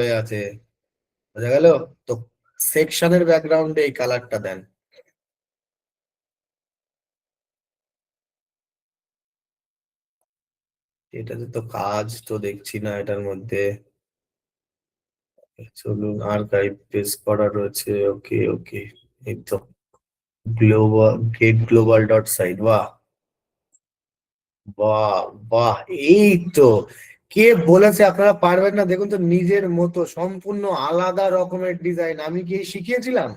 হয়ে আছে, বোঝা গেল? তো সেকশনের ব্যাকগ্রাউন্ডে এই কালারটা দেন। এটাতে তো কাজ তো দেখছি না এটার মধ্যে। চলুন, আর্কাইভ পেজ করা রয়েছে। ওকে ওকে, এই তো global get global dot site. বাহ বাহ বাহ, এই তো। কে বলেছে আপনারা পারবেন না? দেখুন তো, নিজের মতো সম্পূর্ণ আলাদা রকমের ডিজাইন। আমি কি এই শিখিয়েছিলাম?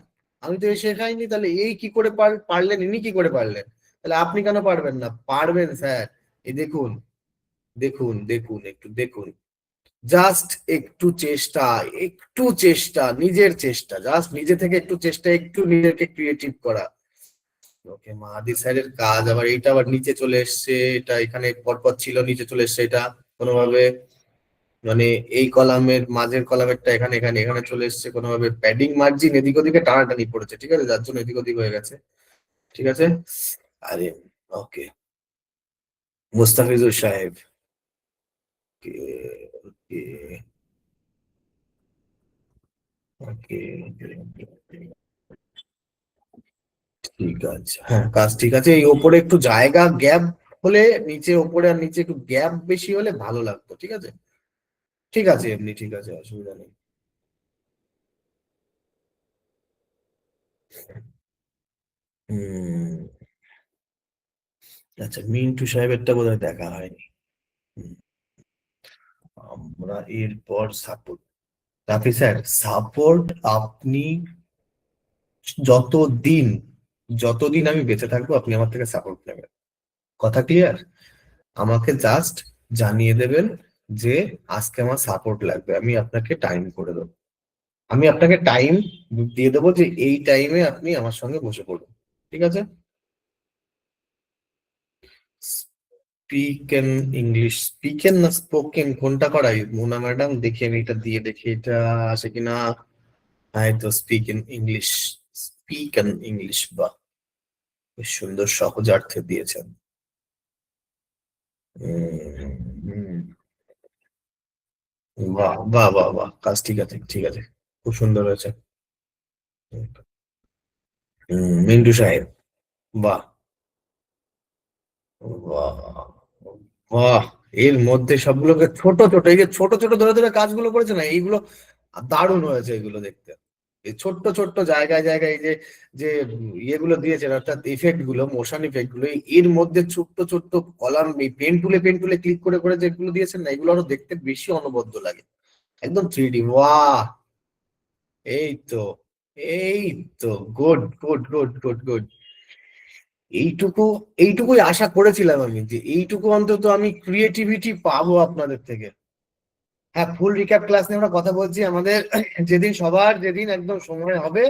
আমি তো এই শেখাইনি। তাহলে এই কি করে পারলেন? ইনি কি করে পারলেন? তাহলে আপনি কেন পারবেন না? পারবেন স্যার। এই দেখুন, দেখুন দেখুন, একটু দেখুন। জাস্ট একটু চেষ্টা, একটু চেষ্টা, নিজের চেষ্টা, জাস্ট নিজে থেকে একটু চেষ্টা, একটু নিজেকে ক্রিয়েটিভ করা। ওকে, মাহাদি স্যারের কাজ আবার এইটা আবার নিচে চলে এসছে। এটা এখানে পরপর ছিল, নিচে চলে এসছে এটা কোনোভাবে। মানে এই কলামের মাঝের কলামেরটা এখানে এখানে এখানে চলে এসছে কোনোভাবে। প্যাডিং মার্জিন এদিক ওদিকে টানাটানি পড়েছে, ঠিক আছে, যার জন্য এদিক ওদিক হয়ে গেছে। ঠিক আছে। আরে, ওকে। মুস্তাফিজুর সাহেব। ওকে ওকে ওকে ওকে, ঠিক আছে। হ্যাঁ, কাজ ঠিক আছে। এই ওপরে একটু জায়গা গ্যাপ হলে, নিচে ওপরে আর নিচে একটু গ্যাপ বেশি হলে ভালো লাগতো। ঠিক আছে, ঠিক আছে, এমনি ঠিক আছে, অসুবিধা নেই। হুম। আচ্ছা, মিন্টু সাহেবেরটা বোধহয় দেখা হয়নি। হুম, আমরা এরপর সাপোর্ট। রাফি স্যার, সাপোর্ট আপনি যতদিন যতদিন আমি বেঁচে থাকবো আপনি আমার থেকে সাপোর্ট নেবেন। কথা ক্লিয়ার? আমাকে জাস্ট জানিয়ে দেবেন যে আজকে আমার সাপোর্ট লাগবে, আমি আপনাকে টাইম করে দেবো। আমি আপনাকে টাইম দিয়ে দেবো যে এই টাইমে আপনি আমার সঙ্গে বসে পড়ুন। ঠিক আছে? স্পিকেন ইংলিশ, স্পিকেন না স্পোকেন কোনটা করাই মোনা ম্যাডাম? দেখি আমি এটা দিয়ে দেখি এটা আছে কিনা। হ্যাঁ, এই তো স্পিকেন ইংলিশ। স্পিকেন ইংলিশ, বাহ, বেশ সুন্দর সহজার্থে দিয়েছেন। হুম, বাহ বাহ বাহ বাহ, কাজ ঠিক আছে, ঠিক আছে, খুব সুন্দর হয়েছে। মিন্টু সাহেব, বাহ বাহ বাহ। এর মধ্যে সবগুলোকে ছোট ছোট, এই যে ছোট ছোট ধরে ধরে কাজগুলো করেছে না, এইগুলো দারুণ হয়েছে এগুলো দেখতে। এই ছোট্ট ছোট্ট জায়গায় জায়গায় এই যে যে ইয়েগুলো দিয়েছেন, অর্থাৎ ইফেক্ট গুলো, মোশন ইফেক্ট গুলো, এর মধ্যে ছোট্ট ছোট্ট কলাম, এই পেন টুলে ক্লিক করে করে যেগুলো দিয়েছেন না, এগুলো আরো দেখতে বেশি অনবদ্য লাগে। একদম 3D। ওয়াহ, এই তো, এই তো, good good good good good. এইটুকু, এইটুকুই আশা করেছিলাম আমি, যে এইটুকু অন্তত আমি ক্রিয়েটিভিটি পাবো আপনাদের থেকে। হ্যাঁ, ফুল রিক্যাপ ক্লাস নিয়ে আমরা কথা বলছি আমাদের। যেদিন সবার, যেদিন একদম সময় হবে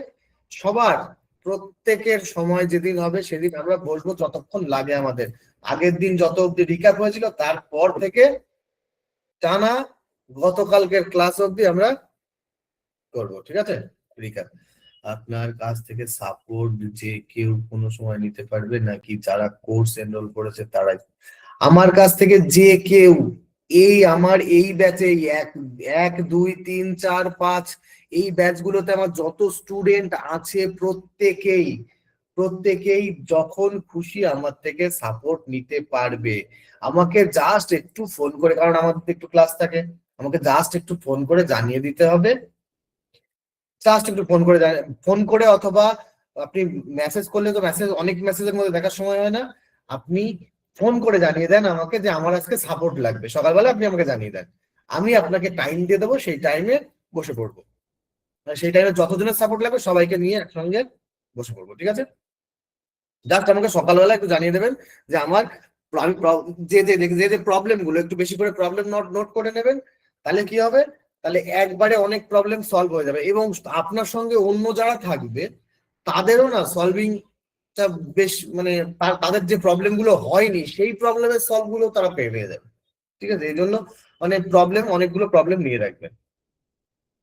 সবার, প্রত্যেকের সময় যেদিন হবে সেদিন আমরা বসবো, যতক্ষণ লাগে আমাদের। আগের দিন যত অব্দি রিক্যাপ হয়েছিল তারপর থেকে টানা গতকালকের ক্লাস অব্দি আমরা করবো। ঠিক আছে? রিক্যাপ। আপনার কাছ থেকে সাপোর্ট যে কেউ কোনো সময় নিতে পারবে নাকি যারা কোর্স এনরোল করেছে তারাই? আমার কাছ থেকে যে কেউ, এই আমার এই ব্যাচে, এক এক দুই তিন চার পাঁচ, এই ব্যাচগুলোতে আমার যত স্টুডেন্ট আছে প্রত্যেকেই, প্রত্যেকেই যখন খুশি আমার থেকে সাপোর্ট নিতে পারবে। আমাকে জাস্ট একটু ফোন করে, কারণ আমাদের তো একটু ক্লাস থাকে, আমাকে জাস্ট একটু ফোন করে জানিয়ে দিতে হবে। জাস্ট একটু ফোন করে অথবা আপনি মেসেজ করলে, তো মেসেজ, অনেক মেসেজের মধ্যে দেখার সময় হয় না। আপনি ফোন করে জানিয়ে দেন আমাকে যে আমার আজকে সাপোর্ট লাগবে, সকালবেলা আপনি আমাকে জানিয়ে দেন। আমি আপনাকে টাইম দিয়ে দেবো, সেই টাইমে বসে পড়বো। আর সেই টাইমে যতজনের সাপোর্ট লাগবে সবাইকে নিয়ে একসঙ্গে বসে পড়বো। ঠিক আছে? জাস্ট আমাকে সকালবেলা একটু জানিয়ে দেবেন যে আমার, আমি যে যে যে যে প্রবলেম গুলো, একটু বেশি করে প্রবলেম নোট নোট করে নেবেন। তাহলে কি হবে? তাহলে একবারে অনেক প্রবলেম সলভ হয়ে যাবে, এবং আপনার সঙ্গে অন্য যারা থাকবে তাদেরও না সলভিং টা বেশ, মানে তাদের যে প্রবলেম গুলো হয়নি সেই প্রবলেমের সলভ গুলো তারা পেয়ে যাবে। ঠিক আছে? এই জন্য মানে অনেকগুলো প্রবলেম নিয়ে রাখবেন।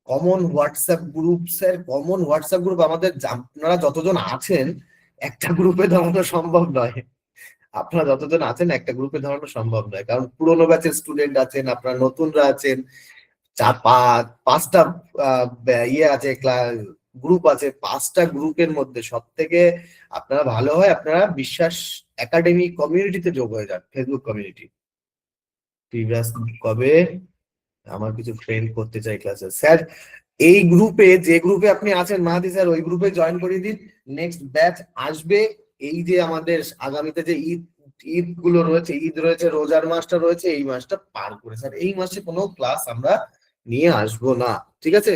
Common WhatsApp group, sir common WhatsApp group আমাদের, আপনারা যতজন আছেন একটা গ্রুপে ধরানো সম্ভব নয়। আপনারা যতজন আছেন একটা গ্রুপে ধরানো সম্ভব নয়, কারণ পুরোনো ব্যাচের স্টুডেন্ট আছেন, আপনারা নতুনরা আছেন, পাঁচটা ইয়ে আছে, গ্রুপ আছে, 5টা গ্রুপের মধ্যে সব থেকে আপনারা ভালো হয় আপনারা বিশ্বাস একাডেমি কমিউনিটিতে যোগ হয়ে যান, ফেসবুক কমিউনিটি। প্রিভিয়াস কবে আমার কিছু ফ্রেন্ড করতে চাই ক্লাসে, স্যার এই গ্রুপে, যে গ্রুপে আপনি আছেন মাহাদি স্যার, ওই গ্রুপে জয়েন করিয়ে দিন। নেক্সট ব্যাচ আসবে, এই যে আমাদের আগামীতে যে ঈদ ঈদ গুলো রয়েছে, ঈদ রয়েছে, রোজার মাসটা রয়েছে, এই মাসটা পার করে স্যার এই মাসে কোনো ক্লাস আমরা নিয়ে আসবো না, ঠিক আছে?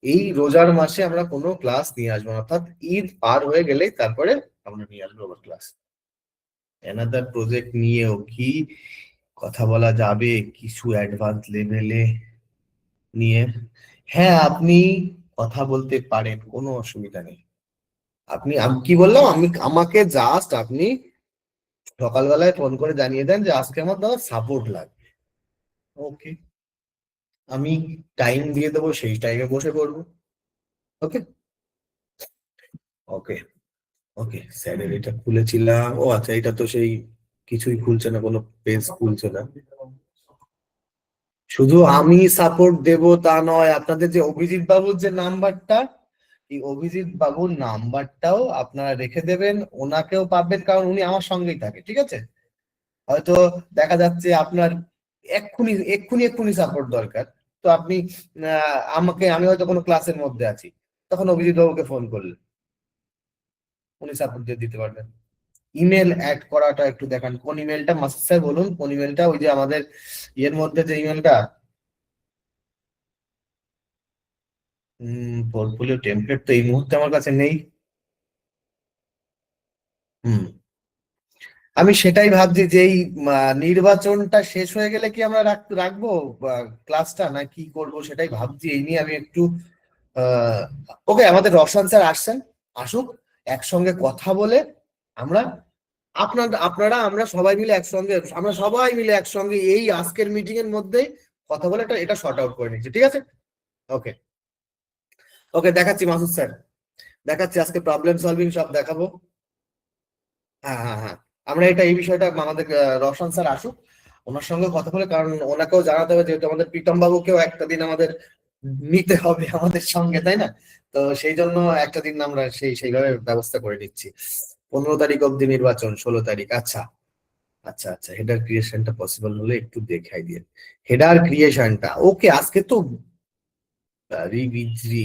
এই রোজার মাসে আমরা কোনো ক্লাস নিয়ে আসবো না, অর্থাৎ ঈদ পার হয়ে গেলেই তারপরে আমরা নিয়ে আসবো আবার ক্লাস। অ্যানাদার প্রজেক্ট নিয়েও কি কথা বলা যাবে কিছু অ্যাডভান্স লেভেলে নিয়ে? হ্যাঁ, আপনি কথা বলতে পারেন, কোনো অসুবিধা নেই। আপনি, আমি কি বললাম, আমাকে জাস্ট আপনি সকালবেলায় ফোন করে জানিয়ে দেন যে আজকে আমার দাদা সাপোর্ট লাগবে, ওকে, আমি টাইম দিয়ে দেবো, সেই টাইমে বসে করবো। ওকে, ওকে, ওকে স্যারের এটা খুলেছিলাম, ও আচ্ছা, এটা তো সেই কিছুই খুলছে না, কোনো পেজ খুলছে না। শুধু আমি সাপোর্ট দেব তা নয়, আপনাদের যে অভিজিৎ বাবুর যে নাম্বারটা, এই অভিজিৎ বাবুর নাম্বারটাও আপনারা রেখে দেবেন, ওনাকেও পাবেন, কারণ উনি আমার সঙ্গেই থাকে, ঠিক আছে? হয়তো দেখা যাচ্ছে আপনার এক্ষুনি এক্ষুনি এক্ষুনি সাপোর্ট দরকার, তো আপনি আমি হয়তো কোনো ক্লাসের মধ্যে আছি, তখন অভিজিৎ বাবুকে ফোন করলে উনি সাপোর্ট দিয়ে দিতে পারবেন। ইমেল অ্যাড করাটা একটু দেখান, কোন ইমেলটা মাসুদ স্যার বলুন, কোন ইমেলটা? ওই যে আমাদের ইয়ের মধ্যে যে ইমেলটা, পোর্টফোলিও টেমপ্লেট তো এই মুহূর্তে আমার কাছে নেই। হুম, আমি সেটাই ভাবছি যে এই নির্বাচনটা শেষ হয়ে গেলে কি আমরা রাখবো ক্লাসটা, না কি করব সেটাই ভাবছি, এই নিয়ে আমি একটু আহ ওকে, আমাদের রসায়ন স্যার আসছেন, আসুক, একসঙ্গে কথা বলে আমরা, আপনারা আমরা সবাই মিলে একসঙ্গে, আমরা সবাই মিলে একসঙ্গে এই আজকের মিটিং এর মধ্যেই কথা বলে এটা এটা শর্ট আউট করে নিচ্ছি, ঠিক আছে? ওকে, ওকে, দেখাচ্ছি মাসুদ স্যার, দেখাচ্ছি আজকে প্রবলেম সলভিং সব দেখাবো। হ্যাঁ, হ্যাঁ, হ্যাঁ, আমরা এটা এই বিষয়টা আমাদের রওশন স্যার আসুক, ওনার সঙ্গে কথা বলে, কারণ ওনাকেও জানাতে হবে, যেহেতু আমাদের প্রীতম বাবুকেও একটা দিন আমাদের নিতে হবে আমাদের সঙ্গে, তাই না? তো সেই জন্য একটা দিন আমরা সেইভাবে ব্যবস্থা করে নিচ্ছি। 15 তারিখ অব্দি নির্বাচন, 16 তারিখ, আচ্ছা, আচ্ছা, আচ্ছা, হেডার ক্রিয়েশনটা পসিবল হলে একটু দেখাই দিয়ে। হেডার ক্রিয়েশনটা ওকে, আজকে তো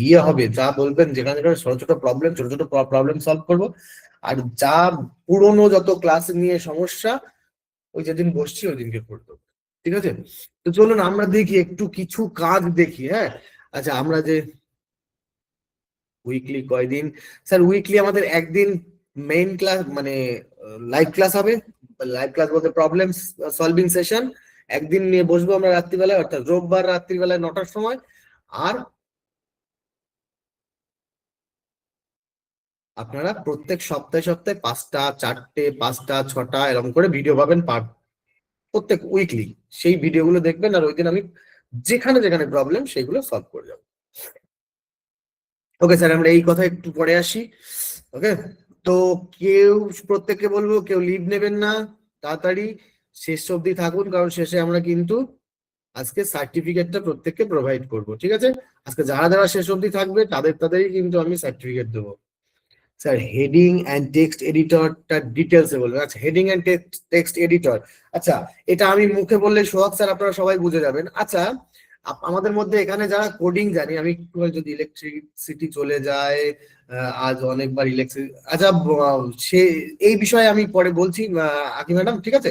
ইয়ে হবে, যা বলবেন, যেখানে যেখানে ছোট ছোট প্রবলেম, ছোট ছোট প্রবলেম সলভ করবো। আর যা পুরোনো যত ক্লাস নিয়ে সমস্যা, ওই যেদিন বসছি ওই দিনকে করতে হবে, ঠিক আছে? তো চলুন আমরা দেখি একটু কিছু কাজ দেখি, হ্যাঁ। আচ্ছা, আমরা যে উইকলি কয়দিন, স্যার উইকলি আমাদের একদিন মেইন ক্লাস মানে লাইভ ক্লাস হবে, লাইভ ক্লাস বলতে প্রবলেম সলভিং সেশন, একদিন নিয়ে বসবো আমরা রাত্রিবেলায়, অর্থাৎ রোববার রাত্রিবেলায় 9টার সময়। আর আপনারা প্রত্যেক সপ্তাহে সপ্তাহে 5টা, 4টে, 5টা, 6টা এরকম করে ভিডিও পাবেন প্রত্যেক উইকলি, সেই ভিডিওগুলো দেখবেন, আর ওই দিন আমি যেখানে যেখানে প্রবলেম সেগুলো সলভ করে যাবো। ওকে স্যার, আমরা এই কথা একটু পরে আসি। ওকে, তো কেউ, প্রত্যেককে বলবো কেউ লিভ নেবেন না, তাড়াতাড়ি শেষ অবধি থাকুন, কারণ শেষে আমরা কিন্তু আজকে সার্টিফিকেটটা প্রত্যেককে প্রোভাইড করব, ঠিক আছে? আজকে যারা যারা শেষ অবধি থাকবে তাদেরই কিন্তু আমি সার্টিফিকেট দেবো। স্যার হেডিং অ্যান্ড টেক্সট এডিটরটা ডিটেলসে বলবেন। আচ্ছা, হেডিং অ্যান্ড টেক্সট এডিটর, আচ্ছা, এটা আমি মুখে বললে সোহাগ স্যার আপনারা সবাই বুঝে যাবেন। আচ্ছা, আমাদের মধ্যে এখানে যারা কোডিং জানি, আমি একটু যদি ইলেকট্রিসিটি চলে যায়, আজ অনেকবার ইলেকট্রিক, আচ্ছা, সে এই বিষয়ে আমি পরে বলছি আকি ম্যাডাম, ঠিক আছে?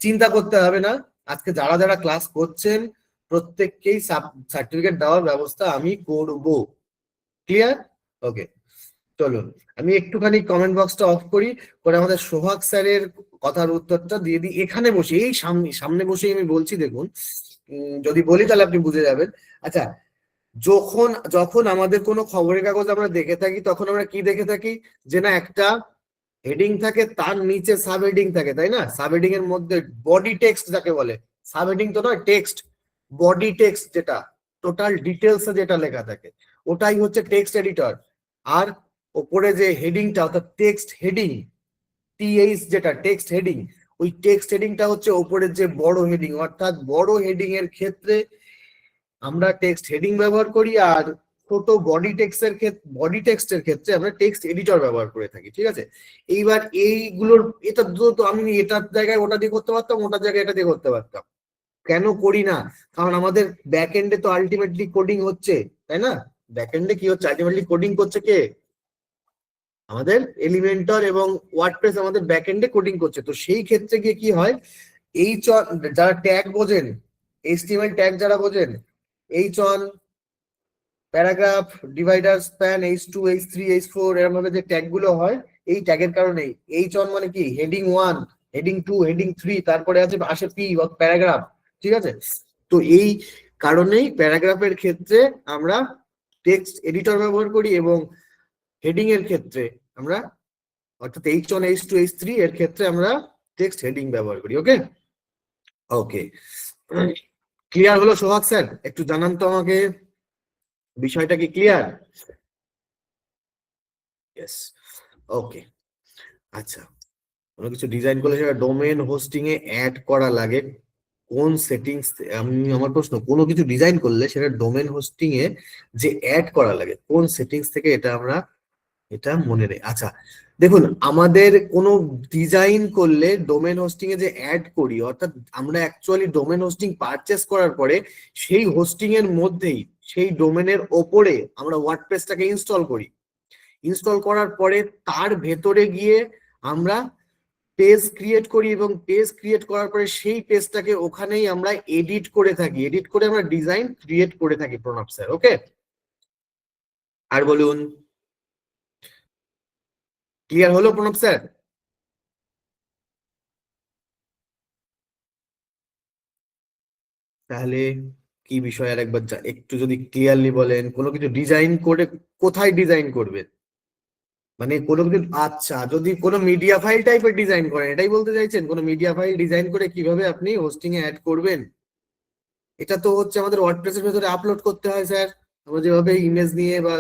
চিন্তা করতে হবে না, আজকে যারা যারা ক্লাস করছেন প্রত্যেককেই সার্টিফিকেট দেওয়ার ব্যবস্থা আমি করব, ক্লিয়ার? ওকে, চলুন আমি একটুখানি কমেন্ট বক্সটা অফ করি, করে আমাদের সোহাগ স্যারের কথার উত্তরটা দিয়ে দিই, এখানে বসে, এই সামনে সামনে বসেই আমি বলছি, দেখুন, যদি বলি তাহলে আপনি বুঝে যাবেন। আচ্ছা, যখন যখন আমাদের কোনো খবরের কাগজ আমরা দেখে থাকি, তখন আমরা কি দেখে থাকি, যে না একটা হেডিং থাকে, তার নিচে সাব হেডিং থাকে, তাই না? সাব হেডিং এর মধ্যে বডি টেক্সট যাকে বলে, সাব হেডিং তো নয়, টেক্সট, বডি টেক্সট যেটা টোটাল ডিটেলস যেটা লেখা থাকে, ওটাই হচ্ছে টেক্সট এডিটর। আর ওপরে যে হেডিংটা, অর্থাৎ টেক্সট হেডিং, টিএইচ যেটা টেক্সট হেডিং, ওই টেক্সট হেডিংটা হচ্ছে ওপরের যে বড় হেডিং, অর্থাৎ বড় হেডিং এর ক্ষেত্রে আমরা টেক্সট হেডিং ব্যবহার করি, আর ছোট বডি টেক্সটের ক্ষেত্রে আমরা টেক্সট এডিটর ব্যবহার করে থাকি, ঠিক আছে। এইবার এইগুলোর এটা তো আমি এটার জায়গায় ওটা দিয়ে করতে পারতাম, ওটার জায়গায় এটা দিয়ে করতে পারতাম। কেন করি না? কারণ আমাদের ব্যাক এন্ডে তো আলটিমেটলি কোডিং হচ্ছে, তাই না? ব্যাক এন্ডে কি হচ্ছে, আলটিমেটলি কোডিং করছে কে? আমাদের এলিমেন্টর এবং ওয়ার্ডপ্রেস আমাদের ব্যাক এন্ডে কোডিং করছে। তো সেই ক্ষেত্রে গিয়ে কি হয়, এই যারা ট্যাগ বোঝেন, এইচটিএমএল ট্যাগ যারা বোঝেন, এইচ1, paragraph, divider, span, H2, H3, H4, এরকম ভাবে যে ট্যাগ গুলো হয়, এই ট্যাগের কারণেই H1 মানে কি, হেডিং 1, হেডিং 2, হেডিং 3, তারপরে আসে পি বা প্যারাগ্রাফ, ঠিক আছে। তো এই কারণেই প্যারাগ্রাফের ক্ষেত্রে আমরা টেক্সট এডিটর ব্যবহার করি, এবং হেডিং এর ক্ষেত্রে আমরা, অর্থাৎ H1, H2, H3 এর ক্ষেত্রে আমরা টেক্সট হেডিং ব্যবহার করি। ওকে, ওকে, ক্লিয়ার হলো সোহাগ স্যার? একটু জানান তো আমাকে, বিষয়টা কি ক্লিয়ার? ইয়েস, ওকে। আচ্ছা, কোনো কিছু ডিজাইন করলে সেটা ডোমেন হোস্টিং এ অ্যাড করা লাগে কোন সেটিংস? আমি, আমার প্রশ্ন, কোনো কিছু ডিজাইন করলে সেটা ডোমেন হোস্টিং এ যে অ্যাড করা লাগে কোন সেটিংস থেকে, এটা আমরা এটা মনে নেই। আচ্ছা, দেখুন, আমাদের কোনো ডিজাইন করলে ডোমেন হোস্টিং এ যে অ্যাড করি, অর্থাৎ আমরা অ্যাকচুয়ালি ডোমেন হোস্টিং পারচেস করার পরে সেই হোস্টিং এর মধ্যেই, সেই ডোমেনের ওপরে আমরা ওয়ার্ডপ্রেসটাকে ইনস্টল করি। ইনস্টল করার পরে তার ভেতরে গিয়ে আমরা পেজ ক্রিয়েট করি, এবং পেজ ক্রিয়েট করার পরে সেই পেজটাকে ওখানেই আমরা এডিট করে থাকি, এডিট করে আমরা ডিজাইন ক্রিয়েট করে থাকি। প্রণব স্যার, ওকে? আর বলুন, ক্লিয়ার হলো প্রণব স্যার? তাহলে কি বিষয় আর একবার একটু যদি ক্লিয়ারলি বলেন, কোনো কিছু ডিজাইন করে কোথায় ডিজাইন করবেন, মানে কোনো কিছু, আচ্ছা, যদি কোনো মিডিয়া ফাইল টাইপের ডিজাইন করেন, এটাই বলতে চাইছেন? কোনো মিডিয়া ফাইল ডিজাইন করে কিভাবে আপনি হোস্টিং এ অ্যাড করবেন? এটা তো হচ্ছে আমাদের ওয়ার্ডপ্রেসের ভেতরে আপলোড করতে হয় স্যার। আমরা যেভাবে ইমেজ নিয়ে বা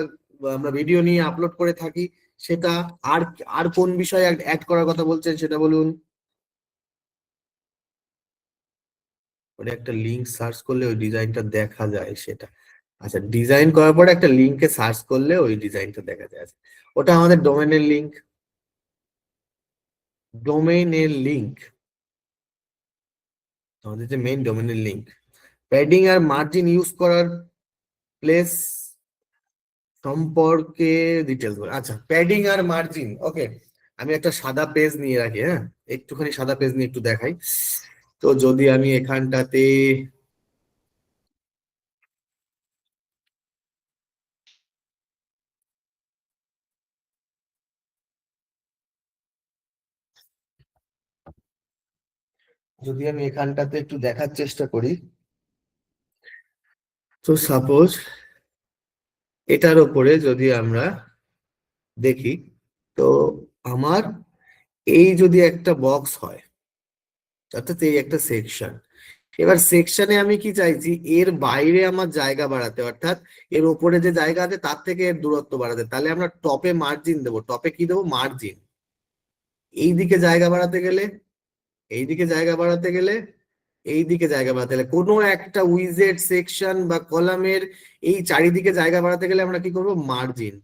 আমরা ভিডিও নিয়ে আপলোড করে থাকি সেটা। আর আর কোন বিষয়ে অ্যাড করার কথা বলছেন সেটা বলুন। ওটা একটা লিংক সার্চ করলে ওই ডিজাইনটা দেখা যায় সেটা। আচ্ছা, ডিজাইন করার পরে একটা লিংকে সার্চ করলে ওই ডিজাইনটা দেখা যায়। আচ্ছা, ওটা আমাদের ডোমেনের লিংক, ডোমেইনের লিংক, আমাদের যে মেইন ডোমেনের লিংক। প্যাডিং আর মার্জিন ইউজ করার প্লেস সম্পর্কে ডিটেলস বল। আচ্ছা, প্যাডিং আর মার্জিন, ওকে। আমি একটা সাদা পেজ নিয়ে রাখি, হ্যাঁ, একটুখানি সাদা পেজ নিয়ে একটু দেখাই। তো যদি আমি এখানটাতে, একটু দেখার চেষ্টা করি, তো সাপোজ এটার উপরে যদি আমরা দেখি, তো আমার এই যদি একটা বক্স হয়, অর্থাৎ এই একটা সেকশন, এবার সেকশনে আমি কি চাইছি, এর বাইরে আমার জায়গা বাড়াতে, অর্থাৎ এর উপরে যে জায়গা আছে তার থেকে এর দূরত্ব বাড়াতে। তাহলে আমরা টপে মার্জিন দেবো, টপে কি দেবো, মার্জিন। এইদিকে জায়গা বাড়াতে গেলে, এইদিকে জায়গা বাড়াতে গেলে, এইদিকে জায়গা বাড়াতে গেলে, কোনো একটা উইজেট সেকশন বা কলামের এই চারিদিকে জায়গা বাড়াতে গেলে আমরা কি করব, মার্জিন।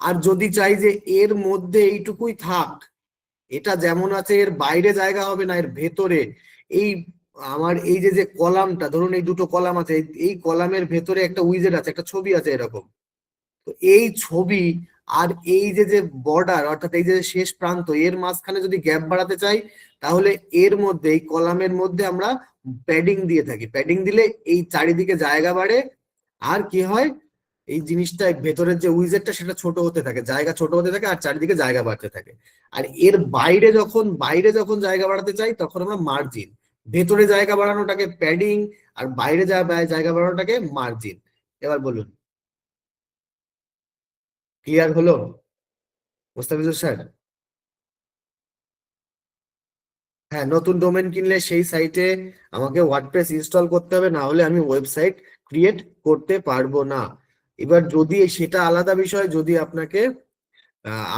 আর যদি চাই যে এর মধ্যে এইটুকুই থাক, এটা যেমন আছে, এর বাইরে জায়গা হবে না, এর ভেতরে, এই আমার এই যে যে কলামটা, ধরুন এই দুটো কলাম আছে, এই কলামের ভেতরে একটা উইজেট আছে, একটা ছবি আছে এরকম। তো এই ছবি আর এই যে যে বর্ডার, অর্থাৎ এই যে শেষ প্রান্ত, এর মাঝখানে যদি গ্যাপ বাড়াতে চাই, তাহলে এর মধ্যে, এই কলামের মধ্যে আমরা প্যাডিং দিয়ে থাকি। প্যাডিং দিলে এই চারিদিকে জায়গা বাড়ে, আর কি হয়, এই জিনিসটা ভেতরের যে উইজেটটা সেটা ছোট হতে থাকে, জায়গা ছোট হতে থাকে, আর চারিদিকে জায়গা বাড়তে থাকে। আর এর বাইরে যখন জায়গা বাড়াতে চাই তখন আমরা মার্জিন, ভেতরে জায়গা বাড়ানোটাকে প্যাডিং, আর বাইরে জায়গা বাড়ানোটাকে মার্জিন। এবার বলুন, ক্লিয়ার হলো মোস্তাফিজুর স্যার? হ্যাঁ, নতুন ডোমেন কিনলে সেই সাইটে আমাকে ওয়ার্ডপ্রেস ইনস্টল করতে হবে, না হলে আমি ওয়েবসাইট ক্রিয়েট করতে পারবো না। এবার যদি সেটা আলাদা বিষয়, যদি আপনাকে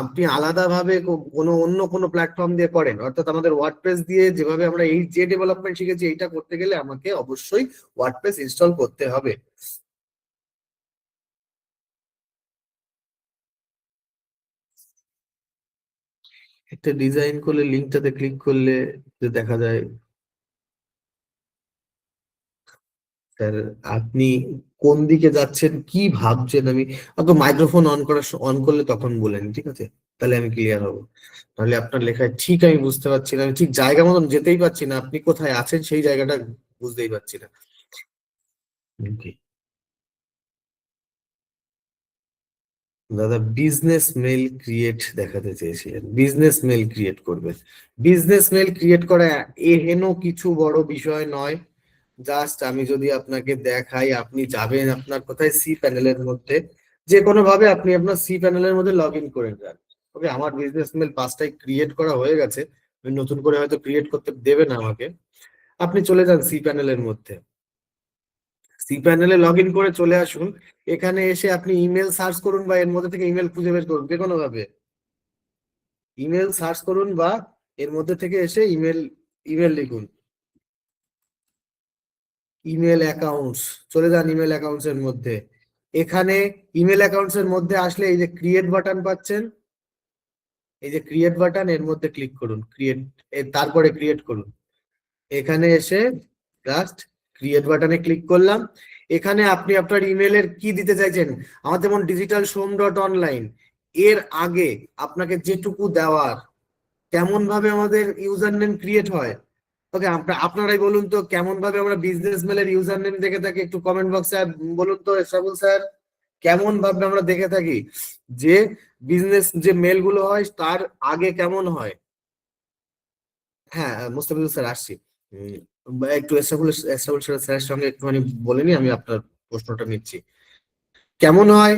আপনি আলাদাভাবে কোনো অন্য কোনো প্ল্যাটফর্ম দিয়ে করেন, অর্থাৎ আমাদের ওয়ার্ডপ্রেস দিয়ে যেভাবে আমরা এই যে ডেভেলপমেন্ট শিখেছি এইটা করতে গেলে আমাকে অবশ্যই ওয়ার্ডপ্রেস ইনস্টল করতে হবে। একটা ডিজাইন করলে লিঙ্কটাতে ক্লিক করলে যে দেখা যায়, স্যার আপনি কোন দিকে যাচ্ছেন কি ভাবছেন, আমি আপনার মাইক্রোফোন অন করলে তখন বলেন, ঠিক আছে? তাহলে আমি ক্লিয়ার হবো। তাহলে আপনার লেখায় ঠিক আমি বুঝতে পারছি না, আমি ঠিক জায়গা মতন যেতেই পারছি না, আপনি কোথায় আছেন সেই জায়গাটা বুঝতেই পারছি না। Okay. দাদা বিজনেস মেল ক্রিয়েট দেখাতে চেয়েছিলেন, বিজনেস মেল ক্রিয়েট করবেন। বিজনেস মেল ক্রিয়েট করা এহেন কিছু বড় বিষয় নয়। জাস্ট আমি যদি আপনাকে দেখাই, আপনি যাবেন আপনার কোথায় সি প্যানেলের মধ্যে, যে কোনো ভাবে আপনি আপনার সি প্যানেলের মধ্যে লগ ইন করে যান। ওকে, আমার বিজনেস মেল পাঁচটায় ক্রিয়েট করা হয়ে গেছে, আমি নতুন করে হয়তো ক্রিয়েট করতে দেবে না আমাকে। আপনি চলে যান সি প্যানেলের মধ্যে, সি প্যানেলে লগ ইন করে চলে আসুন। এখানে এসে আপনি ইমেল সার্চ করুন বা এর মধ্যে থেকে ইমেল খুঁজে বের করুন, যে কোনো ভাবে ইমেল সার্চ করুন বা এর মধ্যে থেকে এসে ইমেল ইমেল লিখুন। ইমেল অ্যাকাউন্টস, চলে যান ইমেল অ্যাকাউন্টস এর মধ্যে। এখানে ইমেল অ্যাকাউন্টস এর মধ্যে আসলে এই যে ক্রিয়েট বাটন পাচ্ছেন, এই যে ক্রিয়েট বাটন এর মধ্যে ক্লিক করুন, ক্রিয়েট, তারপরে ক্রিয়েট করুন। এখানে এসে জাস্ট ক্রিয়েট বাটনে ক্লিক করলাম। এখানে আপনি আপনার ইমেলের কি দিতে চাইছেন, আমার যেমন ডিজিটাল সোম ডট অনলাইন, এর আগে আপনাকে যেটুকু দেওয়ার, কেমন ভাবে আমাদের ইউজার নেম ক্রিয়েট হয়। ওকে, আপনারাই বলুন তো কেমন ভাবে আমরা বিজনেস মেলের ইউজার নেম দেখে থাকি, একটু কমেন্ট বক্সে বলুন তো শ্রাবণ স্যার, কেমন ভাবে আমরা দেখে থাকি যে বিজনেস যে মেল গুলো হয় তার আগে কেমন হয়। হ্যাঁ, মুস্তাফিজুর স্যার আসছি। একটু এস্টাবলিশ স্যারের সঙ্গে একটুখানি বলে নি, আমি আপনার প্রশ্নটা নিচ্ছি। কেমন হয়,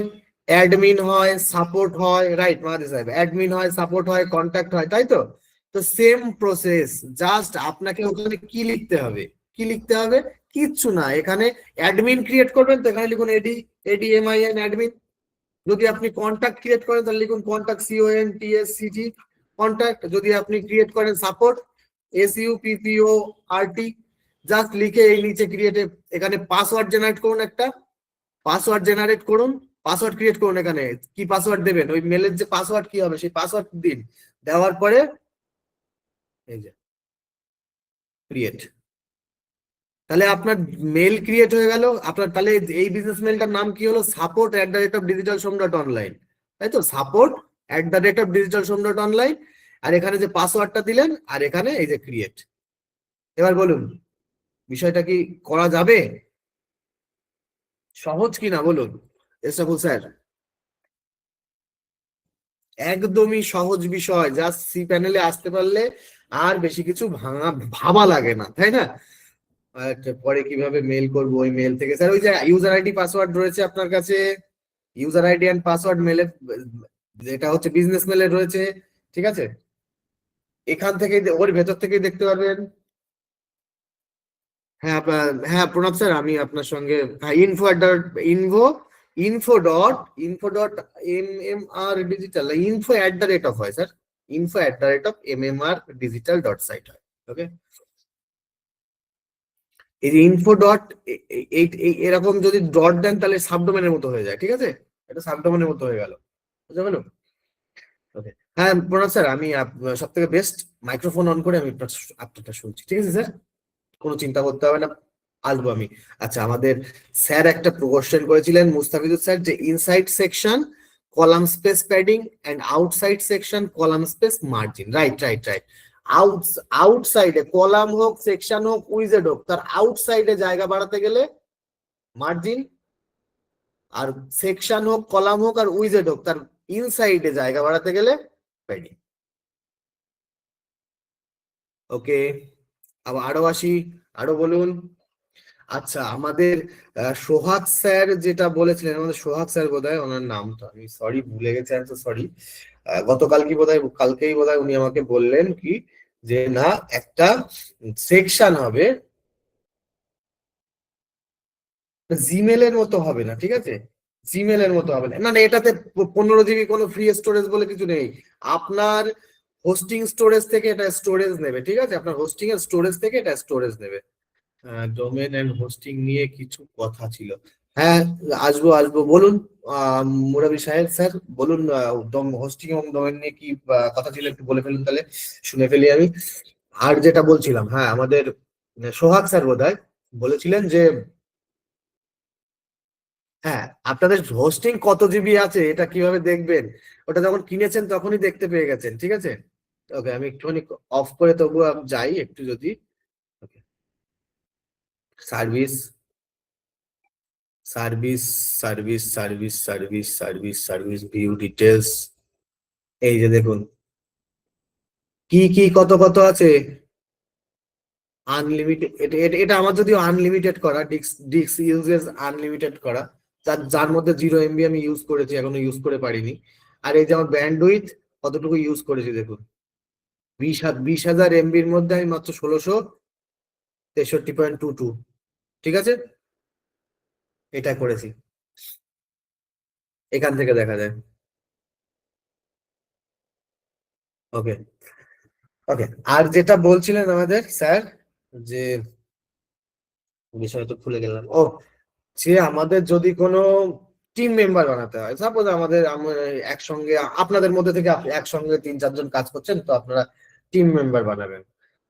অ্যাডমিন হয়, সাপোর্ট হয়, রাইট মাহাদি সাহেব, অ্যাডমিন হয়, সাপোর্ট হয়, কন্ট্যাক্ট হয়, তাই তো? তো সেম প্রসেস, জাস্ট আপনাকে ওখানে কি লিখতে হবে, কি লিখতে হবে? কিচ্ছু না, এখানে অ্যাডমিন ক্রিয়েট করবেন তো এখানে লিখুন এডি, এডিএমআইএন অ্যাডমিন। যদি আপনি কন্ট্যাক্ট ক্রিয়েট করেন তাহলে লিখুন কন্ট্যাক্ট, CONTACT কন্ট্যাক্ট। যদি আপনি ক্রিয়েট করেন সাপোর্ট, SUPPORT, জাস্ট লিখে এই নিচে ক্রিয়েটে এখানে পাসওয়ার্ড জেনারেট করুন, একটা পাসওয়ার্ড জেনারেট করুন, পাসওয়ার্ড ক্রিয়েট করুন। এখানে কি পাসওয়ার্ড দেবেন, ওই মেলের যে পাসওয়ার্ড কি হবে সেই পাসওয়ার্ড দিন, দেওয়ার পরে এই যে ক্রিয়েট, তাহলে আপনার মেল ক্রিয়েট হয়ে গেল আপনার। তাহলে এই বিজনেস মেলটার নাম কি হলো, support@digitalsom.online, তাই তো? support@digitalsom.online, আর এখানে যে পাসওয়ার্ডটা দিলেন, আর এখানে এই যে ক্রিয়েট। এবার বলুন বিষয়টা কি করা যাবে, সহজ কি না বলুন এসরাফুল স্যার? একদমই সহজ বিষয়, জাস্ট সি প্যানেলে আসতে পারলে আর বেশি কিছু ভাবা লাগে না, তাই না? আচ্ছা, পরে কিভাবে মেল করবো, ওই মেল থেকে স্যার ওই যে ইউজার আইডি পাসওয়ার্ড রয়েছে আপনার কাছে, ইউজার আইডি এন্ড পাসওয়ার্ড মেলের, যেটা হচ্ছে বিজনেস মেলের রয়েছে, ঠিক আছে? এখান থেকে ওর ভেতর থেকেই দেখতে পারবেন। হ্যাঁ হ্যাঁ প্রণব স্যার, আমি আপনার সঙ্গে, হ্যাঁ, info@MMR digital, info@MMR digital হয় স্যার, info@MMRdigital.site হয়। ওকে, এই যে ইনফো ডট, এরকম যদি ডট দেন তাহলে সাবডোমেনের মতো হয়ে যায়, ঠিক আছে? এটা সাবডোমেনের মতো হয়ে গেল, বুঝতে পারলো? ওকে, হ্যাঁ প্রণব স্যার, আমি সব থেকে বেস্ট মাইক্রোফোন অন করে আমি আপনারটা শুনছি, ঠিক আছে স্যার? কোনো চিন্তা করতে হবে না, আসবো আমি। আচ্ছা, আমাদের স্যার একটা কোশ্চেন করেছিলেন মুস্তাফিজুর স্যার, যে inside section column space padding and outside section column space margin, right right right. Out আউটসাইডে কলাম হোক, সেকশন হোক, উইজেড হোক, তার আউটসাইডে জায়গা বাড়াতে গেলে মার্জিন, আর সেকশন হোক, কলাম হোক আর উইজেড হোক, তার ইনসাইডে জায়গা বাড়াতে গেলে প্যাডিং। ওকে, আবার আরো আসি, আরো বলুন। আচ্ছা, আমাদের সোহাগ স্যার যেটা বলেছিলেন, আমাদের সোহাগ স্যার বোধহয়, ওনার নামটা আমি সরি ভুলে গেছি, আমি তো সরি। গতকাল কি বোধহয়, কালকেই বোধহয় উনি আমাকে বললেন কি, যে না একটা সেকশন হবে, জিমেলের মতো হবে না, ঠিক আছে? জিমেল এর মতো হবে না, না না, এটাতে 15 GB কোনো ফ্রি স্টোরেজ বলে কিছু নেই। আপনার হোস্টিং স্টোরেজ থেকে এটা স্টোরেজ নেবে, ঠিক আছে, আপনার হোস্টিং এর স্টোরেজ থেকে এটা স্টোরেজ নেবে। ডোমেন এন্ড হোস্টিং নিয়ে কিছু কথা ছিল। হ্যাঁ, আসবো আসবো, বলুন। মুরাবি সাহেব স্যার বলুন, হোস্টিং এবং ডোমেন নিয়ে কি কথা ছিল একটু বলে ফেলুন তাহলে, শুনে ফেলি আমি। আর যেটা বলছিলাম, হ্যাঁ, আমাদের সোহাগ স্যার বোধহয় বলেছিলেন যে, হ্যাঁ, আপনাদের হোস্টিং কত জিবি আছে এটা কিভাবে দেখবেন, ওটা যখন কিনেছেন তখনই দেখতে পেয়ে গেছেন, ঠিক আছে। ওকে, আমি একটুখানি অফ করে তবু আমি যাই একটু যদি। Service service service service service service service view details, এই যে দেখুন কি কি কত কত আছে। আনলিমিটেড, এটা আমার যদিও আনলিমিটেড করা, ডিস্ক ডিস্ক ইউজেস আনলিমিটেড করা, যার মধ্যে 0 MB আমি ইউজ করেছি, এখনো ইউজ করে পারিনি। আর এই যে আমার ব্যান্ডউইথ কতটুকু ইউজ করেছি দেখুন, 20,000 MBর মধ্যে আমি মাত্র 1663.22, ঠিক আছে, এটা করেছি, এখান থেকে দেখা যায়। ওকে, ওকে। আর যেটা বলছিলেন আমাদের স্যার, যে বিষয় তো ভুলে গেলাম, ও, যে আমাদের যদি কোনো টিম মেম্বার বানাতে হয়, সাপোজ আমাদের একসঙ্গে আপনাদের মধ্যে থেকে একসঙ্গে 3-4 জন কাজ করছেন, তো আপনারা টিম মেম্বার বানাবেন,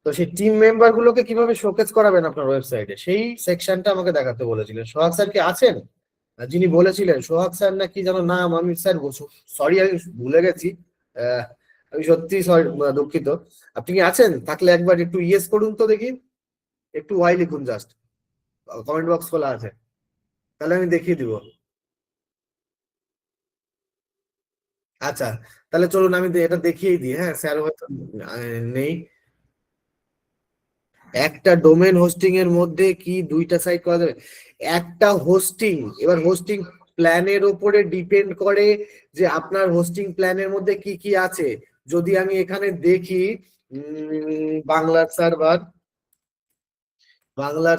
তো সেই টিম মেম্বার গুলোকে কিভাবে শোকেস করাবেন আপনার ওয়েবসাইটে, সেই সেকশনটা আমাকে দেখাতে বলেছিলেন। সোহাগ স্যার কি আছেন? যিনি বলেছিলেন সোহাগ স্যার না কি যেন নাম, আমি স্যার সরি, আমি ভুলে গেছি। আহ, আমি সত্যি সরি, দুঃখিত। আপনি কি আছেন? থাকলে একবার একটু ইয়েস করুন তো দেখি, একটু ওয়াই লিখুন জাস্ট, কমেন্ট বক্স খোলা আছে, তাহলে আমি দেখিয়ে দিব। আচ্ছা, তাহলে চলুন আমি এটা দেখিয়েই দিই, হ্যাঁ, স্যার হয়তো নেই। একটা ডোমেন হোস্টিং এর মধ্যে কি 2টা সাইট করা যাবে? একটা হোস্টিং, এবার হোস্টিং প্ল্যানের উপরে ডিপেন্ড করে যে আপনার হোস্টিং প্ল্যানের মধ্যে কি কি আছে। যদি আমি এখানে দেখি, বাংলার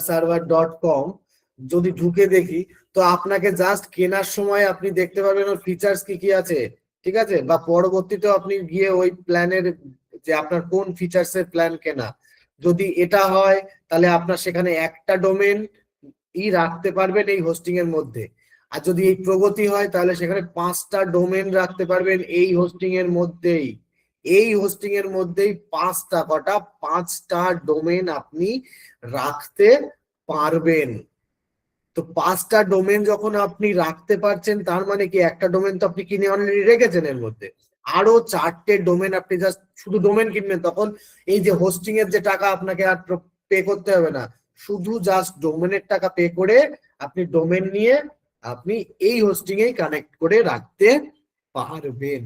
সার্ভার.কম যদি ঢুকে দেখি, তো আপনাকে জাস্ট কেনার সময় আপনি দেখতে পারবেন ওর ফিচার্স কি কি আছে, ঠিক আছে, বা পরবর্তীতে আপনি গিয়ে ওই প্ল্যানের, যে আপনার কোন ফিচার্স এর প্ল্যান কেনা, যদি এটা হয় তাহলে আপনার সেখানে একটা ডোমেন রাখতে পারবেন এই হোস্টিং এর মধ্যে। আর যদি এই প্রগতি হয় তাহলে সেখানে 5টা ডোমেন রাখতে পারবেন এই হোস্টিং এর মধ্যেই। এই হোস্টিং এর মধ্যেই 5টা ডোমেন আপনি রাখতে পারবেন। তো 5টা ডোমেন যখন আপনি রাখতে পারছেন, তার মানে কি একটা ডোমেন তো আপনি কিনে অলরেডি রেখেছেন, এর মধ্যে আরো 4টে ডোমেন আপনি জাস্ট শুধু ডোমেন কিনবেন, তখন এই যে হোস্টিং এর যে টাকা আপনাকে আর পে করতে হবে না, শুধু জাস্ট ডোমেনের টাকা পে করে আপনি ডোমেন নিয়ে আপনি এই হোস্টিং এ কানেক্ট করে রাখতে পারবেন।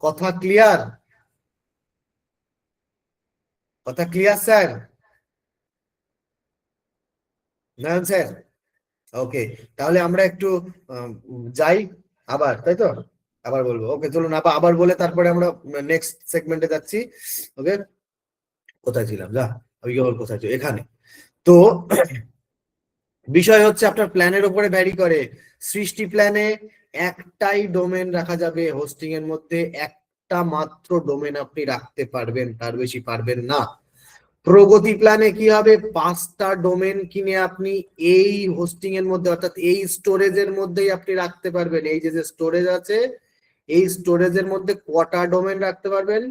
কথা ক্লিয়ার? কথা ক্লিয়ার স্যার? না স্যার? ওকে, তাহলে আমরা একটু যাই আবার, তাই তো, আবার বলবো। ওকে, চলুন আবার আবার বলে তারপরে আমরা নেক্সট সেগমেন্টে যাচ্ছি। ওকে, কোথায় ছিলাম, যা আমি কেবল কোথায় ছিল, এখানে। তো বিষয় হচ্ছে আপনার প্ল্যানের উপরে ভ্যারি করে। সৃষ্টি প্ল্যানে একটাই ডোমেন রাখা যাবে হোস্টিং এর মধ্যে, একটা মাত্র ডোমেন আপনি রাখতে পারবেন, তার বেশি পারবেন না। প্রগতি প্ল্যানে কি হবে, 5টা ডোমেন কিনে আপনি এই হোস্টিং এর মধ্যে, অর্থাৎ এই স্টোরেজের মধ্যেই আপনি রাখতে পারবেন। এই যে যে স্টোরেজ আছে, এই স্টোরেজের মধ্যে কটা ডোমেন রাখতে পারবেন?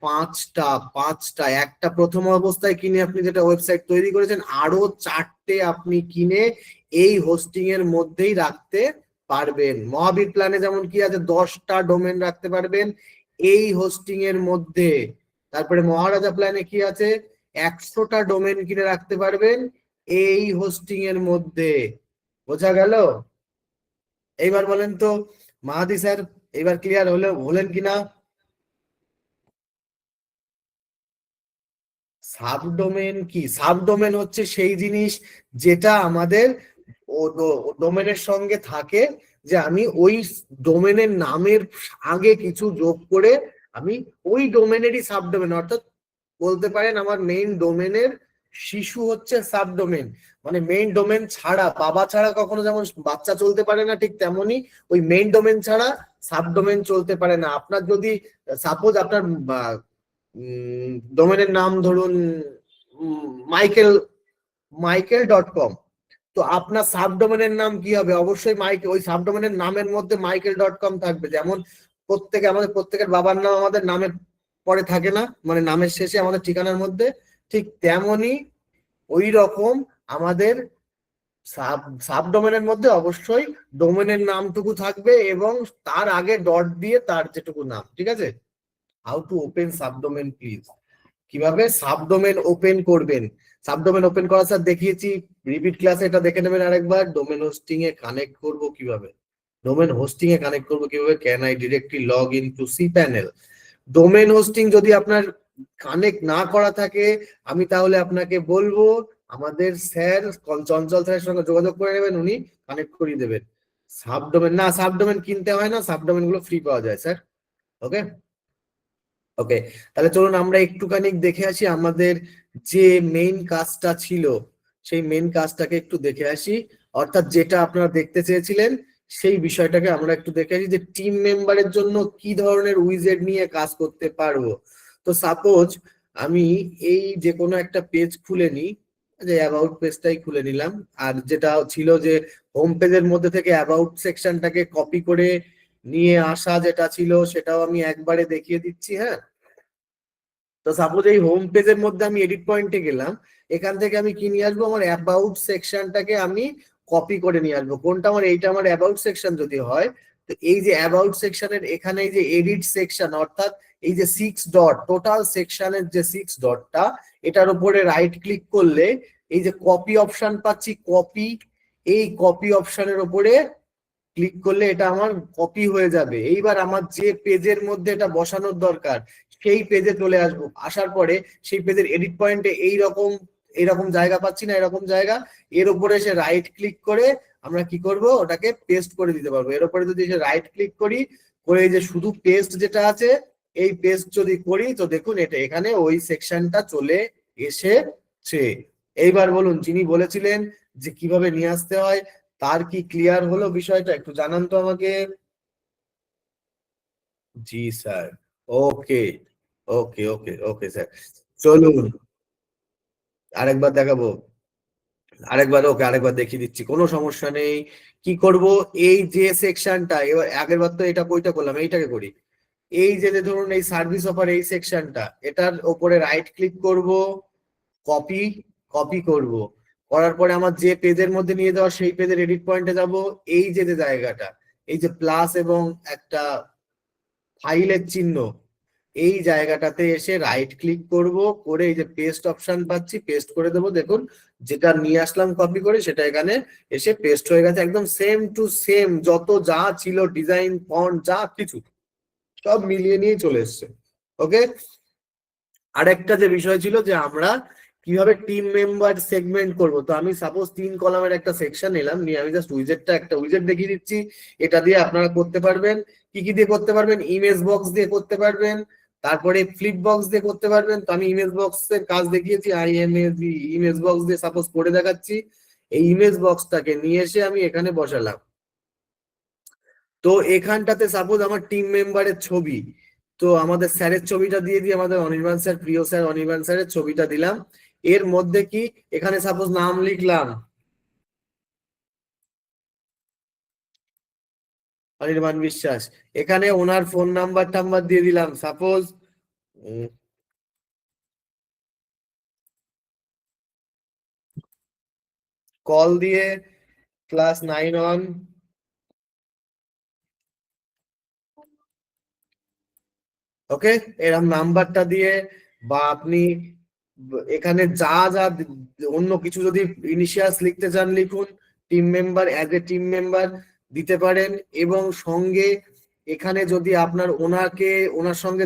5টা। 5টা, একটা প্রথম অবস্থায় কিনে আপনি যেটা ওয়েবসাইট তৈরি করেছেন, আরো 4টে আপনি কিনে এই হোস্টিং এর মধ্যেই রাখতে পারবেন। মহাবীর প্ল্যানে যেমন কি আছে, 10টা ডোমেন রাখতে পারবেন এই হোস্টিং এর মধ্যে। তারপরে মহারাজা প্ল্যানে কি আছে, 100টা ডোমেন কিনে রাখতে পারবেন এই হোস্টিং এর মধ্যে। বোঝা গেল? এইবার বলেন তো মাহাদি স্যার, এইবার ক্লিয়ার হলেন কিনা? সাবডোমেন কি? সাবডোমেন হচ্ছে সেই জিনিস যেটা আমাদের ডোমেনের সঙ্গে থাকে, যে আমি ওই ডোমেনের নামের আগে কিছু যোগ করে আমি ওই ডোমেনেরই সাবডোমেন, অর্থাৎ বলতে পারেন আমার মেইন ডোমেনের শিশু হচ্ছে সাবডোমেন, মানে মেইন ডোমেন ছাড়া, বাবা ছাড়া কখনো যেমন বাচ্চা চলতে পারে না, ঠিক তেমনি ওই মেইন ডোমেন ছাড়া সাবডোমেন চলতে পারে না। আপনার যদি সাপোজ আপনার ডোমেনের নাম ধরুন মাইকেল মাইকেল.কম, তো আপনার সাবডোমেনের নাম কি হবে? অবশ্যই ওই সাবডোমেনের নামের মধ্যে মাইকেল.কম থাকবে। যেমন আমাদের প্রত্যেকের বাবার নাম আমাদের নামের পরে থাকে না, মানে নামের শেষে আমাদের ঠিকানার মধ্যে, ঠিক তেমনি ওই রকম আমাদের সাবডোমেনের মধ্যে অবশ্যই ডোমেনের নামটুকু থাকবে এবং তার আগে ডট দিয়ে তার যেটুকু নাম। ঠিক আছে? How to open subdomain please. কিভাবে সাবডোমেন ওপেন করবেন? সাবডোমেন ওপেন করা স্যার দেখিয়েছি, রিপিট ক্লাসে এটা দেখে নেবেন আরেকবার। ডোমেন হোস্টিং এ কানেক্ট করব কিভাবে? ডোমেন হোস্টিং এ কানেক্ট করব কিভাবে? Can I directly log in to cPanel? Domain hosting যদি আপনার কানেক্ট না করা থাকে, আমি তাহলে আপনাকে বলবো আমাদের স্যার চঞ্চল স্যারের সঙ্গে যোগাযোগ করে নেবেন, উনি কানেক্ট করিয়ে দেবেন। সাবডোমেন কিনতে হয় না, সাবডোমেন গুলো ফ্রি পাওয়া যায় স্যার। ওকে ওকে, তাহলে চলুন আমরা একটুখানি দেখে আসি আমাদের যে মেইন কাজটা ছিল, সেই মেইন কাজটাকে একটু দেখে আসি। অর্থাৎ যেটা আপনারা দেখতে চেয়েছিলেন সেই বিষয়টাকে আমরা একটু দেখে আসি, যে টিম মেম্বারের জন্য কি ধরনের উইজেট নিয়ে কাজ করতে পারবো। তো সাপোজ আমি এই যে কোনো একটা পেজ খুলে নিই, যে অ্যাবাউট পেজটাই খুলে নিলাম, আর যেটা ছিল যে হোম পেজের মধ্যে থেকে অ্যাবাউট সেকশনটাকে কপি করে নিয়ে আসা যেটা ছিল, সেটাও আমি একবারে দেখিয়ে দিচ্ছি। হ্যাঁ, তো সাপোজ এই হোম পেজের মধ্যে আমি এডিট পয়েন্টে গেলাম, এখান থেকে আমি কি নিয়ে আসবো? আমার অ্যাবাউট সেকশনটাকে আমি কপি করে নিয়ে আসবো। কোনটা? আমার এইটা আমার অ্যাবাউট সেকশন যদি হয়, তো এই যে অ্যাবাউট সেকশনের এখানে এই যে এডিট সেকশন, অর্থাৎ এই যে 6 ডট, টোটাল সেকশনের যে 6 ডটটা, এটার উপরে রাইট ক্লিক করলে এই যে কপি অপশন পাচ্ছি, কপি, এই কপি অপশনের উপরে ক্লিক করলে এটা আমার কপি হয়ে যাবে। এইবার আমার যে পেজের মধ্যে এটা বসানোর দরকার সেই পেজে চলে আসবো, আসার পরে সেই পেজের এডিট পয়েন্টে এইরকম জায়গা পাচ্ছি না, এরকম জায়গা, এর উপরে এসে রাইট ক্লিক করে আমরা কি করব? ওটাকে পেস্ট করে দিতে পারবো। এর উপরে যদি এসে রাইট ক্লিক করি, করে এই যে শুধু পেস্ট যেটা আছে, এই পেস্ট যদি করি, তো দেখুন এটা এখানে ওই সেকশনটা চলে এসেছে। এইবার বলুন, যিনি বলেছিলেন যে কিভাবে নিয়ে আসতে হয়, তার কি ক্লিয়ার হলো বিষয়টা? একটু জানান তো আমাকে। জি স্যার। ওকে ওকে ওকে ওকে স্যার, চলুন আরেকবার দেখাবো। আরেকবার দেখিয়ে দিচ্ছি, কোনো সমস্যা নেই। কি করব? এই যে সেকশনটা, এবার আগের বার তো এটা কইটা করলাম, এইটাকে করি। এই যে ধরুন এই সার্ভিস অফার এই সেকশনটা, এটার উপরে রাইট ক্লিক করব, কপি কপি করব, করার পরে আমার যে পেজের মধ্যে নিয়ে যাওয়া সেই পেজের এডিট পয়েন্টে যাব। এই যে যে জায়গাটা, এই যে প্লাস এবং একটা ফাইলের চিহ্ন, এই জায়গাটাতে এসে রাইট ক্লিক করব, করে এই যে পেস্ট অপশন পাচ্ছি, পেস্ট করে দেবো। দেখুন যেটা নিয়ে আসলাম কপি করে, সেটা এখানে এসে পেস্ট হয়ে গেছে, একদম সেম টু সেম, যত যা ছিল ডিজাইন ফন্ট যা কিছু সব মিলিয়ে নিয়ে চলে এসছে। ওকে, আরেকটা যে বিষয় ছিল যে আমরা কিভাবে টিম মেম্বার সেগমেন্ট করব। তো আমি সাপোজ 3 কলামের একটা সেকশন নিলাম, নিয়ে আমি জাস্ট একটা উইজেট দেখিয়ে দিচ্ছি। এটা দিয়ে আপনারা করতে পারবেন, কি কি দিয়ে করতে পারবেন? ইমেজ বক্স দিয়ে করতে পারবেন, তারপরে ফ্লিপ বক্স দিয়ে করতে পারবেন। তো আমি ইমেজ বক্সের কাজ দেখিয়েছি, ইমেজ বক্স দিয়ে সাপোজ করে দেখাচ্ছি। এই ইমেজ বক্সটাকে নিয়ে এসে আমি এখানে বসালাম। তো এখানটাতে সাপোজ আমার টিম মেম্বারের ছবি, তো আমাদের স্যারের ছবিটা দিয়ে দিই, আমাদের অনির্বাণ স্যার, প্রিয় স্যার অনির্বাণ স্যারের ছবিটা দিলাম। এর মধ্যে কি এখানে সাপোজ নাম লিখলাম অনির্বাণ বিশ্বাস, এখানে ওনার ফোন নাম্বার টাম্বার দিয়ে দিলাম সাপোজ কল দিয়ে +91। ওকে, এরকম নাম্বারটা দিয়ে, বা আপনি এখানে যা যা অন্য কিছু যদি ইনিশিয়ালস লিখতে চান লিখুন, team member, as a team member দিতে পারেন। এবং সঙ্গে এখানে যদি আপনার ওনার সঙ্গে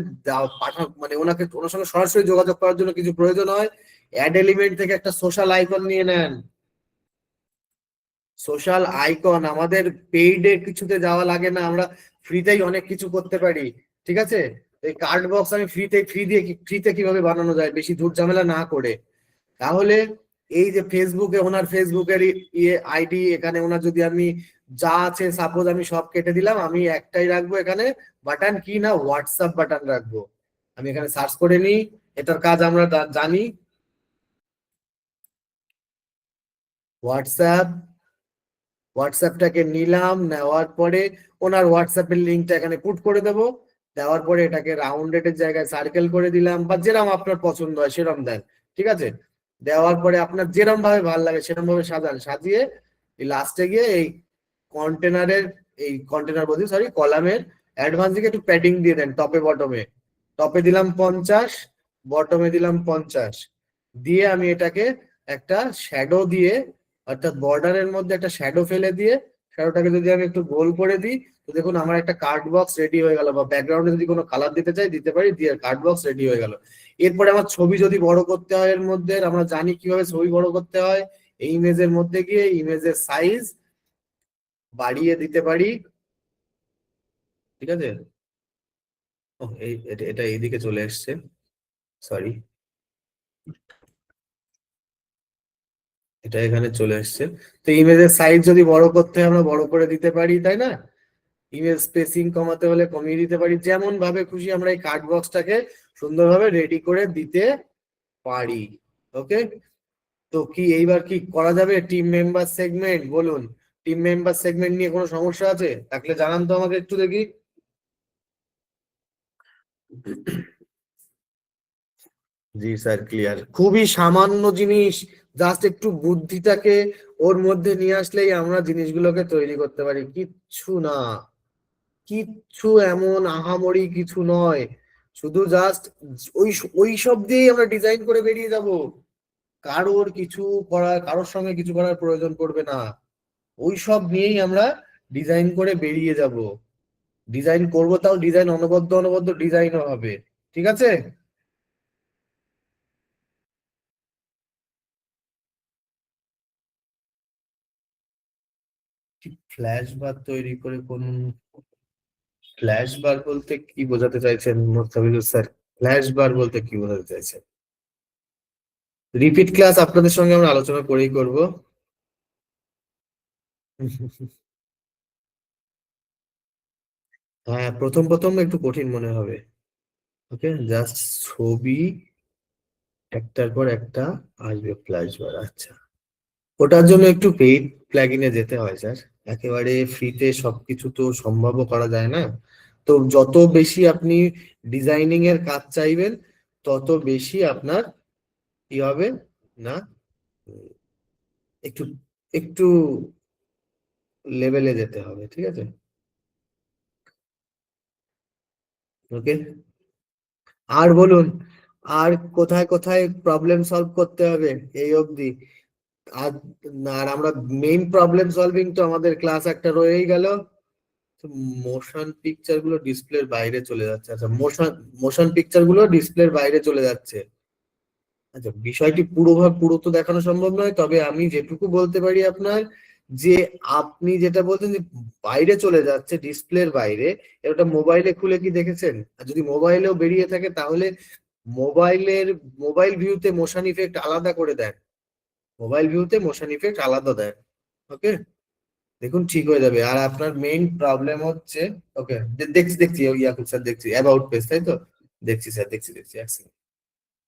মানে ওনার সঙ্গে সরাসরি যোগাযোগ করার জন্য কিছু প্রয়োজন হয়, অ্যাড এলিমেন্ট থেকে একটা সোশ্যাল আইকন নিয়ে নেন। সোশ্যাল আইকন আমাদের পেইডে কিছুতে যাওয়া লাগে না, আমরা ফ্রিতেই অনেক কিছু করতে পারি। ঠিক আছে, এই কার্ড বক্স আমি ফ্রিতে কিভাবে বানানো যায় বেশি দূর ঝামেলা না করে, তাহলে এই যে ফেসবুকে ওনার ফেসবুকের ইয়ে আইডি, এখানে ওনার যদি আমি যা আছে সাপোজ আমি সব কেটে দিলাম, আমি একটাই রাখবো এখানে বাটন, কি না হোয়াটসঅ্যাপ বাটন রাখবো। আমি এখানে সার্চ করে নিই, এটার কাজ আমরা জানি, হোয়াটসঅ্যাপ। হোয়াটসঅ্যাপটাকে নিলাম, নেওয়ার পরে ওনার হোয়াটসঅ্যাপের লিঙ্কটা এখানে পুট করে দেবো। দেওয়ার পরে এটাকে রাউন্ডেড এর জায়গায় সার্কেল করে দিলাম, বা যেরকম আপনার পছন্দ হয় সেরকম দেন, ঠিক আছে। দেওয়ার পরে আপনার যেরকম ভাবে ভালো লাগে সেরকম ভাবে সাজান, সাজিয়ে লাস্টে গিয়ে এই কন্টেনারের, এই কন্টেনার বলছি সরি, কলামের অ্যাডভান্স দিকে একটু প্যাডিং দিয়ে দেন টপে বটমে। টপে দিলাম 50, বটমে দিলাম 50, দিয়ে আমি এটাকে একটা শ্যাডো দিয়ে, অর্থাৎ বর্ডারের মধ্যে একটা শ্যাডো ফেলে দিয়ে, শ্যাডোটাকে যদি আমি একটু গোল করে দিই, তো দেখুন আমার একটা কার্ড বক্স রেডি হয়ে গেল, বা ব্যাকগ্রাউন্ডে যদি কোনো কালার দিতে চাই দিতে পারি, দিয়ে কার্ড বক্স রেডি হয়ে গেল। এরপরে আমার ছবি যদি বড় করতে হয়, এর মধ্যে আমরা জানি কিভাবে ছবি বড় করতে হয়, এই ইমেজের মধ্যে গিয়ে ইমেজের সাইজ বাড়িয়ে দিতে পারি, ঠিক আছে। এই এটা এইদিকে চলে এসছে, সরি, এটা এখানে চলে এসছে। তো ইমেজের সাইজ যদি বড় করতে হয় আমরা বড় করে দিতে পারি, তাই না। ইমেজ স্পেসিং কমাতে হলে কমিয়ে দিতে পারি, যেমন ভাবে খুশি আমরা এই কার্ড বক্সটাকে সুন্দরভাবে রেডি করে দিতে পারি। ওকে, তো কি এইবার কি করা যাবে? টিম মেম্বার সেগমেন্ট বলুন, টিম মেম্বার সেগমেন্ট নিয়ে কোনো সমস্যা আছে থাকলে জানান তো আমাকে একটু দেখি। জি স্যার, ক্লিয়ার, খুবই সামান্য জিনিস, জাস্ট একটু বুদ্ধিটাকে ওর মধ্যে নিয়ে আসলেই আমরা জিনিসগুলোকে তৈরি করতে পারি, কিচ্ছু না, কিচ্ছু এমন আহামরি কিছু নয়, শুধু জাস্ট ওই ওই সব দিয়েই আমরা ডিজাইন করে বেরিয়ে যাব। কারোর কিছু করার, কারোর সঙ্গে কিছু করার প্রয়োজন পড়বে না, ওই সব নিয়েই আমরা ডিজাইন করে বেরিয়ে যাব। ডিজাইন করব, তাও ডিজাইন অনবদ্য অনবদ্য ডিজাইনও হবে, ঠিক আছে। ফ্ল্যাশ বার তৈরি করে কোন, ফ্ল্যাশ বার বলতে কি বোঝাতে চাইছেন মোস্তাফিজুর স্যার? ফ্ল্যাশ বার বলতে কি বোঝাতে চাইছেন? রিপিট ক্লাস আপনাদের সঙ্গে আমরা আলোচনা করেই করব। হ্যাঁ, প্রথম প্রথম একটু কঠিন মনে হবে। ওকে, জাস্ট ছবি একটার পর একটা আসবে ফ্ল্যাশ বার, আচ্ছা। ওটার জন্য একটু পেইড প্লাগইনে যেতে হয় স্যার, একেবারে ফ্রিতে সবকিছু তো সম্ভব করা যায় না। তো যত বেশি আপনি ডিজাইনিং এর কাজ চাইবেন, তত বেশি আপনার কি হবে না, উম, একটু একটু লেভেলে যেতে হবে, ঠিক আছে। ওকে, আর বলুন, আর কোথায় কোথায় প্রবলেম সলভ করতে হবে এই অবধি? আর আর আমরা মেইন প্রবলেম সলভিং তো আমাদের ক্লাস একটা রয়েই গেল। মোশন পিকচার গুলো ডিসপ্লের বাইরে চলে যাচ্ছে, আচ্ছা, মোশন মোশন পিকচার গুলো ডিসপ্লের বাইরে চলে যাচ্ছে। আচ্ছা, বিষয়টি পুরো তো দেখানো সম্ভব নয়, তবে আমি যেটুকু বলতে পারি আপনার, যে আপনি যেটা বলছেন যে বাইরে চলে যাচ্ছে ডিসপ্লের বাইরে, এটা মোবাইলে খুলে কি দেখেছেন? আর যদি মোবাইলেও বেরিয়ে থাকে তাহলে মোবাইলের, মোবাইল ভিউতে মোশন ইফেক্ট আলাদা করে দেন, মোবাইল ভিউতে মোশন ইফেক্ট আলাদা দেন। ওকে, দেখুন ঠিক হয়ে যাবে। আর আপনার মেইন প্রবলেম হচ্ছে, ওকে, দেখছি দেখছি ইয়াকুব স্যার, দেখছি অ্যাবাউট পেজ, তাই তো, দেখছি স্যার, দেখছি দেখছি, এক second,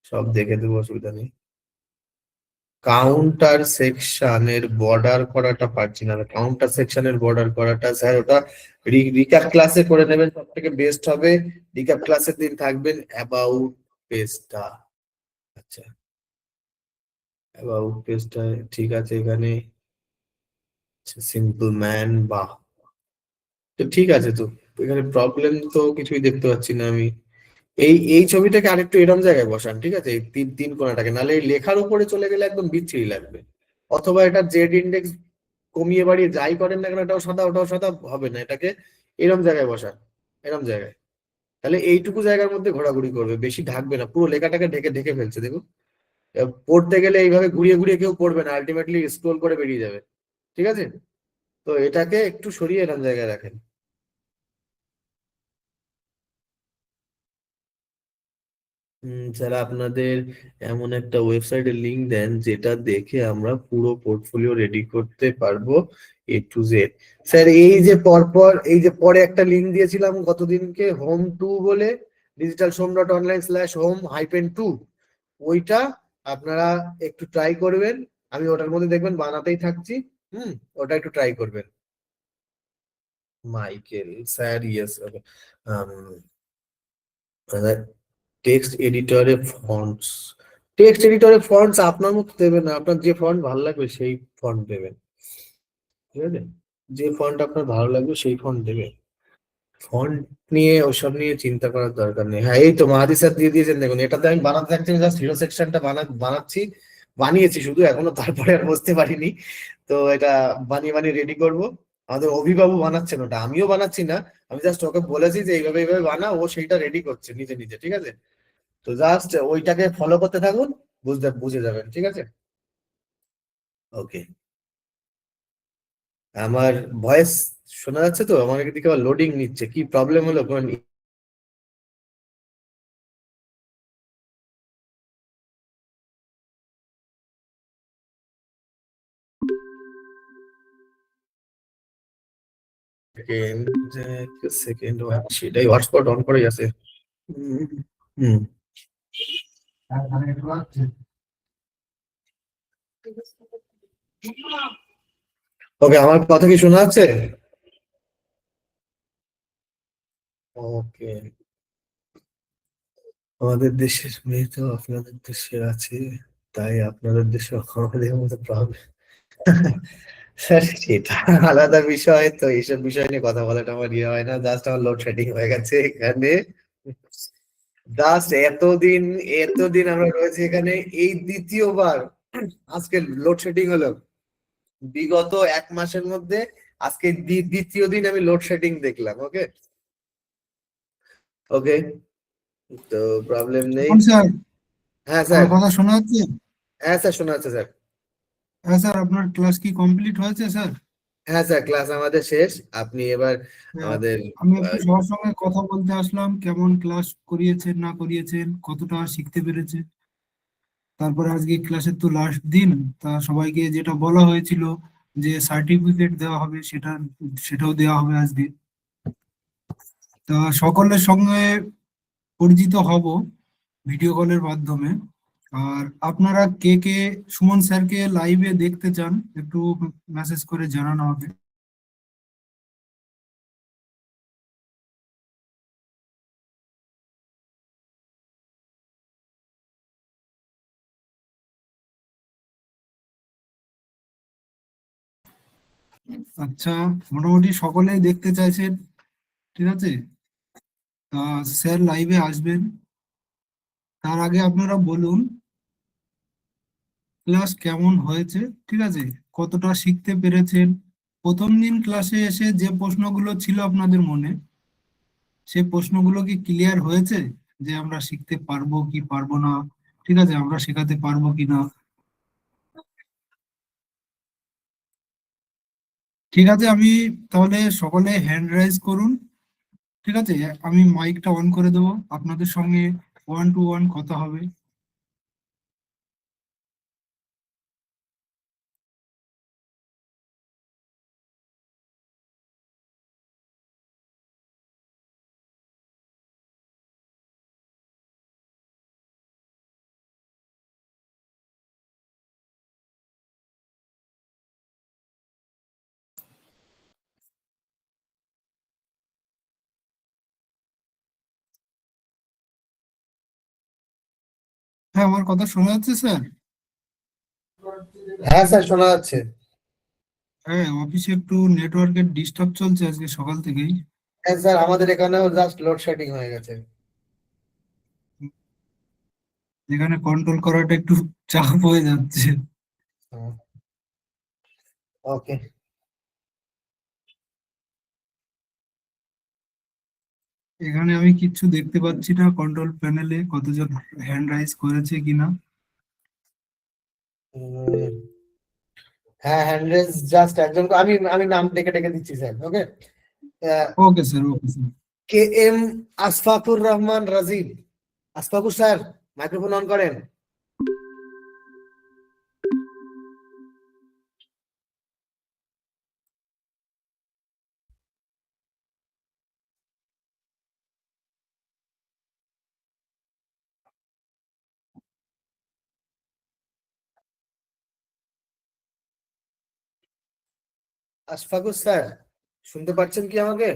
সব দেখে দেবো, অসুবিধা নেই। কাউন্টার সেকশনের বর্ডার করাটা পারছি না, কাউন্টার সেকশনের বর্ডার করাটা স্যার ওটা রিক্যাপ ক্লাসে করে নেবেন, সব থেকে বেস্ট হবে। রিক্যাপ ক্লাসের দিন থাকবেন অ্যাবাউট পেজটা, আচ্ছা, অ্যাবাউট পেজটা ঠিক আছে এখানে, সিম্পল ম্যান, বাহ, তো ঠিক আছে তো, এখানে প্রবলেম তো কিছুই দেখতে পাচ্ছি না আমি। এই ছবিটাকে আরেকটু এরম জায়গায় বসান, ঠিক আছে, এই তিন তিন কোণাটাকে, নাহলে এই লেখার উপরে চলে গেলে একদম বিচ্ছিরি লাগবে। অথবা এটা জেড ইন্ডেক্স কমিয়ে বাড়িয়ে যাই করেন না কেন, এটাও সাদা ওটাও সাদা হবে না, এটাকে এরম জায়গায় বসান, এরম জায়গায়। তাহলে এইটুকু জায়গার মধ্যে ঘোরাঘুরি করবে, বেশি ঢাকবে না, পুরো লেখাটাকে ঢেকে ঢেকে ফেলছে দেখুন। পড়তে গেলে এইভাবে ঘুরিয়ে ঘুরিয়ে কেউ পড়বে না, আলটিমেটলি স্ক্রোল করে বেরিয়ে যাবে, ঠিক আছে। তো এটাকে একটু সরিয়ে এরম জায়গায় রাখেন। যারা আপনাদের এমন একটা ওয়েবসাইটের লিংক দেন যেটা দেখে আমরা পুরো পোর্টফোলিও রেডি করতে পারবো A to Z। স্যার এই যে পরপর এই যে পরে একটা লিংক দিয়েছিলাম গতদিনকে, হোম 2 বলে, digitalshome.online/home-2, ওইটা আপনারা একটু ট্রাই করবেন। আমি ওটার মধ্যে দেখবেন বানাতেই থাকছি। হুম, ওটা একটু ট্রাই করবেন। Michael sir, yes. টেক্সট এডিটরে ফন্টস, টেক্সট এডিটরে ফন্টস আপনার মতো দেবেন না, আপনার যে ফন্ট ভালো লাগবে সেই ফন্ট দেবেন, ঠিক আছে? যে ফন্ট আপনার ভালো লাগবে সেই ফন্ট দেবেন। ফন্ট নিয়ে ওসব নিয়ে চিন্তা করার দরকার নেই। হ্যাঁ, এই তো মাহাদি স্যার দিয়ে দিয়েছেন, দেখুন এটাতে আমি বানাতে থাকছি, জাস্ট হিরো সেকশনটা বানাচ্ছি, বানিয়েছি শুধু, এখনো তারপরে আর বসতে পারিনি। তো এটা বানিয়ে বানিয়ে রেডি করব। আমাদের অভিবাবু বানাচ্ছেন ওটা, আমিও বানাচ্ছি না, আমি জাস্ট ওকে বলেছি যে এইভাবে এইভাবে বানা, ও সেইটা রেডি করছে নিজে নিজে, ঠিক আছে? তো জাস্ট ওইটাকে ফলো করতে থাকুন, বুঝে যাবেন, ঠিক আছে? ওকে। আমার ভয়েস শোনা যাচ্ছে তো? আমার এদিকে আবার লোডিং নিচ্ছে, কি প্রবলেম হলো কোন সেকেন্ড, সেকেন্ড সেটাই হটস্পট অন করেই আছে। হুম হুম। ওকে, আমার কথা কি শোনা যাচ্ছে? ওকে। আমাদের দেশের মেয়ে তো আপনাদের দেশে আছে, তাই আপনাদের দেশে আমাদের মতো প্রবলেম। স্যার সেটা আলাদা বিষয়, তো এইসব বিষয় নিয়ে কথা বলাটা আমার ইয়ে হয় না, জাস্ট আমার লোডশেডিং হয়ে গেছে এখানে। জাস্ট এতদিন এতদিন আমরা রয়েছি এখানে, এই দ্বিতীয়বার আজকে লোডশেডিং হলো। বিগত 1 মাসের মধ্যে আজকে দ্বিতীয় দিন আমি লোডশেডিং দেখলাম। ওকে। ওকে, তো প্রবলেম নেই। কোন স্যার? হ্যাঁ স্যার। আমার কথা শোনা যাচ্ছে? হ্যাঁ স্যার, শোনা যাচ্ছে স্যার। হ্যাঁ স্যার, আপনার ক্লাস কি কমপ্লিট হয়েছে স্যার? হ্যাঁ স্যার, ক্লাস আমাদের শেষ। আপনি এবার হ্যাঁ, আমাদের আমি একটু আহ, সবার সঙ্গে কথা বলতে আসলাম, কেমন ক্লাস করিয়েছেন না করিয়েছেন, কতটা শিখতে পেরেছে। তারপরে আজকে ক্লাসের তো লাস্ট দিন, তা সবাইকে যেটা বলা হয়েছিল যে সার্টিফিকেট দেওয়া হবে, সেটাও দেওয়া হবে আজকে। তা সকলের সঙ্গে পরিচিত হব ভিডিও কলের মাধ্যমে। আর আপনারা কে কে সুমন স্যারকে লাইভে দেখতে চান একটু মেসেজ করে জানানো হবে। আচ্ছা, মোটামুটি সকলেই দেখতে চাইছেন, ঠিক আছে। তা স্যার লাইভে আসবেন, তার আগে আপনারা বলুন ক্লাস কেমন হয়েছে, ঠিক আছে, কতটা শিখতে পেরেছেন। প্রথম দিন ক্লাসে এসে যে প্রশ্নগুলো ছিল আপনাদের মনে, সেই প্রশ্নগুলো কি ক্লিয়ার হয়েছে? যে আমরা শিখতে পারবো কি পারবো না, ঠিক আছে, আমরা শেখাতে পারবো কি না। ঠিক আছে, আমি তাহলে সকলে হ্যান্ড রাইজ করুন, ঠিক আছে। আমি মাইকটা অন করে দেবো, আপনাদের সঙ্গে 1 to 1 কথা হবে। হ্যাঁ, আমার কথা শোনা যাচ্ছে স্যার? হ্যাঁ স্যার, শোনা যাচ্ছে। হ্যাঁ, অফিসে একটু নেটওয়ার্কের ডিস্টার্ব চলছে আজকে সকাল থেকেই। হ্যাঁ স্যার, আমাদের এখানেও জাস্ট লোডশেডিং হয়ে গেছে। এখানে কন্ট্রোল করাটা একটু চাপ হয়ে যাচ্ছে। ওকে। এখানে আমি কিচ্ছু দেখতে পাচ্ছি না কন্ট্রোল প্যানেলে কতজন হ্যান্ড রাইজ করেছে কিনা। হ্যাঁ, হ্যান্ডরেজ জাস্ট একজন, আমি আমি নাম ডেকে ডেকে দিচ্ছি sir. Okay. Okay sir, okay sir. KM Ashfakur Rahman Rajib. Ashfakur sir, microphone on করেন। আশফাকুর স্যার, শুনতে পাচ্ছেন কি আমাকে?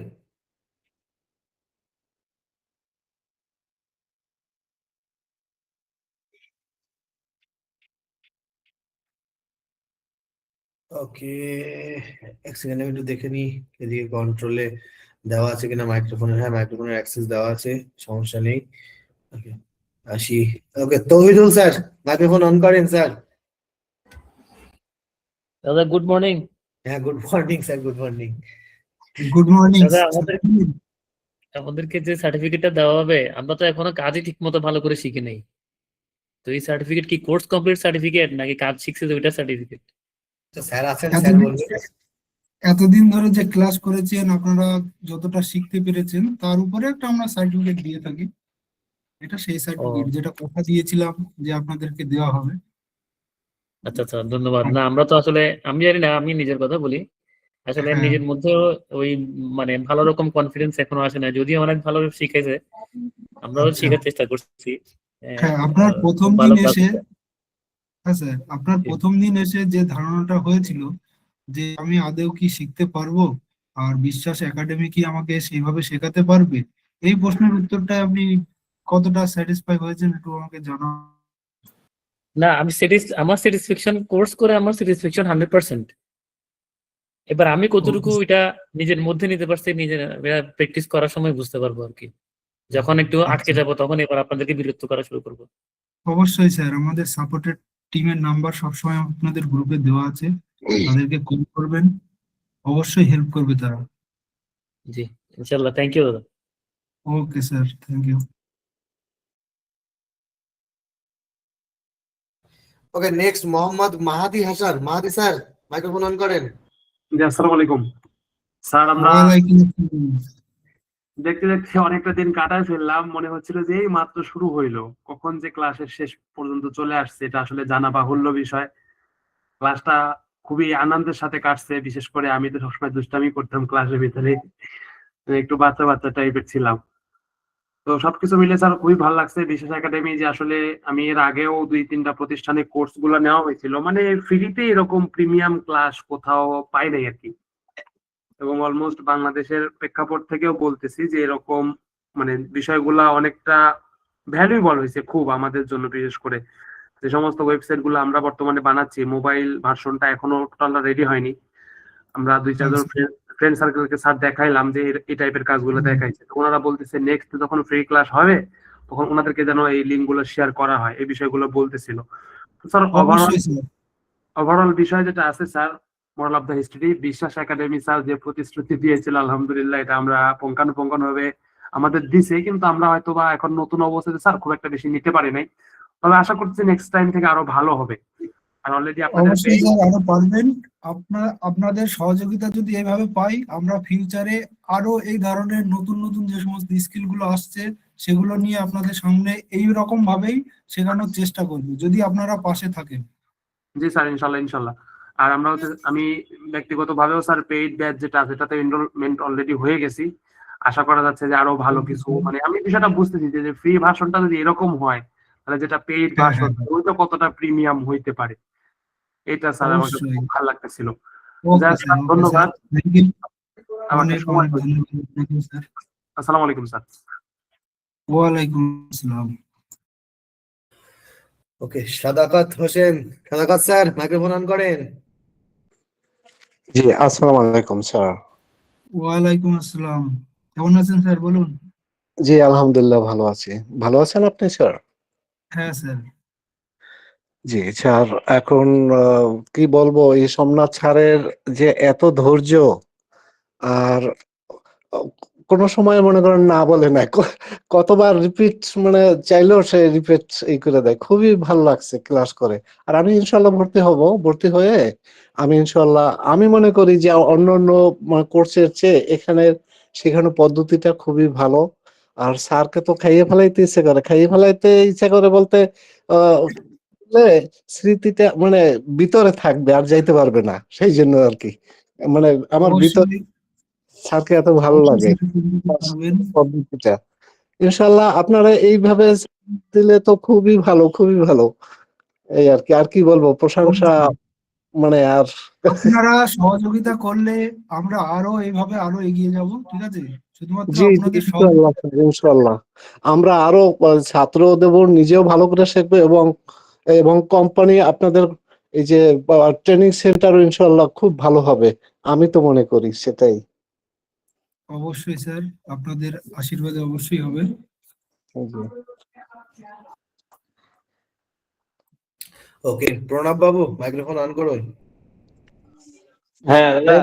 ওকে, এক সেকেন্ড আমি একটু দেখে নিই এদিকে কন্ট্রোলে দেওয়া আছে কিনা মাইক্রোফোনের। হ্যাঁ, মাইক্রোফোনের অ্যাক্সেস দেওয়া আছে, সমস্যা নেই। ওকে, আসি। ওকে, তৌহিদুল স্যার, মাইক্রোফোন অন করেন স্যার। দাদা গুড মর্নিং। হ্যাঁ, good morning sir, good morning. Good morning. দাদা আমাদেরকে যে সার্টিফিকেটটা দেওয়া হবে, আমরা তো এখনো কাজই ঠিক মতো ভালো করে শিখি নাই। তো এই সার্টিফিকেট কি কোর্স কমপ্লিট সার্টিফিকেট নাকি কাজ শিখছে ওইটা সার্টিফিকেট? স্যার আছেন, স্যার বলবেন। এতদিন ধরে যে ক্লাস করেছেন আপনারা যতটা শিখতে পেরেছেন তার উপরে একটা আমরা সার্টিফিকেট দিয়ে থাকি। এটা সেই সার্টিফিকেট যেটা কথা দিয়েছিলাম যে আপনাদেরকে দেওয়া হবে। আচ্ছা আচ্ছা, ধন্যবাদ। না আমরা তো আসলে আমি জানি না, আমি নিজের কথা বলি, আসলে হ্যাঁ, নিজের মধ্যেও ওই মানে ভালো রকম কনফিডেন্স এখনো আসে না, যদিও অনেক ভালো শিখেছে, আমরাও আচ্ছা। শেখার চেষ্টা করছি। হ্যাঁ, আপনার প্রথম খুব দিন ভালো এসে, ক্লাস। হ্যাঁ স্যার, আপনার প্রথম দিন এসে যে ধারণাটা হয়েছিল যে আমি আদৌ কি শিখতে পারবো আর বিশ্বাস একাডেমি কি আমাকে সেইভাবে শেখাতে পারবে, এই প্রশ্নের উত্তরটা আপনি কতটা স্যাটিসফাই হয়েছেন একটু আমাকে জানান। না আমি আমার স্যাটিসফ্যাকশন কোর্স করে আমার স্যাটিসফ্যাকশন 100%। এবার আমি কতটুকু এটা নিজের মধ্যে নিতে পারছি, নিজের প্র্যাকটিস করার সময় বুঝতে পারবো আর কি। যখন একটু আটকে আচ্ছা, যাবো তখন এবার আপনাদেরকে বিরক্ত করা শুরু করবো। অবশ্যই স্যার, আমাদের সাপোর্টেড টিমের নাম্বার সবসময় আপনাদের গ্রুপে দেওয়া আছে, তাদেরকে কল করবেন, অবশ্যই হেল্প করবে তারা। জি, ইনশাল্লাহ। থ্যাংক ইউ দাদা। Okay sir, thank you. Okay, next Mohammad Mahadi Hasan. Mahadi sir, microphone on করেন। জি, আসসালামু আলাইকুম স্যার। আমরা ওয়ালাইকুম আসসালাম। দেখতে দেখতে অনেকটা দিন কাটায় ফেললাম, মনে হচ্ছিল যে এই মাত্র শুরু হইলো, কখন যে ক্লাসের শেষ পর্যন্ত চলে আসছে এটা আসলে জানা বাহুল্য বিষয়। ক্লাসটা খুবই আনন্দের সাথে কাটছে, বিশেষ করে আমি তো সবসময় দুষ্টামি করতাম ক্লাসের ভিতরে, একটু বাচ্চা বাচ্চা টাইপের ছিলাম। তো সবকিছু মিলে স্যার খুবই ভালো লাগছে। বিশেষ একাডেমি যে আসলে আমি এর আগেও 2-3টা প্রতিষ্ঠানে কোর্স গুলো নেওয়া হয়েছিল, মানে ফ্রিতে এরকম প্রিমিয়াম ক্লাস কোথাও পাই নাই আর কি। এবং অলমোস্ট বাংলাদেশের প্রেক্ষাপট থেকেও বলতেছি যে এরকম মানে বিষয়গুলা অনেকটা ভ্যালুয়েবল হয়েছে খুব আমাদের জন্য। বিশেষ করে যে সমস্ত ওয়েবসাইট গুলো আমরা বর্তমানে বানাচ্ছি, মোবাইল ভার্সনটা এখনো টোটালটা রেডি হয়নি। আমরা 2-4 জন ফ্রেন্ড সার্কেলকে স্যার দেখাইলাম যে এই টাইপের কাজগুলো দেখাইছে, তো ওনারা বলতেছে নেক্সট যখন ফ্রি ক্লাস হবে তখন ওনাদেরকে যেন এই লিঙ্ক গুলো শেয়ার করা হয়, এই বিষয়গুলো বলতেছিল। স্যার অবশ্যই স্যার। ওভারঅল বিষয় যেটা আছে sir, moral of the history, বিশ্বাস একাডেমি স্যার যে প্রতিশ্রুতি দিয়েছিল আলহামদুলিল্লাহ এটা আমরা পুঙ্খানুপুঙ্খানু ভাবে আমাদের দিছে, কিন্তু আমরা হয়তো বা এখন নতুন অবস্থাতে স্যার খুব একটা বেশি নিতে পারি নাই। তবে আশা করছি নেক্সট টাইম থেকে আরো ভালো হবে। আর অলরেডি আপনাদের অবশ্যই স্যার, আরো পারবেন। আপনাদের সহযোগিতা যদি এইভাবে পাই, আমরা ফিউচারে আরো এই ধরনের নতুন নতুন যে সমস্ত স্কিল গুলো আসছে সেগুলো নিয়ে আপনাদের সামনে এই রকম ভাবেই শেখানোর চেষ্টা করব, যদি আপনারা পাশে থাকেন। জি স্যার, ইনশাল্লাহ ইনশাল্লাহ। আর আমরা আমি ব্যক্তিগত ভাবেও স্যার পেইড ব্যাচ যেটা আছে সেটাতে এনরোলমেন্ট অলরেডি হয়ে গেছি। আশা করা যাচ্ছে যে আরো ভালো কিছু, মানে আমি বিষয়টা বুঝতেছি যে ফ্রি ভার্সনটা যদি এরকম হয় তাহলে যেটা পেইড হ্যাঁ, ভার্সন হ্যাঁ, ওইটা কতটা প্রিমিয়াম হইতে পারে, এটা স্যার আমাকে অবশ্যই। খুব ভালো লাগতেছিল। ওকে যাক স্যার, স্যার, ওকে স্যার, ধন্যবাদ। Thank you. আমাকে অনেক সময় অনেক ধন্যবাদ আপনাকে স্যার। আসসালামু আলাইকুম স্যার। ওয়ালাইকুম আসসালাম। ওকে, সাদাকাত হোসেন। সাদাকাত স্যার, মাইক্রোফোন অন করেন। জি, আসসালামু আলাইকুম স্যার। ওয়ালাইকুম আসসালাম। কেমন আছেন স্যার, বলুন। জি, আলহামদুলিল্লাহ ভালো আছি। ভালো আছেন আপনি স্যার? হ্যাঁ স্যার। জি স্যার, এখন কি বলবো, এই সোমনাথ স্যারের যে এত ধৈর্য, আর কোনো সময় মনে করেন না বলে না, কতবার রিপিট মানে চাইলেও সে রিপিট এই করে দেয়। খুবই ভালো লাগছে ক্লাস করে। আর আমি ইনশাল্লাহ ভর্তি হব। ভর্তি হয়ে আমি ইনশাল্লাহ আমি মনে করি যে অন্য অন্য কোর্সের চেয়ে এখানে শেখানোর পদ্ধতিটা খুবই ভালো। আর স্যারকে তো খাইয়ে ফেলাইতে ইচ্ছে করে বলতে বলে স্মৃতিতে মানে ভিতরে থাকবে আর যাইতে পারবে না, সেই জন্য আর কি মানে আমার ভিতর অবশ্যই স্যারকে এত ভালো অবশ্যই লাগে স্যারের পরিচিত হবেন। পদ্ধতিটা। ইনশাল্লাহ আপনারা এইভাবে দিলে তো খুবই ভালো, খুবই ভালো। এই আর কি, আর কি বলবো, প্রশংসা অবশ্যই মানে আর আপনারা সহযোগিতা করলে আমরা আরো এইভাবে আরো এগিয়ে যাব, ঠিক আছে? শুধুমাত্র জি জি আপনাদের ইনশাল্লাহ সহযোগিতা। ইনশাল্লাহ আমরা আরো ছাত্র দেব, নিজেও ভালো করে শিখবে এবং এবং কোম্পানি আপনাদের এই যে ট্রেনিং সেন্টারও ইনশাল্লাহ খুব ভালো হবে, আমি তো মনে করি সেটাই। অবশ্যই স্যার, আপনাদের আশীর্বাদে অবশ্যই হবে। জি। ওকে, প্রণব বাবু মাইক্রোফোন অন করুন। হ্যাঁ দাদা,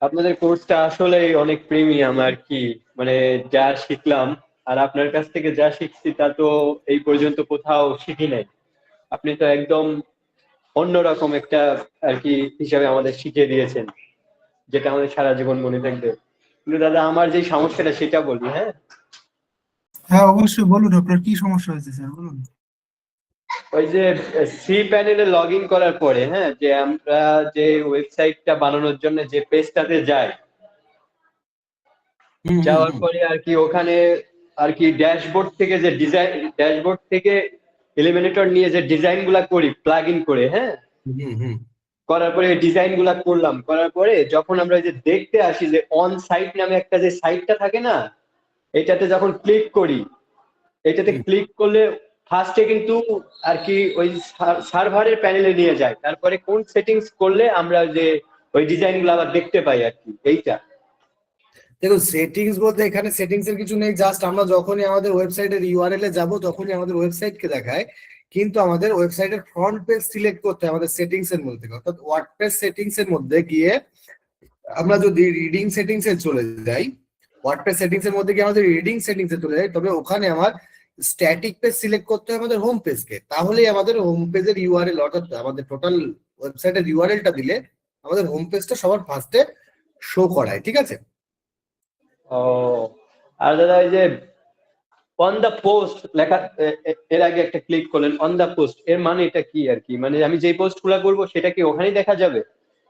আপনাদের কোর্সটা আসলেই অনেক প্রিমিয়াম আর কি। মানে যা শিখলাম আর আপনার কাছ থেকে যা শিখছি তা তো এই পর্যন্ত কোথাও শিখি নাই। আপনি তো একদম অন্যরকম একটা আর কি হিসাবে আমাদের শিখিয়ে দিয়েছেন, যেটা আমাদের সারা জীবন মনে থাকবে। কিন্তু দাদা আমার যে সমস্যাটা সেটা বলি, হ্যাঁ। হ্যাঁ অবশ্যই বলুন, আপনার কি সমস্যা হয়েছে স্যার, বলুন। ওই যে সি প্যানেলে লগ ইন করার পরে, হ্যাঁ, যে আমরা যে ওয়েবসাইটটা বানানোর জন্য যে পেজটাতে যাই, যাওয়ার পরে আর কি ওখানে আর কি ড্যাশবোর্ড থেকে যে ডিজাইন, ড্যাশবোর্ড থেকে এলিমিনেটর নিয়ে যে ডিজাইন গুলা করি প্লাগ ইন করে, হ্যাঁ, করার পরে ডিজাইন গুলা করলাম, করার পরে যখন আমরা যে দেখতে আসি যে অন সাইট নামে একটা যে সাইটটা থাকে না, এটাতে যখন ক্লিক করি, এটাতে ক্লিক করলে ফার্স্টে কিন্তু আর কি ওই সার্ভারের প্যানেলে নিয়ে যায়, তারপরে কোন সেটিংস করলে আমরা যে ওই ডিজাইন গুলো আবার দেখতে পাই আর কি, এইটা। দেখুন, সেটিংস বলতে এখানে সেটিংস এর কিছু নেই, জাস্ট আমরা যখনই আমাদের ওয়েবসাইটের ইউআরএল এ যাব তখনই আমাদের ওয়েবসাইটকে দেখায়, কিন্তু আমাদের ওয়েবসাইটের ফ্রন্ট পেজ সিলেক্ট করতে হয় আমাদের সেটিংস এর মধ্যে থেকে। অর্থাৎ ওয়ার্ডপ্রেস সেটিংস এর মধ্যে গিয়ে আমরা যদি রিডিং সেটিংস এ চলে যাই, ওয়ার্ডপ্রেস সেটিংস এর মধ্যে গিয়ে আমাদের রিডিং সেটিংস এ চলে যাই, তবে ওখানে আমার স্ট্যাটিক পেজ সিলেক্ট করতে হয় আমাদের হোম পেজকে, তাহলেই আমাদের হোম পেজের ইউআরএল অর্থাৎ আমাদের টোটাল ওয়েবসাইটের ইউআরএলটা দিলে আমাদের হোম পেজটা সবার ফার্স্টে শো করায়, ঠিক আছে? ও, আর দাদা এই যে অন দা পোস্ট লেখা, এর আগে একটা ক্লিক করলেন অন দা পোস্ট, এর মানে এটা কি আর কি? মানে আমি যেই পোস্ট গুলা করবো সেটা কি ওখানেই দেখা যাবে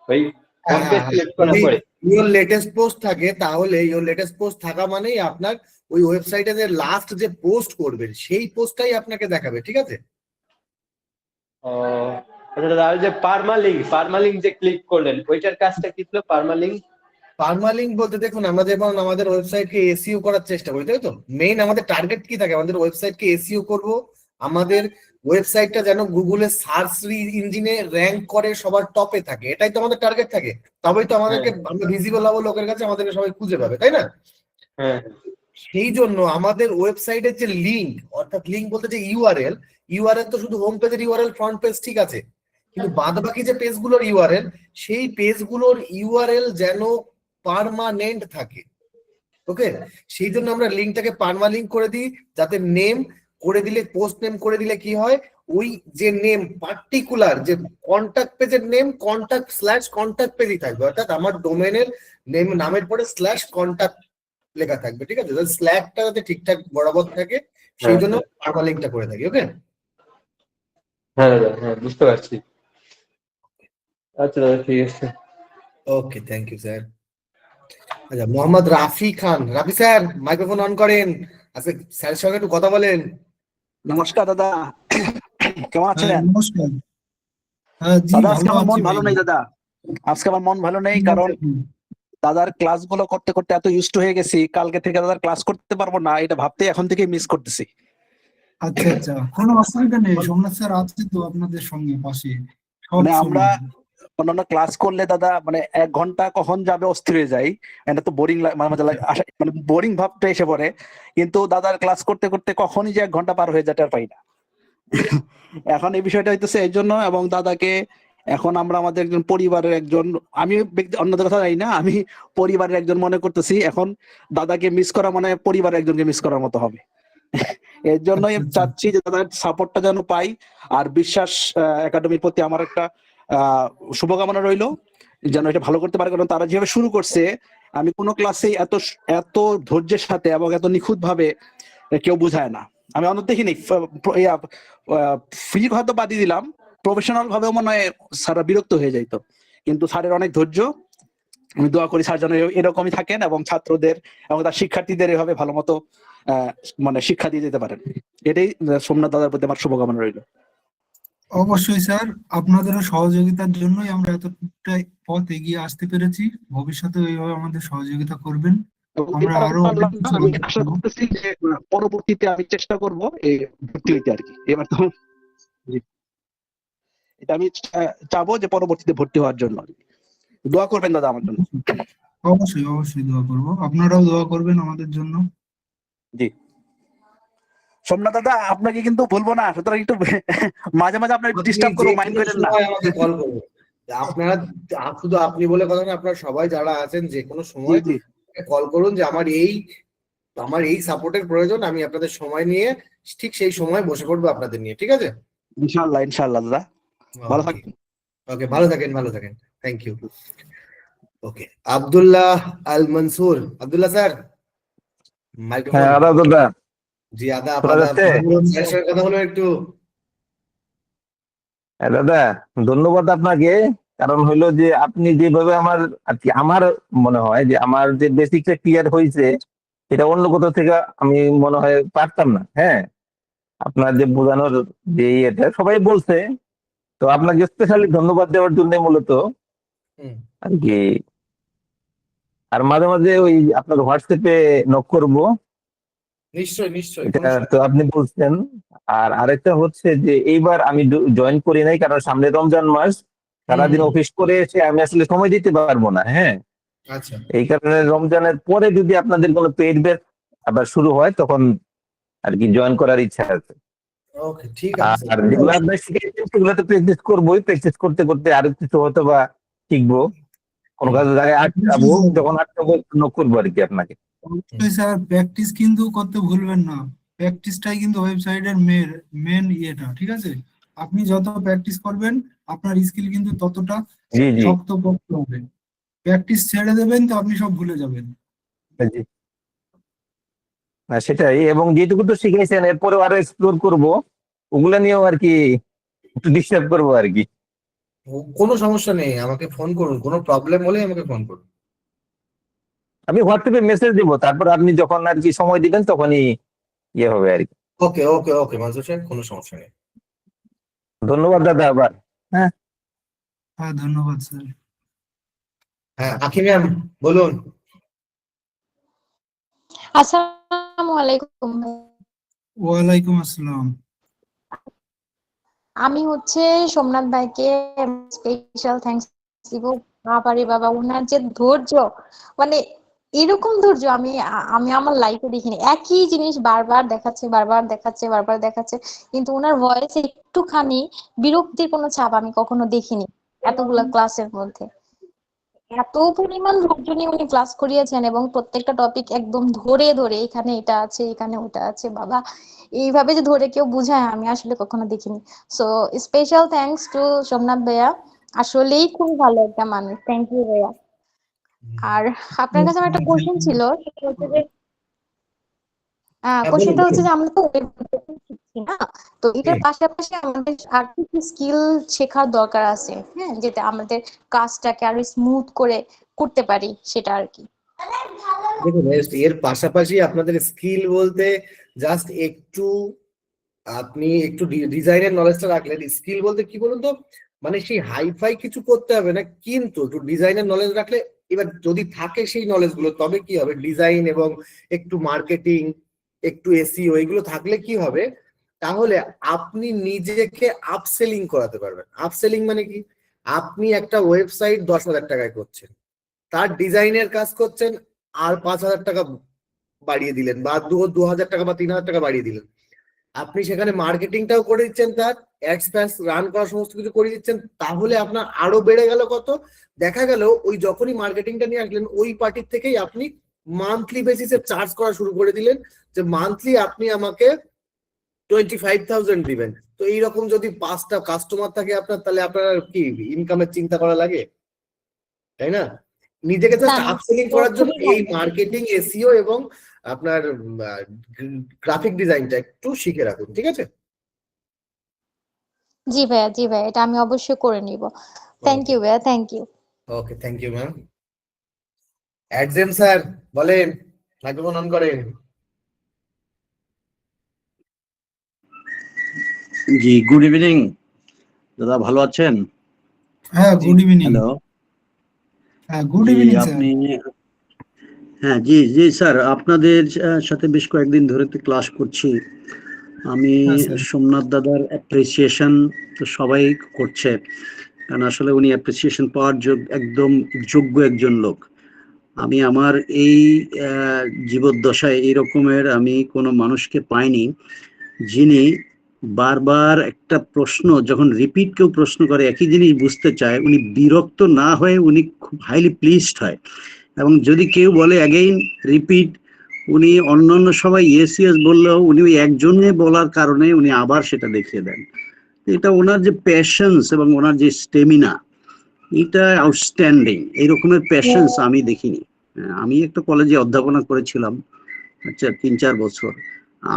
ওই হোম পেজ সিলেক্ট করার পরে? ইওর লেটেস্ট পোস্ট থাকে, তাহলে ইওর লেটেস্ট পোস্ট থাকা মানেই আপনার ওই ওয়েবসাইটে যে লাস্ট যে পোস্ট করবেন সেই পোস্টটাই আপনাকে দেখাবে, ঠিক আছে? ও আচ্ছা দাদা, আর যে পারমালিঙ্ক যে ক্লিক করলেন ওইটার কাজটা কি ছিল? পার্মালিঙ্ক বলতে দেখুন, আমরা যেমন আমাদের ওয়েবসাইটকে এসইও করার চেষ্টা করি, তাই তো? মেইন আমাদের টার্গেট কি থাকে, আমাদের ওয়েবসাইটকে এসইও করব, আমাদের ওয়েবসাইটটা যেন গুগলের সার্চ ইঞ্জিনে র্যাঙ্ক করে সবার টপে থাকে, এটাই তো আমাদের টার্গেট থাকে। তবেই তো আমাদেরকে আমরা ভিজিবল হবো লোকের কাছে, আমাদেরকে সবাই খুঁজে পাবে, তাই না? হ্যাঁ সেই জন্য আমাদের ওয়েবসাইটের যে লিঙ্ক, অর্থাৎ লিঙ্ক বলতে যে ইউআরএল, ইউআরএল তো শুধু হোম পেজের ইউআরএল, ফ্রন্ট পেজ ঠিক আছে, কিন্তু বাদ বাকি যে পেজগুলোর ইউআরএল, সেই পেজগুলোর ইউআরএল যেন পার্মানেন্ট থাকে। ওকে, সেই জন্য আমরা লিঙ্কটাকে পার্মালিঙ্ক করে দিই, যাতে নেম করে দিলে, পোস্ট নেম করে দিলে কি হয়, ওই যে নেম পার্টিকুলার যে কন্টাক্ট পেজের নেম কন্টাক্ট পেজই থাকবে, অর্থাৎ আমার ডোমেনের নেম, নামের পরে /কন্টাক্ট লেখা থাকবে, ঠিক আছে? স্ল্যাগটা যাতে ঠিকঠাক বরাবর থাকে সেই জন্য পার্মালিঙ্কটা করে থাকি। ওকে, হ্যাঁ দাদা, হ্যাঁ বুঝতে পারছি। আচ্ছা দাদা, ঠিক আছে। ওকে, থ্যাংক ইউ স্যার। আচ্ছা, মোহাম্মদ রাফি খান, রাফি স্যার মাইক্রোফোন অন করেন, আজকে স্যারের সঙ্গে একটু কথা বলেন। নমস্কার দাদা, কেমন হ্যাঁ আছেন? নমস্কার। হ্যাঁ জি, দাদা আজকে ভালো আমার মন আছি ভালো ভাই। নেই দাদা, আজকে আমার মন ভালো নেই, কারণ দাদার ক্লাস গুলো করতে করতে এত ইউজ হয়ে গেছি, কালকে থেকে দাদার ক্লাস করতে পারবো না এটা ভাবতে এখন থেকে মিস করতেছি। আচ্ছা আচ্ছা, কোনো অসুবিধা নেই, সোমনাথ স্যার আছে তো আপনাদের সঙ্গে পাশে সব মানে আমরা সময়। অন্যান্য ক্লাস করলে দাদা মানে 1 ঘন্টা কখন যাবে অস্থির হয়ে যাই, এটা তো বোরিং মাঝে মাঝে মানে বোরিং ভাবটা এসে পড়ে, কিন্তু দাদার ক্লাস করতে করতে কখনই যে 1 ঘন্টা পার হয়ে যায় টের পাই না। এখন এই বিষয়টা হইতেছে এই জন্য, এবং দাদাকে এখন আমরা আমাদের একজন পরিবারের একজন, আমি অন্যদের কথা জানি না, আমি পরিবারের একজন মনে করতেছি। এখন দাদাকে মিস করা মানে পরিবারের একজনকে মিস করার মতো হবে। এর জন্যই আচ্ছা, আচ্ছা। চাচ্ছি যে দাদার সাপোর্টটা যেন পাই, আর বিশ্বাস একাডেমির প্রতি আমার একটা শুভকামনা রইলো যেন এটা ভালো করতে পারে, কারণ তারা যেভাবে শুরু করছে আমি কোনো ক্লাসেই এত ধৈর্যের সাথে এবং এত নিখুঁত ভাবে কেউ বুঝায় না। আমি অন্য দেখিনি। ফ্রি হয়তো বাদই দিলাম, প্রফেশনাল ভাবেও মনে হয় স্যাররা বিরক্ত হয়ে যাইতো, কিন্তু স্যারের অনেক ধৈর্য। আমি দোয়া করি স্যার যেন এরকমই থাকেন এবং ছাত্রদের এবং তার শিক্ষার্থীদের এভাবে ভালো মতো মানে শিক্ষা দিয়ে যেতে পারেন। এটাই সোমনাথ দাদার প্রতি আমার শুভকামনা রইল। অবশ্যই স্যার, আপনাদেরও সহযোগিতার জন্যই আমরা এতটা পথ এগিয়ে আসতে পেরেছি। ভবিষ্যতে এইভাবে আমাদের সহযোগিতা করবেন। এবং আমরা এবার আরো অনেক কিছু আমি করতে আশা পারবো। করতেছি যে পরবর্তীতে আমি চেষ্টা করব এই ভর্তি হইতে আর কি। এবার তো জি, এটা আমি চাবো যে পরবর্তীতে ভর্তি হওয়ার জন্য। দোয়া করবেন দাদা আমার জন্য। অবশ্যই অবশ্যই দোয়া করব, আপনারাও দোয়া করবেন আমাদের জন্য। জি, সোমনাথ দাদা আপনাকে কিন্তু বলবো না, সুতরাং একটু মাঝে মাঝে আপনার আপনি ডিস্টার্ব যে করবো, মাইন্ড কোনো করেন না। সময় আমাকে কল করবেন। আপনারা শুধু আপনি বলে কথা না, আপনারা সবাই যারা আছেন যে কোনো জি সময় জি, কল করুন যে আমার এই সাপোর্টের প্রয়োজন, আমি আপনাদের সময় নিয়ে ঠিক সেই সময় বসে পড়বো আপনাদের নিয়ে, ঠিক আছে? ইনশাআল্লাহ ইনশাআল্লাহ দাদা, ভালো ওকে, থাকবেন। ওকে, ভালো থাকেন, ভালো থাকেন। Thank you. Okay, Abdullah Al Mansur. Abdullah sir, microphone. হ্যাঁ আদাব দাদা, জি, আদাব শোনা আদাব। যাচ্ছে? স্যারের সঙ্গে কথা হলো একটু। হ্যাঁ দাদা, ধন্যবাদ আপনাকে। কারণ হইলো যে আপনি যেভাবে আমার আর কি, আমার মনে হয় যে আমার যে বেসিকটা ক্লিয়ার হয়েছে, এটা অন্য কোথাও থেকে আমি মনে হয় পারতাম না। হ্যাঁ, আপনার যে বোঝানোর যে ইয়েটা সবাই বলছে, তো আপনাকে স্পেশালি ধন্যবাদ দেওয়ার জন্য মূলত হুম, আর কি। আর মাঝে মাঝে ওই আপনার হোয়াটসঅ্যাপে নক করবো, নিশ্চয়ই নিশ্চয়ই, এটা কোনো তো আপনি বলছেন। আর আরেকটা হচ্ছে যে এইবার আমি জয়েন করি নাই, কারণ সামনে রমজান মাস, সারাদিন অফিস করে এসে আমি আসলে সময় দিতে পারবো না। হ্যাঁ, আচ্ছা, এই কারণে রমজানের পরে যদি আপনাদের কোনো পেইড ব্যাচ আবার শুরু হয়, তখন আর কি জয়েন করার ইচ্ছা আছে। ওকে, ঠিক আছে আর স্যার। যেগুলো আপনার শিখেছেন সেগুলো তো প্র্যাকটিস করবোই, প্র্যাকটিস করতে করতে আরো কিছু হয়তো বা শিখবো, কোনো কাজে জায়গায় আটকাবো, যখন আটকাবো নক করবো আর কি আপনাকে। অবশ্যই স্যার, প্র্যাকটিস কিন্তু করতে ভুলবেন না। প্র্যাকটিসটাই কিন্তু ওয়েবসাইটের মেন ইয়েটা, ঠিক আছে? আপনি যত প্র্যাকটিস করবেন আপনার স্কিল কিন্তু ততটা জি জি শক্তপোক্ত হবে। প্র্যাকটিস ছেড়ে দেবেন তো আপনি সব ভুলে যাবেন। জি। না সেটাই, এবং যেটুকু তো শিখেছেন এরপরেও আরো এক্সপ্লোর করবো, ওগুলা নিয়েও আর কি একটু ডিস্টার্ব করবো আর কি। কোনো সমস্যা নেই, আমাকে ফোন করুন, কোনো প্রবলেম হলে আমাকে ফোন করুন। আমি হোয়াটসঅ্যাপে মেসেজ দিব, তারপর আপনি যখন আর কি সময় দিবেন তখনই ইয়ে হবে আর কি। ওকে ওকে ওকে মানসুর সাহেব, কোনো সমস্যা নেই। ধন্যবাদ দাদা আবার। হ্যাঁ, হ্যাঁ, ধন্যবাদ স্যার। হ্যাঁ, আখি ম্যাম বলুন। আসসালামু আলাইকুম। ওয়ালাইকুম আসসালাম। আমি হচ্ছে সোমনাথ ভাইকে স্পেশাল থ্যাঙ্কস দিব। বাবারে বাবা, ওনার যে ধৈর্য, মানে এরকম ধৈর্য আমি আমার লাইফে দেখিনি। একই জিনিস বারবার দেখাচ্ছে বারবার দেখাচ্ছে বারবার দেখাচ্ছে, কিন্তু ওনার ভয়েসে একটুখানি বিরক্তির কোনো ছাপ আমি কখনো দেখিনি এতগুলা ক্লাসের মধ্যে। এত পরিমাণ ধৈর্য নিয়ে উনি ক্লাস করিয়েছেন এবং প্রত্যেকটা টপিক একদম ধরে ধরে এখানে এটা আছে এখানে ওটা আছে, বাবা এইভাবে যে ধরে কেউ বুঝায় আমি আসলে কখনো দেখিনি। So special thanks to Somnath ভাইয়া, আসলেই খুব ভালো একটা মানুষ। থ্যাংক ইউ ভাইয়া। আর আপনার কাছে আমার একটা কোশ্চেন ছিল, সেটা হচ্ছে যে হ্যাঁ, বলুন কোশ্চেনটা হচ্ছে বলুন। যে আমরা তো web development শিখছি না, তো এটার হুম। পাশাপাশি আমাদের আর কি কি স্কিল শেখার দরকার আছে, হ্যাঁ, যেটা আমাদের কাজটাকে আরো স্মুথ করে করতে পারি সেটা আর কি। দেখুন, এর পাশাপাশি আপনাদের স্কিল বলতে জাস্ট একটু, আপনি একটু ডিজাইনের নলেজটা রাখলেন। স্কিল বলতে কি বলুন তো, মানে সেই হাইফাই কিছু করতে হবে না, কিন্তু একটু ডিজাইনের নলেজ রাখলে, এবার যদি থাকে সেই নলেজ গুলো, তবে কি হবে, ডিজাইন এবং একটু মার্কেটিং, একটু এসইও, এগুলো থাকলে কি হবে, তাহলে আপনি নিজেকে আপসেলিং করাতে পারবেন। আপসেলিং মানে কি, আপনি একটা ওয়েবসাইট 10,000 টাকায় করছেন, তার ডিজাইনের কাজ করছেন, আর 5,000 টাকা বাড়িয়ে দিলেন, বা 2,000 টাকা বা 3,000 টাকা বাড়িয়ে দিলেন। আপনি সেখানে মার্কেটিংটাও করে দিচ্ছেন, তার অ্যাডস ফ্যাডস রান করা সমস্ত কিছু করে দিচ্ছেন, তাহলে আপনার আরো বেড়ে গেল কত, দেখা গেল ওই যখনই মার্কেটিংটা নিয়ে আসলেন, ওই পার্টির থেকেই আপনি মান্থলি বেসিসে চার্জ করা শুরু করে দিলেন, যে মান্থলি আপনি আমাকে 25,000 দিবেন। তো এইরকম যদি 5টা কাস্টমার থাকে আপনার, তাহলে আপনার কি ইনকামের চিন্তা করা লাগে, তাই না? নিজেকে জাস্ট না, আপসেলিং তো করার জন্য খুবই এই মার্কেটিং, এসইও এবং আপনার গ্রাফিক ডিজাইনটা একটু শিখে রাখুন, ঠিক আছে? জি ভাইয়া, জি ভাইয়া, এটা আমি অবশ্যই করে নিব। থ্যাংক ইউ ভাইয়া, thank you. Okay, thank you ma'am. অ্যাডজেম স্যার বলেন, মাইক্রোফোন অন করেন। জি, গুড ইভিনিং দাদা, ভালো আছেন? হ্যাঁ, গুড ইভিনিং। হ্যালো। হ্যাঁ, গুড জি ইভিনিং স্যার। আপনি, হ্যাঁ জি জি স্যার, আপনাদের সাথে বেশ কয়েকদিন ধরে তো ক্লাস করছি আমি। হ্যাঁ স্যার। সোমনাথ দাদার অ্যাপ্রিসিয়েশন তো সবাই করছে, কারণ আসলে উনি অ্যাপ্রিসিয়েশন পাওয়ার একদম যোগ্য একজন লোক। আমি আমার এই জীবদ্দশায় এই রকমের আমি কোনো মানুষকে পাইনি যিনি বারবার একটা প্রশ্ন যখন রিপিট কেউ প্রশ্ন করে, একই জিনিস বুঝতে চায়, উনি বিরক্ত না হয়ে উনি খুব হাইলি প্লিজড হয়। এবং যদি কেউ বলে অ্যাগেইন রিপিট, উনি অন্যান্য সবাই ইয়েস ইয়েস বললেও উনি ওই একজনে বলার কারণে উনি আবার সেটা দেখিয়ে দেন। এটা ওনার যে প্যাশন্স এবং ওনার যে স্টেমিনা, এটা আউটস্ট্যান্ডিং। এই রকমের প্যাশন্স আমি দেখিনি। আমি একটা কলেজে অধ্যাপনা করেছিলাম, আচ্ছা ৩-৪ বছর।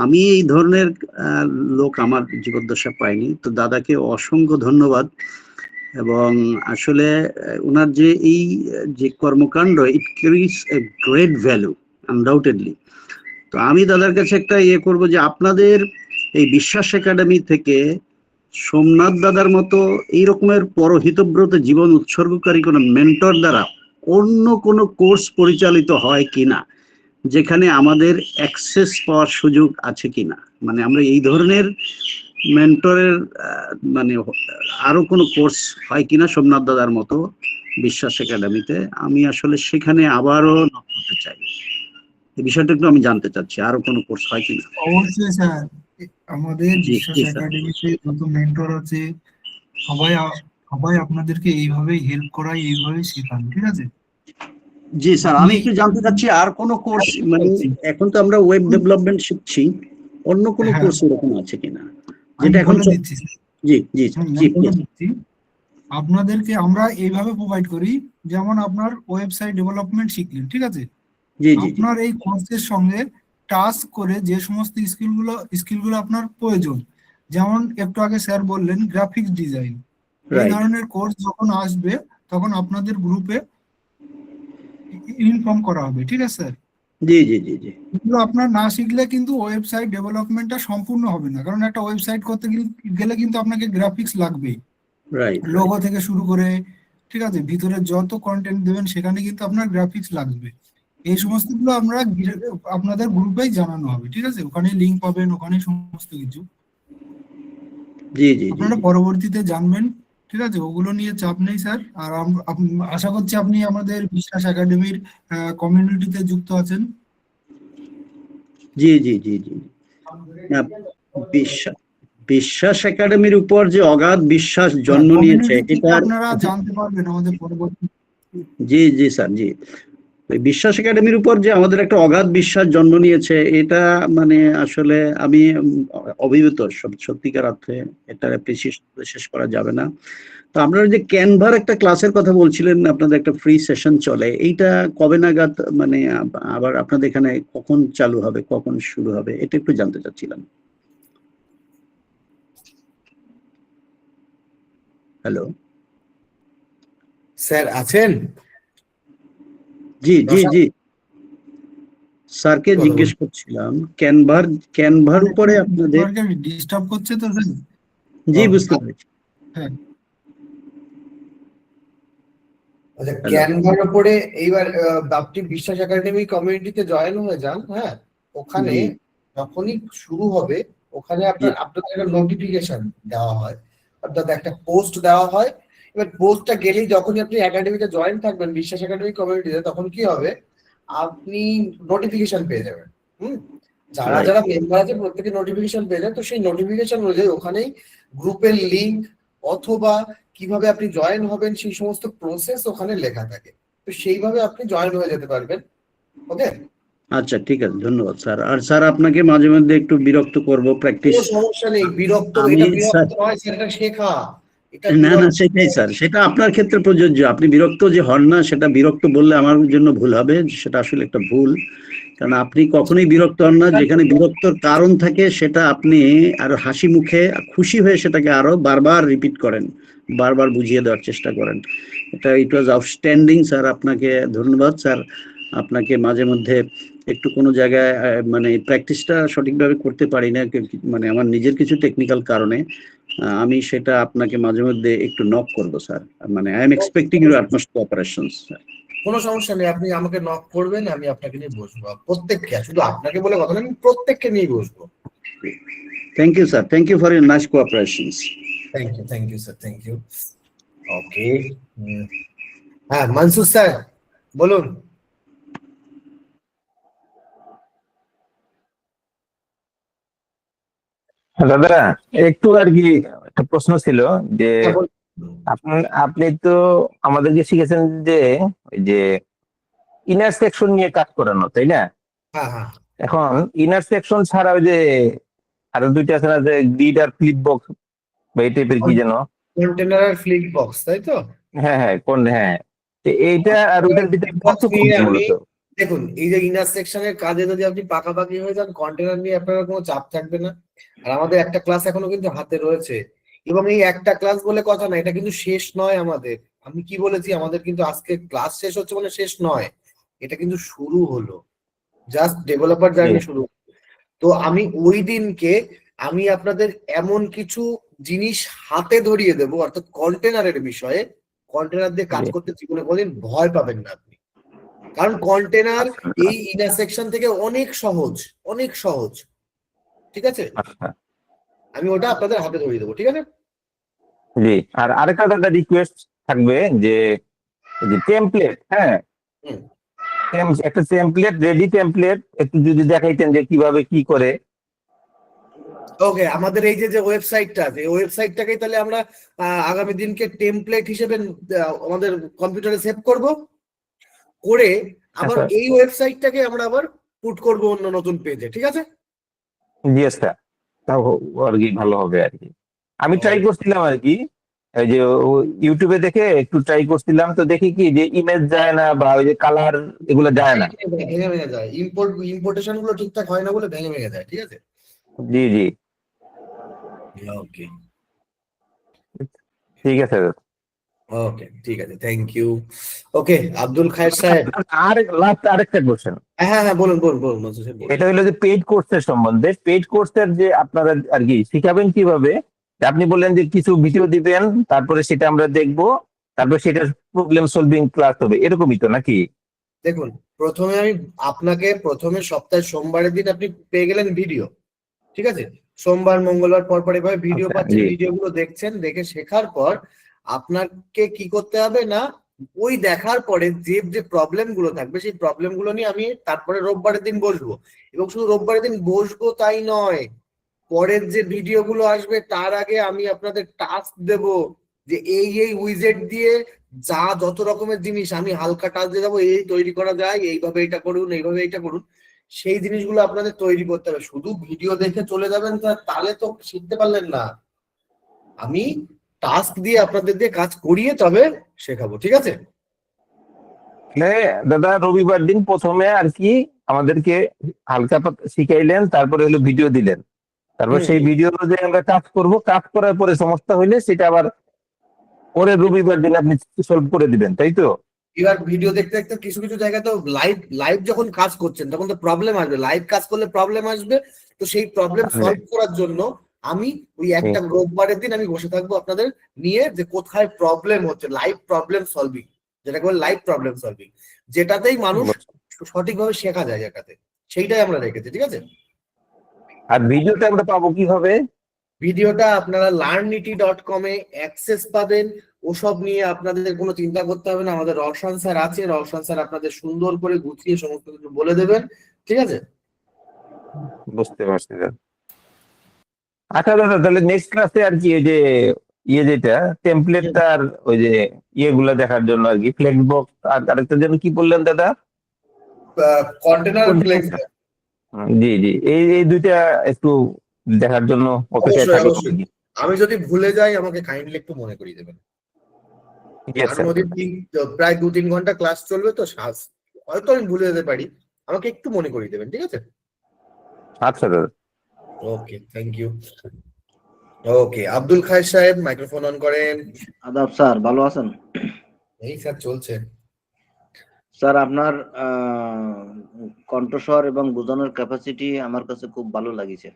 আমি এই ধরনের লোক আমার জীবদ্দশা পাইনি। তো দাদাকে অসংখ্য ধন্যবাদ। এবং আসলে ওনার যে এই যে কর্মকাণ্ড, it carries a great value undoubtedly. তো আমি দাদার কাছে একটা করবো যে আপনাদের এই বিশ্বাস একাডেমি থেকে সোমনাথ দাদার মতো এই রকমের পরহিতব্রত জীবন উৎসর্গকারী কোনো মেন্টর দ্বারা অন্য কোনো কোর্স পরিচালিত হয় কিনা, যেখানে আমাদের অ্যাক্সেস পাওয়ার সুযোগ আছে কিনা, মানে আমরা এই ধরনের মেন্টরের মানে আরো কোনো কোর্স হয় কিনা সোমনাথ দাদার মতো বিশ্বাস একাডেমিতে। আমি আসলে সেখানে আবারও নক করতে চাই, এই বিষয়টা একটু আমি জানতে চাচ্ছি, আরো কোনো কোর্স হয় কিনা। অবশ্যই স্যার, আমাদের জি বিশ্বাস জি স্যার। একাডেমিতে যত মেন্টর আছে সবাই আপনাদেরকে এইভাবেই হেল্প করায়, এইভাবেই শেখান, ঠিক আছে? জি স্যার, আপনি আমি একটু জানতে চাচ্ছি আর কোনো কোর্স, মানে এখন তো আমরা ওয়েব ডেভেলপমেন্ট শিখছি, অন্য কোনো হ্যাঁ, কোর্স এরকম আছে কিনা আমি যেটা এখন বলে দিচ্ছি স্যার। জি জি জি আমি বলে প্লিজ। দিচ্ছি, আপনাদেরকে আমরা এইভাবে প্রোভাইড করি। যেমন আপনার ওয়েবসাইট ডেভেলপমেন্ট শিখলেন, ঠিক আছে? জি জি জি আপনার এই কোর্সের সঙ্গে টাস্ক করে যে সমস্ত স্কিলগুলো আপনার প্রয়োজন, যেমন একটু আগে স্যার বললেন গ্রাফিক্স ডিজাইন, এই রাইট। ধরনের কোর্স যখন আসবে তখন আপনাদের গ্রুপে ইনফর্ম করা হবে, ঠিক আছে স্যার? জি জি জি জি এগুলো আপনার না শিখলে কিন্তু ওয়েবসাইট ডেভেলপমেন্টটা সম্পূর্ণ হবে না, কারণ একটা ওয়েবসাইট করতে গেলে কিন্তু আপনাকে গ্রাফিক্স লাগবেই, রাইট। লোগো থেকে শুরু করে, ঠিক আছে, ভিতরে যত কন্টেন্ট দেবেন সেখানে কিন্তু আপনার গ্রাফিক্স লাগবে। এই সমস্তগুলো আমরা আপনাদের গ্রুপেই জানানো হবে, ঠিক আছে? ওখানে লিংক পাবেন, ওখানে সমস্ত কিছু জি জি জি আপনারা পরবর্তীতে জানবেন, ঠিক আছে? ওগুলো নিয়ে চাপ নেই স্যার। আর আশা করছি আপনি আমাদের বিশ্বাস একাডেমির কমিউনিটিতে যুক্ত আছেন। জি জি জি জি না, বিশ্বাস বিশ্বাস একাডেমির উপর যে অগাধ বিশ্বাস জন্ম নিয়েছে কমিউনিটি থেকে এটার, আপনারা জানতে পারবেন আমাদের পরবর্তী। জি জি স্যার জি, ওই বিশ্বাস একাডেমির উপর যে আমাদের একটা অগাধ বিশ্বাস জন্ম নিয়েছে, এটা মানে আসলে আমি অভিভূত সত্যিকার অর্থে। এটার অ্যাপ্রিসিয়েশন শেষ করা যাবে না। তো আপনারা যে ক্যানভার একটা ক্লাসের কথা বলছিলেন, আপনাদের একটা ফ্রি সেশন চলে, এইটা কবে নাগাদ, মানে আবার আপনাদের এখানে কখন চালু হবে, কখন শুরু হবে, এটা একটু জানতে চাচ্ছিলাম। হ্যালো স্যার আছেন? জি জি জি স্যারকে জিজ্ঞেস করছিলাম ক্যানভার উপরে আপনাদের। ডিস্টার্ব করছে তো স্যার? জি বুঝতে পেরেছি। হ্যাঁ, আচ্ছা, ক্যানভার উপরে এইবার আপনি বিশ্বাস একাডেমি কমিউনিটিতে জয়েন হয়ে যান। হ্যাঁ, ওখানে জি যখনই শুরু হবে ওখানে জি আপনাদের একটা নোটিফিকেশন দেওয়া হয়, অর্থাৎ একটা পোস্ট দেওয়া হয়। এবার পোস্টটা গেলেই যখনই আপনি একাডেমিতে জয়েন থাকবেন বিশ্বাস একাডেমি কমিউনিটিতে, তখন কি হবে, আপনি নোটিফিকেশন পেয়ে যাবেন। যারা Right. যারা মেম্বার আছে প্রত্যেকে নোটিফিকেশন পেয়ে যান। তো সেই নোটিফিকেশন অনুযায়ী ওখানেই গ্রুপের লিংক অথবা কিভাবে আপনি জয়েন হবেন সেই সমস্ত প্রসেস ওখানে লেখা থাকে। তো সেইভাবে আপনি জয়েন হয়ে যেতে পারবেন। ওকে, আচ্ছা ঠিক আছে, ধন্যবাদ স্যার। আর স্যার আপনাকে মাঝে মধ্যে একটু বিরক্ত করব, প্র্যাকটিস। কোনো সমস্যা নেই। আমি এটা স্যার, বিরক্ত নয় স্যার, এটা শেখা। এটা না না বিরক্ত। সেটাই স্যার, সেটা আপনার ক্ষেত্রে প্রযোজ্য। আপনি বিরক্ত যে হন না, সেটা বিরক্ত বললে আমার জন্য ভুল হবে, সেটা আসলে একটা ভুল। কারণ আপনি কখনোই বিরক্ত হন না, যেখানে বিরক্তর কারণ থাকে সেটা আপনি আরো হাসি মুখে খুশি হয়ে সেটাকে আরো বারবার রিপিট করেন, বারবার বুঝিয়ে দেওয়ার চেষ্টা করেন। ইট ওয়াজ আউটস্ট্যান্ডিং স্যার, আপনাকে ধন্যবাদ স্যার। আপনাকে মাঝে মধ্যে একটু কোনো জায়গায় মানে প্র্যাকটিসটা সঠিকভাবে করতে পারি না, মানে আমার নিজের কিছু টেকনিক্যাল কারণে। আমি সেটা আপনাকে মাঝে মধ্যে একটু নক করবো স্যার, মানে I M expecting your utmost cooperation sir. কোনো সমস্যা নেই, আপনি আমাকে নক করবেন, আমি আপনাকে নিয়ে বসবো, প্রত্যেককে, শুধু আপনাকে বলে কথা না, আমি প্রত্যেককে নিয়ে বসবো। Thank you sir, thank you for your nice cooperations. Thank you sir, thank you. Okay, হ্যাঁ মানসুর স্যার বলুন। দাদা একটু আর কি একটা প্রশ্ন ছিল যে হ্যাঁ, বলুন। আপনি তো আমাদেরকে শিখেছেন যে ওই যে ইনার সেকশন নিয়ে কাজ করানো, তাই না? হ্যাঁ হ্যাঁ এখন ইনার সেকশন ছাড়া ওই যে আরো দুইটা আছে না, যে গ্রিড আর ফ্লিপ বক্স বা এই টাইপের কি যেন? কন্টেনার আর ফ্লিক বক্স, তাই তো? হ্যাঁ হ্যাঁ কোন, হ্যাঁ। তো এইটা আর ওইটার ভিতরে পার্থক্য কি মূলত? দেখুন, এই যে ইনার সেকশনের কাজে যদি আপনি পাকাপাকি হয়ে যান, কন্টেনার নিয়ে আপনার কোনো চাপ থাকবে না। আর আমাদের একটা ক্লাস এখনো কিন্তু হাতে রয়েছে, এবং এই একটা ক্লাস বলে কথা না, এটা কিন্তু শেষ নয় আমাদের। আমি কি বলেছি, আমাদের কিন্তু আজকে ক্লাস শেষ হচ্ছে মানে শেষ নয়, এটা কিন্তু শুরু হলো, জাস্ট ডেভেলপার জার্নি শুরু। তো আমি ওই দিনকে আমি আপনাদের এমন কিছু জিনিস হাতে ধরিয়ে দেবো, অর্থাৎ কন্টেনারের বিষয়ে। কন্টেনার দিয়ে কাজ করতে জীবনে কোনোদিন ভয় পাবেন না আপনি, কারণ কন্টেনার এই ইন্টারসেকশন থেকে অনেক সহজ, অনেক সহজ। ঠিক আছে, আচ্ছা আমি ওটা আপনাদের হাতে ধরিয়ে দেবো, ঠিক আছে? জি। আর আরেকটা দাদা রিকোয়েস্ট থাকবে যে টেমপ্লেট, হ্যাঁ, হুম। একটা টেমপ্লেট, রেডি টেমপ্লেট একটু যদি দেখাইতেন যে কিভাবে কি করে। ওকে, আমাদের এই যে ওয়েবসাইটটা আছে, এই ওয়েবসাইটটাকেই তাহলে আমরা আগামী দিনকে টেমপ্লেট হিসেবে আমাদের কম্পিউটারে সেভ করব, করে আবার আচ্ছা এই ওয়েবসাইটটাকে আমরা আবার পুট করব অন্য নতুন পেজে, ঠিক আছে? জি আচ্ছা, তাও আর কি ভালো হবে আর কি। আমি ট্রাই করছিলাম আর কি, এই যে ইউটিউবে দেখে একটু ট্রাই করছিলাম, তো দেখি কি যে ইমেজ যায় না বা ওই যে কালার এগুলো যায় না। ভেঙে ভেঙে যায়, ইম্পোর্টেশন গুলো ঠিকঠাক হয় না বলে ভেঙে ভেঙে যায়, ঠিক আছে? জি জি ওকে ঠিক আছে দাদা। ওকে, ঠিক আছে, থ্যাংক ইউ। ওকে, আব্দুল খায়ের সাহেব। আর লাস্ট আরেকটা কোশ্চেন, হ্যাঁ হ্যাঁ, বলুন বলুন বলুন মনসুর সাহেব, বলুন। এটা হলো যে পেইড কোর্সের সম্বন্ধে। পেইড কোর্সের যে আপনারা আর কি শিখাবেন কিভাবে, আপনি বললেন যে কিছু ভিডিও দিবেন, তারপরে সেটা আমরা দেখবো, তারপর সেটার প্রবলেম সলভিং ক্লাস হবে, এরকমই তো নাকি? দেখুন, প্রথমে আমি আপনাকে সপ্তাহে সোমবারের দিন আপনি পেয়ে গেলেন ভিডিও, ঠিক আছে? সোমবার মঙ্গলবার পর পর এভাবে ভিডিও আচ্ছা, পাচ্ছেন, জি। ভিডিওগুলো দেখছেন, দেখে শেখার পর আপনাকে কি করতে হবে না, ওই দেখার পরে যে প্রবলেম গুলো থাকবে সেই প্রবলেম গুলো নিয়ে আমি তারপরে রোববারের দিন বসবো। এবং শুধু রোববারের দিন বসবো তাই নয়, পরের যে ভিডিও গুলো আসবে তার আগে আমি আপনাদের টাস্ক দেব, যে এই উইজেট দিয়ে যত রকমের জিনিস আমি হালকা টাস্ক দিয়ে দেবো, এই তৈরি করা যায়, এইভাবে এটা করুন, এইভাবে এটা করুন। সেই জিনিসগুলো আপনাদের তৈরি করতে হবে। শুধু ভিডিও দেখে চলে যাবেন তাহলে তো শিখতে পারলেন না। আমি টাস্ক দিয়ে আপনাদের দিয়ে কাজ করিয়ে তবে শেখাবো, ঠিক আছে? দাদা রবিবার দিন প্রথমে আর কি আমাদেরকে হালকা শিখাইলেন, তারপরে হলো ভিডিও দিলেন, তারপর সেই ভিডিও অনুযায়ী আমরা কাজ করব, কাজ করার পরে সমস্যা হইলে সেটা আবার পরে রবিবার দিন আপনি সলভ করে দিবেন, তাই তো? এবার ভিডিও দেখতে দেখতে কিছু কিছু জায়গায় তো লাইভ যখন কাজ করছেন তখন তো প্রবলেম আসবে, লাইভ কাজ করলে প্রবলেম আসবে। তো সেই প্রবলেম সলভ করার জন্য আমি ওই একটা রোববারের দিন আমি বসে থাকবো আপনাদের নিয়ে, যে কোথায় প্রবলেম হচ্ছে, লাইভ প্রবলেম সলভিং, যেটাকে বলে লাইভ প্রবলেম সলভিং, যেটাতেই মানুষ সঠিকভাবে শেখা যায়, যেটাতে সেইটাই আমরা রেখেছি, ঠিক আছে? আর ভিডিওটা আমরা পাবো কিভাবে? ভিডিওটা আপনারা learnity.com এ অ্যাক্সেস পাবেন, ওসব নিয়ে আপনাদের কোনো চিন্তা করতে হবে না। আমাদের রওশন স্যার আছে, রওশন স্যার আপনাদের সুন্দর করে গুছিয়ে সমস্ত কিছু বলে দেবেন, ঠিক আছে? বুঝতে পারছি দাদা। আচ্ছা দাদা, তাহলে নেক্সট ক্লাসে আর কি এই যে যেটা টেমপ্লেটটার ওই যে ইয়েগুলা দেখার জন্য আর কি, ফ্লেক্স বক্স আর আরেকটা যেন কি বললেন দাদা? Container flakes. জি জি, এই দুইটা একটু দেখার জন্য অপেক্ষায় অবশ্যই থাকবো অবশ্যই, আর কি। আমি যদি ভুলে যাই আমাকে কাইন্ডলি একটু মনে করিয়ে দেবেন। Yes, তার sir. মধ্যে প্রায় 2-3 ঘন্টা ক্লাস চলবে তো হয়তো আমি ভুলে যেতে পারি, আমাকে একটু মনে করিয়ে দেবেন, ঠিক আছে? আচ্ছা দাদা। Okay, thank you. ওকে, আব্দুল খায়ের সাহেব মাইক্রোফোন অন করেন। আদাব স্যার, ভালো আছেন? এই স্যার চলছে। স্যার আপনার কণ্ঠস্বর এবং বোঝানোর ক্যাপাসিটি আমার কাছে খুব ভালো লাগিছে।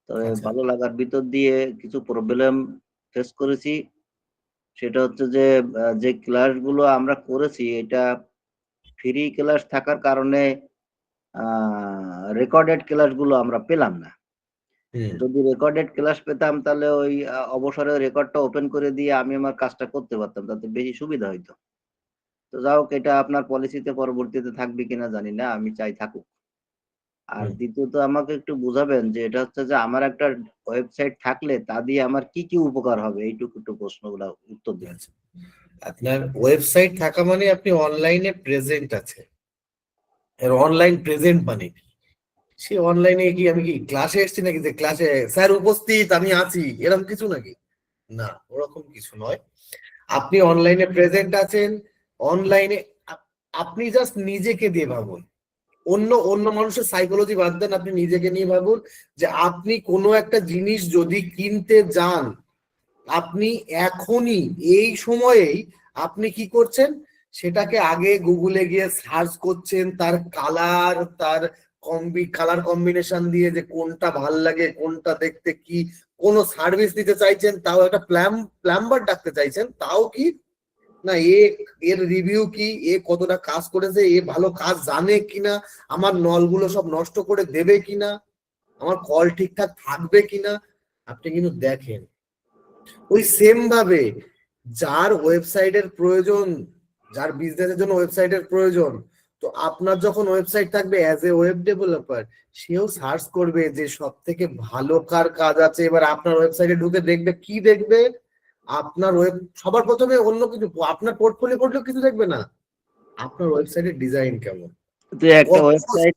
তবে আচ্ছা। ভালো লাগার ভিতর দিয়ে কিছু প্রবলেম ফেস করেছি। সেটা হচ্ছে যে ক্লাসগুলো আমরা করেছি এটা ফ্রি ক্লাস থাকার কারণে রেকর্ডেড ক্লাসগুলো আমরা পেলাম না। যদি রেকর্ডেড ক্লাস পেতাম তাহলে ওই অবসরে রেকর্ডটা ওপেন করে দিয়ে আমি আমার কাজটা করতে পারতাম, তাতে বেশি সুবিধা হইতো। তো যাই হোক, এটা আপনার পলিসিতে পরবর্তীতে থাকবে কিনা জানি না, আমি চাই থাকুক। আর দ্বিতীয়ত আমাকে একটু বুঝাবেন যে এটা হচ্ছে যে আমার একটা ওয়েবসাইট থাকলে তা দিয়ে আমার কি কি উপকার হবে, এইটুকু একটু প্রশ্নগুলো উত্তর দিন। আপনার ওয়েবসাইট থাকা মানে আপনি অনলাইনে প্রেজেন্ট আছে। এর অনলাইন প্রেজেন্ট মানে কি? সে অনলাইনে কি আমি কি ক্লাসে এসেছি নাকি যে ক্লাসে স্যার উপস্থিত আমি আছি এরকম কিছু নাকি? না, ওরকম কিছু নয়। আপনি অনলাইনে প্রেজেন্ট আছেন, অনলাইনে আপনি জাস্ট নিজেকে দিয়ে ভাবুন, অন্য মানুষের সাইকোলজি বাদ দেন, আপনি নিজেকে নিয়ে ভাবুন যে আপনি কোনো একটা জিনিস যদি কিনতে যান, আপনি এখনই এই সময়েই আপনি কি করছেন, সেটাকে আগে গুগলে গিয়ে সার্চ করছেন, তার কালার, তার কালার কম্বিনেশন দিয়ে যে কোনটা ভাল লাগে, কোনটা দেখতে কি, কোনো সার্ভিস দিতে চাইছেন তাও একটা প্লাম্বার ডাকতে চাইছেন তাও কি না, এর রিভিউ কি, এ কতটা কাজ করেছে, এ ভালো কাজ জানে কিনা, আমার নলগুলো সব নষ্ট করে দেবে কিনা, আমার কল ঠিকঠাক থাকবে কিনা, আপনি কিন্তু দেখেন। ওই সেম ভাবে যার ওয়েবসাইটের প্রয়োজন, যার বিজনেসের জন্য ওয়েবসাইটের প্রয়োজন, তো আপনার যখন ওয়েবসাইট থাকবে অ্যাজ এ ওয়েব ডেভেলপার, সেও সার্চ করবে যে সব থেকে ভালো কার কাজ আছে। এবার আপনার ওয়েবসাইটে ঢুকে দেখবে, কি দেখবে, আপনার সবার প্রথমে অন্য কিছু, আপনার পোর্টফোলিও করলেও কিছু দেখবে না, আপনার ওয়েবসাইটের ডিজাইন কেমন, একটা ওয়েবসাইট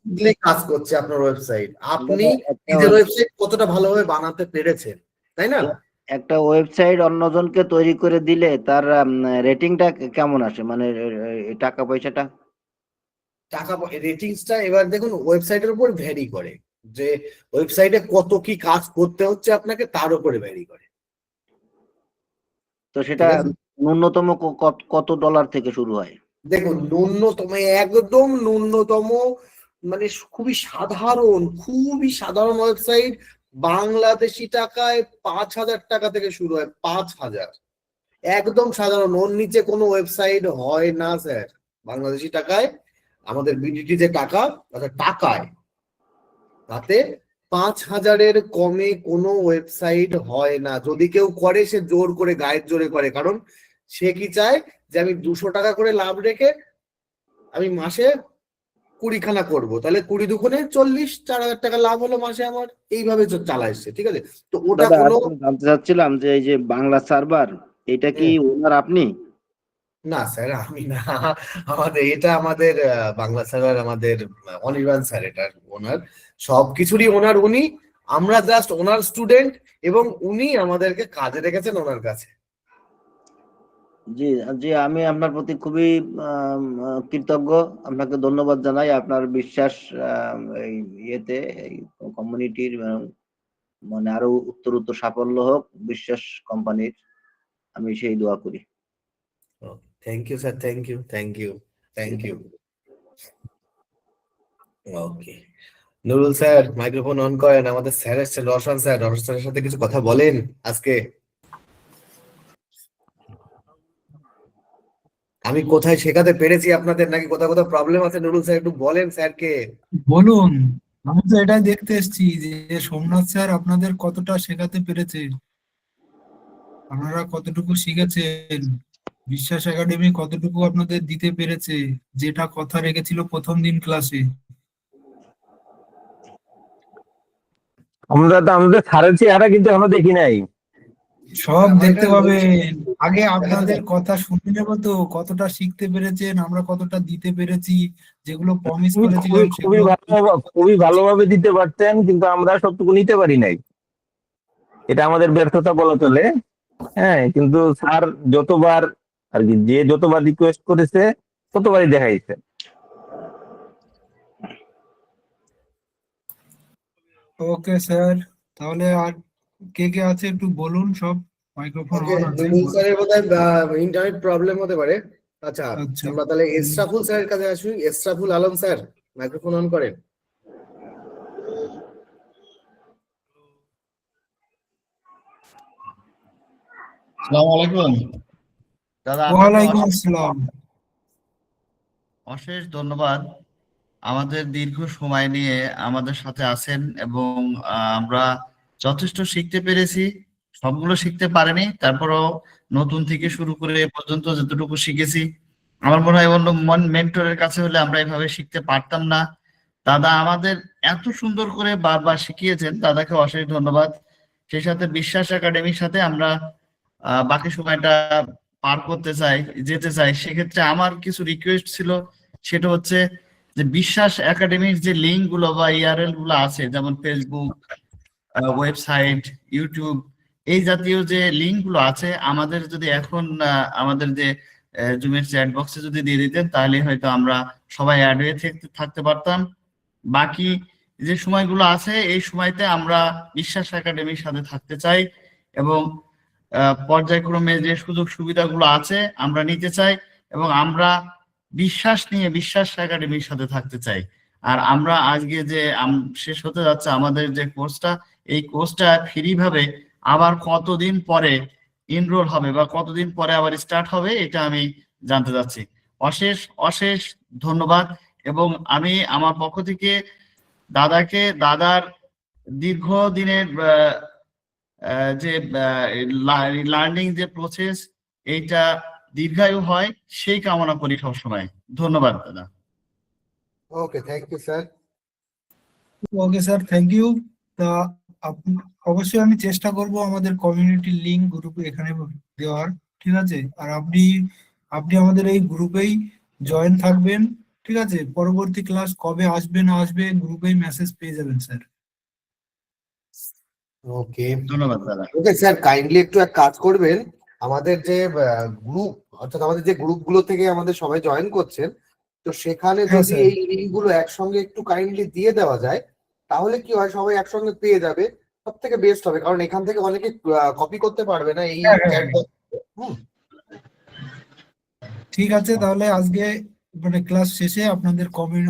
কাজ করছে আপনার ওয়েবসাইট, আপনি নিজের ওয়েবসাইট কতটা ভালোভাবে বানাতে পেরেছেন, তাই না? একটা ওয়েবসাইট অন্যজনকে তৈরি করে দিলে তার রেটিংটা কেমন আসে, মানে টাকা পয়সাটা? রেটিংসটা এবার দেখুন ওয়েবসাইটের উপর ভ্যারি করে, যে ওয়েবসাইটে কত কি কাজ করতে হচ্ছে আপনাকে তার উপরে ভ্যারি করে। তো সেটা ন্যূনতম কত ডলার থেকে শুরু হয়? দেখুন ন্যূনতম, একদম ন্যূনতম, মানে খুবই সাধারণ ওয়েবসাইট বাংলাদেশি টাকায় 5,000 টাকা থেকে শুরু হয়। 5,000 একদম সাধারণ, ওর নিচে কোনো ওয়েবসাইট হয় না স্যার বাংলাদেশি টাকায়। আমাদের বিডিটি যে টাকা, টাকায় তাতে 5,000-এর কমে কোনো ওয়েবসাইট হয় না। যদি কেউ করে সে জোর করে, গায়ের জোরে করে, কারণ সে কি চায় যে আমি 200 টাকা করে লাভ রেখে আমি মাসে 20খানা করবো, তাহলে 20 দুগুণে 40, 4,000 টাকা লাভ হলো মাসে আমার, এইভাবে চালায় সে, ঠিক আছে? তো ওটা কোনো জানতে চাচ্ছিলাম যে এই যে বাংলা সার্ভার, এটা কি ওনার আপনি? না স্যার, আমি না, আমাদের বাংলা স্যার, আমাদের অনির্বাণ স্যার, এটা ওনার, সবকিছুরই ওনার উনি, আমরা জাস্ট ওনার স্টুডেন্ট, এবং উনি আমাদেরকে কাজে রেখেছেন ওনার কাছে। জি জি, আমি আপনার প্রতি খুবই কৃতজ্ঞ, আপনাকে ধন্যবাদ জানাই। আপনার বিশ্বাস এই ইয়েতে, এই কমিউনিটির মানে আরো উত্তরোত্তর সাফল্য হোক বিশ্বাস কোম্পানির, আমি সেই দোয়া করি। Thank you sir, thank you. Okay, Nurul sir microphone on করেন। আমাদের স্যার এসেছে, রওশন স্যারের সাথে কিছু কথা বলেন আজকে। আমি কোথায় শেখাতে পেরেছি আপনাদের, নাকি কোথাও কোথাও প্রবলেম আছে, নুরুল স্যার একটু বলেন স্যারকে। বলুন, আমি তো এটাই দেখতে এসেছি যে সোমনাথ স্যার আপনাদের কতটা শেখাতে পেরেছে, আপনারা কতটুকু শিখেছেন, বিশ্বাস একাডেমি কতটুকু আপনাদের দিতে পেরেছে, যেটা কথা রেখেছিল প্রথম দিন ক্লাসে। আমরা তো আমাদের স্যারের চেহারা কিন্তু এখনো দেখি নাই। সব দেখতে পাবেন, আগে আপনাদের কথা শুনে নেবো তো, কতটা শিখতে পেরেছেন, আমরা কতটা দিতে পেরেছি, যেগুলো প্রমিস করেছিলাম সেগুলো। খুবই ভালোভাবে দিতে পারতেন, কিন্তু আমরা সবটুকু নিতে পারি নাই। এটা আমাদের ব্যর্থতা বলা চলে। হ্যাঁ, কিন্তু স্যার যতবার আর কি, যে যতবার রিকোয়েস্ট করেছে ততবারই দেখাইছে। ওকে স্যার, তাহলে আর কে কে আছে একটু বলুন সব, মাইক্রোফোন ওকে, অন আছে। মিনুল স্যারের বোধহয় ইন্টারনেট প্রবলেম হতে পারে। আচ্ছা, আচ্ছা, আমরা তাহলে এসরাফুল স্যারের কাছে আসি। এসরাফুল আলম স্যার, মাইক্রোফোন অন করেন। আসসালামু আলাইকুম দাদা, আপনাকে ওয়ালাইকুম আসসালাম। অশেষ ধন্যবাদ আমাদের দীর্ঘ সময় নিয়ে আমাদের সাথে আছেন, এবং আমরা যথেষ্ট শিখতে পেরেছি। সবগুলো শিখতে পারিনি, তারপরও নতুন থেকে শুরু করে এ পর্যন্ত যতটুকু শিখেছি, আমার মনে হয় অন্য মেন্টরের কাছে হলে আমরা এভাবে শিখতে পারতাম না। দাদা আমাদের এত সুন্দর করে বারবার শিখিয়েছেন, দাদাকে অশেষ ধন্যবাদ। সেই সাথে বিশ্বাস একাডেমির সাথে আমরা বাকি সময়টা পার করতে চাই, যেতে চাই। সেক্ষেত্রে আমার কিছু রিকোয়েস্ট ছিল, সেটা হচ্ছে যে বিশ্বাস একাডেমির যে লিঙ্ক গুলো বা ইউআরএল গুলো আছে, যেমন ফেসবুক, ওয়েবসাইট, ইউটিউব, এই জাতীয় যে লিঙ্ক গুলো আছে, আমাদের যদি এখন আমাদের যে জুমের চ্যাট বক্সে যদি দিয়ে দিতেন, তাহলে হয়তো আমরা সবাই অ্যাড হয়ে থাকতে পারতাম। বাকি যে সময়গুলো আছে এই সময়তে আমরা বিশ্বাস একাডেমির সাথে থাকতে চাই, এবং পর্যায়ক্রমে যে সুযোগ সুবিধাগুলো আছে আমরা নিতে চাই, এবং আমরা বিশ্বাস নিয়ে বিশ্বাস একাডেমির সাথে থাকতে চাই। আর আমরা আজকে যে শেষ হতে যাচ্ছে আমাদের যে কোর্সটা, এই কোর্সটা ফ্রি ভাবে আবার কতদিন পরে এনরোল হবে বা কতদিন পরে আবার স্টার্ট হবে, এটা আমি জানতে চাচ্ছি। অশেষ অশেষ ধন্যবাদ। এবং আমি আমার পক্ষ থেকে দাদাকে, দাদার দীর্ঘদিনের যে লার্নিং যে প্রসেস, এইটা দীর্ঘায়ু হয় সেই কামনা করি সবসময়। ধন্যবাদ দাদা। Okay, thank you sir. Okay sir, thank you. তা অবশ্যই আমি চেষ্টা করব আমাদের কমিউনিটি লিংক গ্রুপে এখানে দেওয়ার, ঠিক আছে? আর আপনি আপনি আমাদের এই গ্রুপেই জয়েন থাকবেন, ঠিক আছে? পরবর্তী ক্লাস কবে আসবে না আসবে গ্রুপেই মেসেজ পেয়ে যাবেন স্যার। ওকে, ধন্যবাদ দাদা। ওকে স্যার, কাইন্ডলি একটু এক কাজ করবেন, আমাদের যে গ্রুপ, অর্থাৎ আমাদের যে গ্রুপগুলো থেকে আমাদের সবাই জয়েন করছেন, তো সেখানে হ্যাঁ, যদি স্যার। এই লিঙ্কগুলো একসঙ্গে একটু কাইন্ডলি দিয়ে দেওয়া যায়, তাহলে কি হয়, সবাই একসঙ্গে পেয়ে যাবে, সব থেকে বেস্ট হবে। কারণ এখান থেকে অনেকে কপি করতে পারবে না এই হ্যাঁ, হ্যাঁ, চ্যাট হ্যাঁ। বক্স। ঠিক আছে, তাহলে আজকে মানে ক্লাস শেষে আপনাদের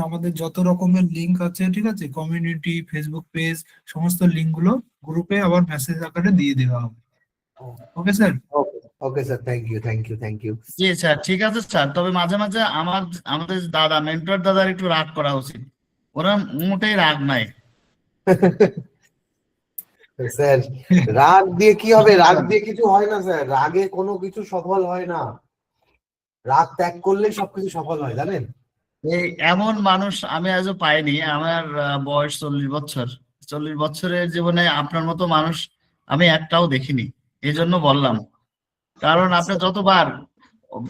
আমাদের যত রকমের লিংক আছে, ঠিক আছে, কমিউনিটি, ফেসবুক পেজ, সমস্ত লিংক গুলো গ্রুপে আবার মেসেজ আকারে দিয়ে দেওয়া হবে। Okay sir. Okay, okay sir, thank you, thank you, thank you. জি স্যার, ঠিক আছে স্যার। তবে মাঝে মাঝে আমাদের দাদা, মেন্টর দাদার একটু রাগ করা উচিত। ওরা মোটেই রাগ নাই। স্যার, রাগ দিয়ে কি হবে? রাগ দিয়ে কিছু হয় না স্যার, রাগে কোনো কিছু সফল হয় না। রাগ ত্যাগ করলেই সবকিছু সফল হয়, জানেন? এই এমন মানুষ আমি আজও পাইনি। আমার বয়স 40 বছর। 40 বছরের জীবনে আপনার মতো মানুষ আমি একটাও দেখিনি। এই জন্য বললাম, কারণ আপনি যতবার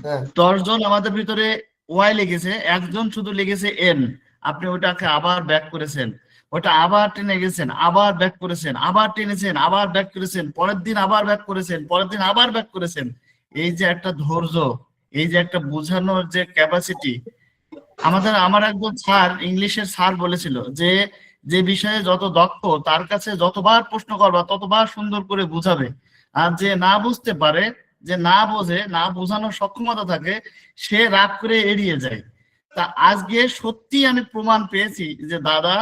হ্যাঁ, 10 জন আমাদের ভিতরে ওয়াই লিখেছে, একজন শুধু লিখেছে এন, আপনি ওটাকে আবার ব্যাক করেছেন, ওটা আবার টেনে গেছেন, আবার ব্যাক করেছেন, আবার টেনেছেন, আবার ব্যাক করেছেন, পরের দিন আবার ব্যাক করেছেন, পরের দিন আবার ব্যাক করেছেন। এই যে একটা ধৈর্য, এই যে একটা বোঝানোর যে ক্যাপাসিটি, আমার একজন স্যার, ইংলিশের স্যার বলেছিল যে যে বিষয়ে যত দক্ষ তার কাছে যতবার প্রশ্ন করবা ততবার সুন্দর করে বুঝাবে, আর যে না বুঝতে পারে, যে না বোঝে, না বোঝানোর সক্ষমতা থাকে, সে রাগ করে এড়িয়ে যায়। তা আজকে সত্যি আমি প্রমাণ পেয়েছি যে দাদা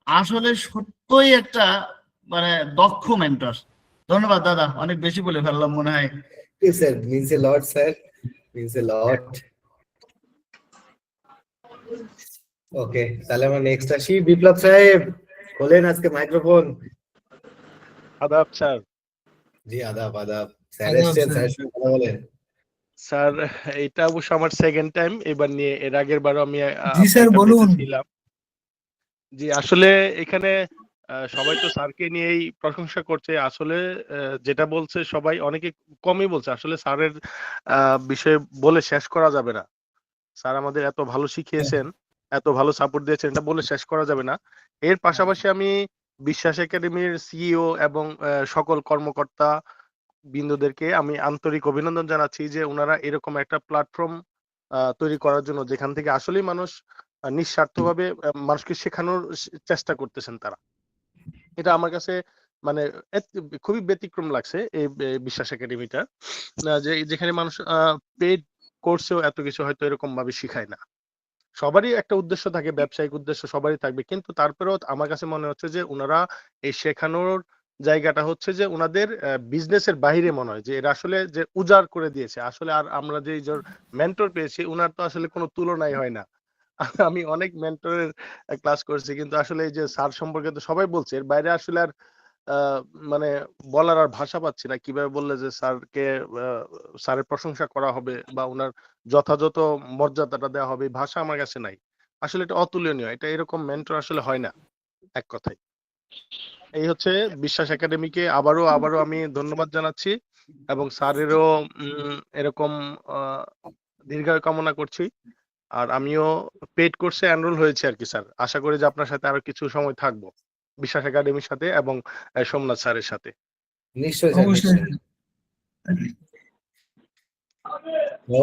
আসলে সত্যই একটা মানে দক্ষ মেন্টর। ধন্যবাদ দাদা, অনেক বেশি বলে ফেললাম মনে হয়। Sir, means a lot sir, means a লট। ওকে, তাহলে আমরা নেক্সট আসি। বিপ্লব সাহেব, খোলেন আজকে মাইক্রোফোন। আদাব স্যার। জি, আদাব আদাব। স্যার আদাব, এসছেন, স্যার। স্যারের সঙ্গে কথা বলেন। স্যার, এটা অবশ্য আমার সেকেন্ড টাইম এবার নিয়ে। এর আগের বারও আমি জি স্যার, একটা বলুন। বেঁচে ছিলাম। জি, আসলে এখানে সবাই তো স্যারকে নিয়েই প্রশংসা করছে। আসলে যেটা বলছে সবাই, অনেকে কমই বলছে। আসলে স্যারের বিষয়ে বলে শেষ করা যাবে না। স্যার আমাদের এত ভালো শিখিয়েছেন, এত ভালো সাপোর্ট দিয়েছেন, এটা বলে শেষ করা যাবে না। এর পাশাপাশি আমি বিশ্বাস একাডেমির সিইও এবং সকল কর্মকর্তা বৃন্দদেরকে আমি আন্তরিক অভিনন্দন জানাচ্ছি যে ওনারা এরকম একটা প্ল্যাটফর্ম তৈরি করার জন্য যেখান থেকে আসলেই মানুষ নিঃস্বার্থভাবে মানুষকে শেখানোর চেষ্টা করতেছেন তারা। এটা আমার কাছে মানে খুবই ব্যতিক্রম লাগছে এই বিশ্বাস একাডেমিটা, যে যেখানে মানুষ পেড কোর্সেও এত কিছু হয়তো এরকম ভাবে শিখায় না। সবারই একটা উদ্দেশ্য থাকে, ব্যবসায়িক উদ্দেশ্য সবারই থাকবে, কিন্তু তারপরেও আমার কাছে মনে হচ্ছে যে ওনারা এই শেখানোর জায়গাটা হচ্ছে যে ওনাদের বিজনেসের বাইরে মনে হয় যে এরা আসলে যে উজাড় করে দিয়েছে আসলে। আর আমরা যে মেন্টর পেয়েছি ওনার তো আসলে কোনো তুলনাই হয় না। আমি অনেক মেন্টরের ক্লাস করছি, কিন্তু আসলে এই যে স্যার সম্পর্কে তো সবাই বলছে, এর বাইরে আসলে আর মানে বলার আর ভাষা পাচ্ছি না কিভাবে বললে যে স্যারকে স্যারের প্রশংসা করা হবে বা ওনার যথাযথ মর্যাদাটা দেওয়া হবে, ভাষা আমার কাছে নাই। আসলে এটা অতুলনীয়, এটা এরকম মেন্টর আসলে হয় না এক কথায়। এই হচ্ছে বিশ্বাস একাডেমিকে আবারও আমি ধন্যবাদ জানাচ্ছি এবং স্যারেরও এরকম দীর্ঘায়ু কামনা করছি। আর আমিও পেইড কোর্সে এনরোল হয়েছি আর কি স্যার। আশা করি যে আপনার সাথে আরো কিছু সময় থাকবো বিশ্বাস একাডেমির সাথে এবং সোমনাথ স্যারের সাথে। নিশ্চয়ই স্যার, অবশ্যই। নিশ্চয়ই।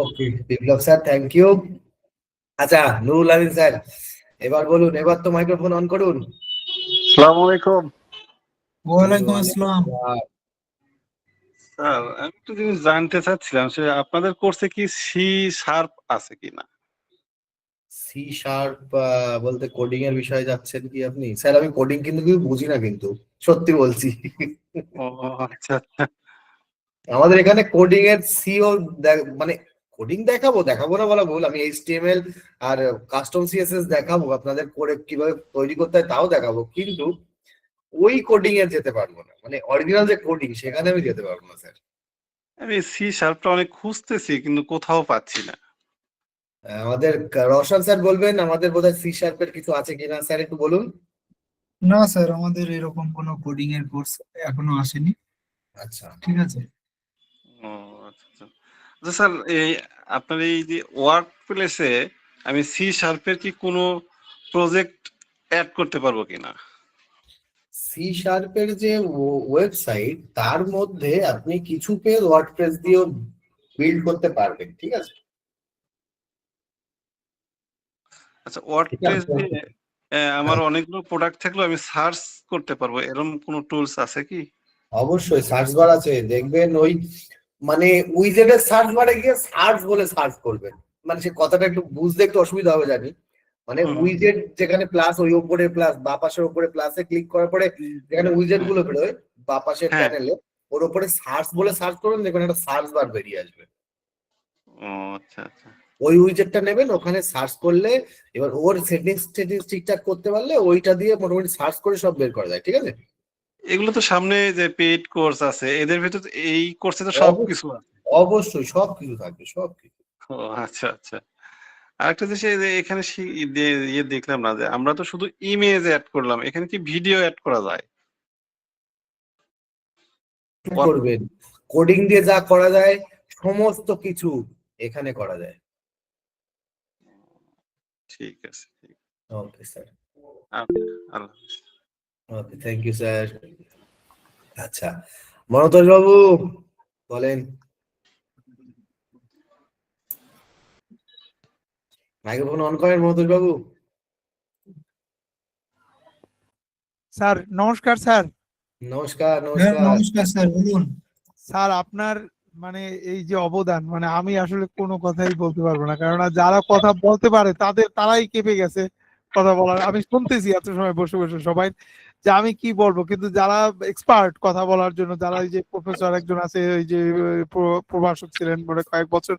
ওকে বিপ্লব স্যার, থ্যাংক ইউ। আচ্ছা নুরুল আমিন স্যার, এবার বলুন, এবার তো মাইক্রোফোন অন করুন। আসসালামু আলাইকুম। ওয়ালাইকুম আসসালাম। স্যার আমি একটু জিনিস জানতে চাচ্ছিলাম, সে আপনাদের কোর্সে কি সি শার্প আছে কিনা? সি শার্প বলতে কোডিং এর বিষয়ে যাচ্ছেন কি আপনি? স্যার আমি কোডিং কিন্তু বুঝি না, কিন্তু সত্যি বলছি। ও আচ্ছা আচ্ছা। আমাদের এখানে কোডিং এর সিও মানে কোডিং দেখাবো না বলা ভুল, আমি এইচটিএমএল আর কাস্টম সিএসএস দেখাবো, আপনাদের করে কিভাবে তৈরি করতে হয় তাও দেখাবো, কিন্তু ওই কোডিং এর যেতে পারবো না, মানে অরিজিনাল যে কোডিং সেখানে আমি যেতে পারবো না স্যার। আমি সি শার্পটা অনেক খুঁজতেছি কিন্তু কোথাও পাচ্ছি না। আমাদের রওশন স্যার বলবেন আমাদের বোধহয় সি শার্পের কিছু আছে কিনা, স্যার একটু বলুন। না স্যার, আমাদের এরকম কোনো কোডিং এর কোর্স এখনো আসেনি। আচ্ছা ঠিক আছে। ও আচ্ছা আচ্ছা। আচ্ছা স্যার, এই আপনার এই যে ওয়ার্ক প্লেসে আমি সি শার্পের কি কোনো প্রজেক্ট অ্যাড করতে পারবো কিনা? সি শার্পের যে ওয়েবসাইট তার মধ্যে আপনি কিছু পেজ ওয়ার্ডপ্রেস দিয়েও বিল্ড করতে পারবেন, ঠিক আছে। আচ্ছা, ওয়ার্ডপ্রেস দিয়ে আমার অনেকগুলো প্রোডাক্ট থাকলেও আমি সার্চ করতে পারবো, এরকম কোনো টুলস আছে কি? অবশ্যই সার্চ বার আছে, দেখবেন ওই মানে উইজেটের সার্চ বারে গিয়ে সার্চ বলে সার্চ করবেন, মানে সে কথাটা একটু বুঝতে একটু অসুবিধা হবে জানি, মানে উইজেট যেখানে প্লাস ওই উপরে প্লাস বা পাশের উপরে প্লাসে ক্লিক করার পরে যেখানে উইজেট গুলো বেরোয় বা পাশের প্যানেলে ওর উপরে সার্চ বলে সার্চ করবেন, দেখবেন একটা সার্চ বার বেরিয়ে আসবে। ও আচ্ছা আচ্ছা। ওই উইজেটটা নেবেন, ওখানে সার্চ করলে এবার ওর সেটিংস ঠিকঠাক করতে পারলে ওইটা দিয়ে মোটামুটি সার্চ করে সব বের করা যায়, ঠিক আছে। এগুলো তো সামনে যে পেইড কোর্স আছে এদের ভিতর এই কোর্সে তো সবকিছু আছে। অবশ্যই সবকিছু থাকবে, সবকিছু। ও আচ্ছা আচ্ছা। আরেকটা জিনিস, এই যে এখানে ইয়ে দেখলাম না যে আমরা তো শুধু ইমেজ অ্যাড করলাম, এখানে কি ভিডিও অ্যাড করা যায়? করবেন কোডিং দিয়ে যা করা যায় সমস্ত কিছু এখানে করা যায়। ঠিক আছে। ওকে স্যার, আল্লাহ হাফেজ। Okay thank you sir. আচ্ছা মনোতোষ বাবু বলেন, মাইক্রোফোন অন করেন মনোতোষ বাবু। স্যার নমস্কার। স্যার নমস্কার। নমস্কার স্যার, বলুন। স্যার আপনার মানে এই যে অবদান, মানে আমি আসলে কোনো কথাই বলতে পারবো না, কারণ যারা কথা বলতে পারে তারাই কেঁপে গেছে কথা বলার। আমি শুনতেছি এত সময় বসে বসে সবাই, যে আমি কি বলবো, কিন্তু যারা এক্সপার্ট কথা বলার জন্য, যারা এই যে প্রফেসর একজন আছে, ওই যে প্রভাষক ছিলেন মানে কয়েক বছর,